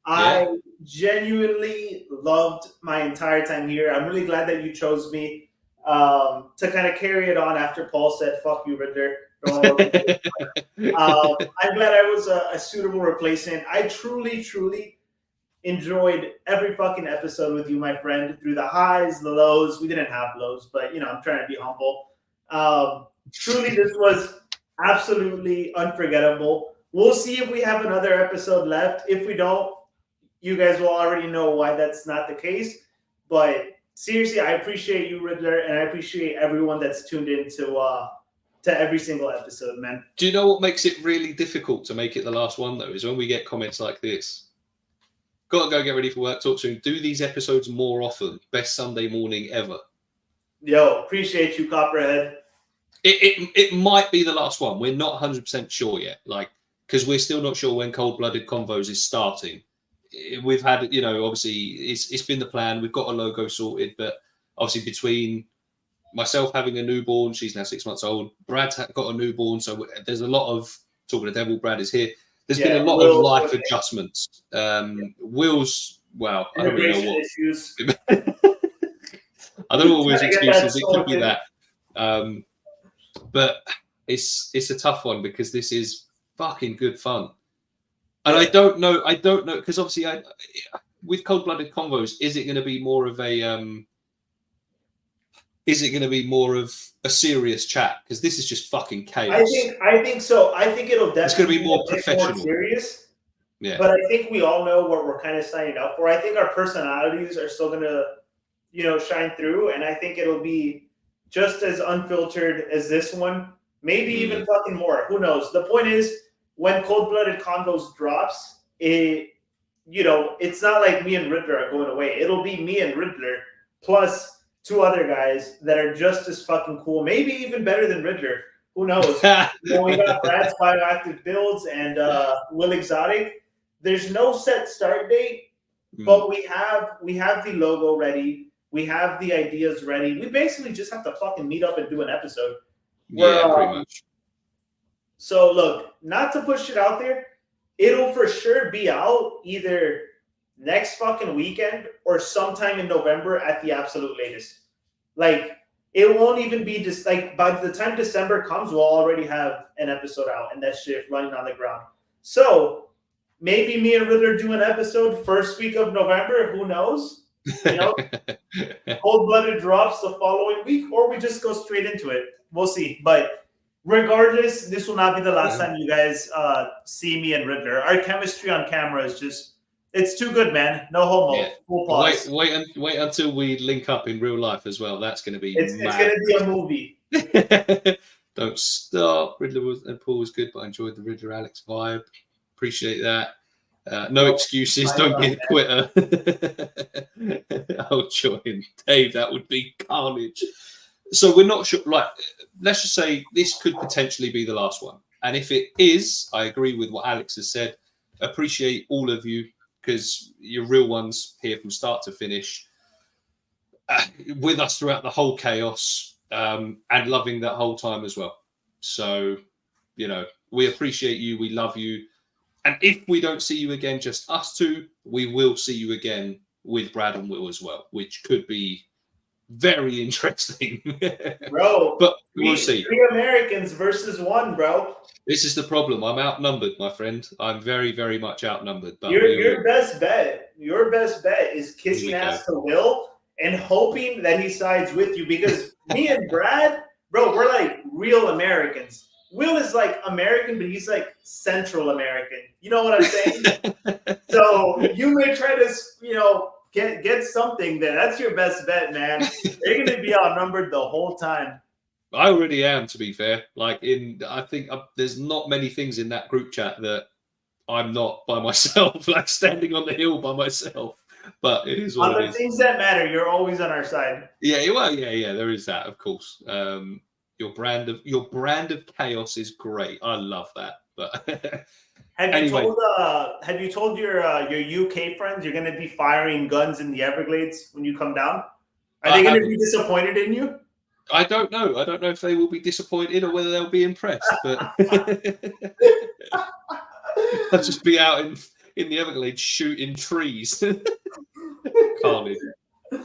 I genuinely loved my entire time here. I'm really glad that you chose me to kind of carry it on after Paul said, fuck you, Riddler. I'm glad I was a suitable replacement. I truly enjoyed every fucking episode with you, my friend, through the highs, the lows. We didn't have lows, but, I'm trying to be humble. Truly, this was absolutely unforgettable. We'll see if we have another episode left. If we don't, you guys will already know why that's not the case. But seriously, I appreciate you, Riddler, and I appreciate everyone that's tuned in to every single episode, man. Do you know what makes it really difficult to make it the last one, though, is when we get comments like this. Got to go get ready for work, talk soon. Do these episodes more often. Best Sunday morning ever. Yo, appreciate you, Copperhead. It might be the last one. We're not 100% sure yet, because we're still not sure when Cold Blooded Convos is starting. We've had, obviously, it's been the plan. We've got a logo sorted, but obviously between myself having a newborn, she's now 6 months old. Brad's got a newborn, so there's a lot of talking to Devil. Brad is here. There's been a lot of life adjustments. Will's, wow, I don't really know what. Issues. I don't know what Will's excuses. It could be that. But it's a tough one because this is fucking good fun. And I don't know, because obviously with Cold Blooded Convos, is it going to be more of a is it going to be more of a serious chat? Because this is just fucking chaos. I think so. I think it'll definitely it's going to be more a bit professional. more serious. Yeah. But I think we all know what we're kind of signing up for. I think our personalities are still going to, shine through. And I think it'll be just as unfiltered as this one. Maybe even fucking more. Who knows? The point is, when Cold Blooded Convos drops, it's not like me and Riddler are going away. It'll be me and Riddler plus 2 other guys that are just as fucking cool. Maybe even better than Riddler. Who knows? We got Brad's Bioactive Builds and Will Exotic. There's no set start date, but we have the logo ready. We have the ideas ready. We basically just have to fucking meet up and do an episode. Pretty much. So look, not to push it out there, it'll for sure be out either next fucking weekend or sometime in November at the absolute latest. Like, it won't even be just like by the time December comes, we'll already have an episode out and that shit running on the ground. So maybe me and Riddler do an episode first week of November. Who knows? Cold Blooded drops the following week, or we just go straight into it. We'll see. But regardless, this will not be the last time you guys see me and Riddler. Our chemistry on camera is just—it's too good, man. No homo. Yeah. Full pause. Wait until we link up in real life as well. That's going to be. It's going to be a movie. Don't stop. Riddler and Paul was good, but I enjoyed the Riddler Alex vibe. Appreciate that. No excuses. Don't be a quitter. I'll join. Dave, that would be carnage. So we're not sure. Like, let's just say this could potentially be the last one. And if it is, I agree with what Alex has said. Appreciate all of you because you're real ones here from start to finish, with us throughout the whole chaos, and loving that whole time as well. So, we appreciate you. We love you. And if we don't see you again, just us two, we will see you again with Brad and Will as well, which could be very interesting. Bro, but we'll see. 3 Americans versus 1, bro. This is the problem. I'm outnumbered, my friend. I'm very, very much outnumbered. But your best bet is kissing ass to Will and hoping that he sides with you, because me and Brad, bro, we're like real Americans. Will is like American, but he's like Central American. You know what I'm saying? So you may try to, get something there. That's your best bet, man. They're going to be outnumbered the whole time. I already am, to be fair. I think there's not many things in that group chat that I'm not by myself, like standing on the hill by myself. But it is what it is. On the things that matter, you're always on our side. Yeah, well, yeah, there is that, of course. Your brand of chaos is great. I love that. But have you told your UK friends you're going to be firing guns in the Everglades when you come down? Are they going to be disappointed in you? I don't know. I don't know if they will be disappointed or whether they'll be impressed. But I'll just be out in the Everglades shooting trees. Carnage.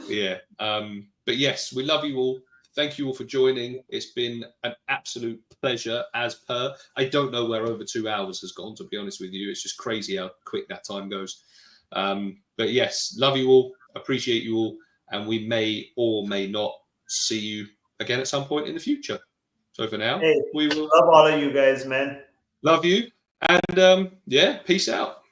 Yeah. But yes, we love you all. Thank you all for joining. It's been an absolute pleasure as per. I don't know where over 2 hours has gone, to be honest with you. It's just crazy how quick that time goes. But yes, love you all. Appreciate you all. And we may or may not see you again at some point in the future. So for now, we will love all of you guys, man. Love you. And peace out.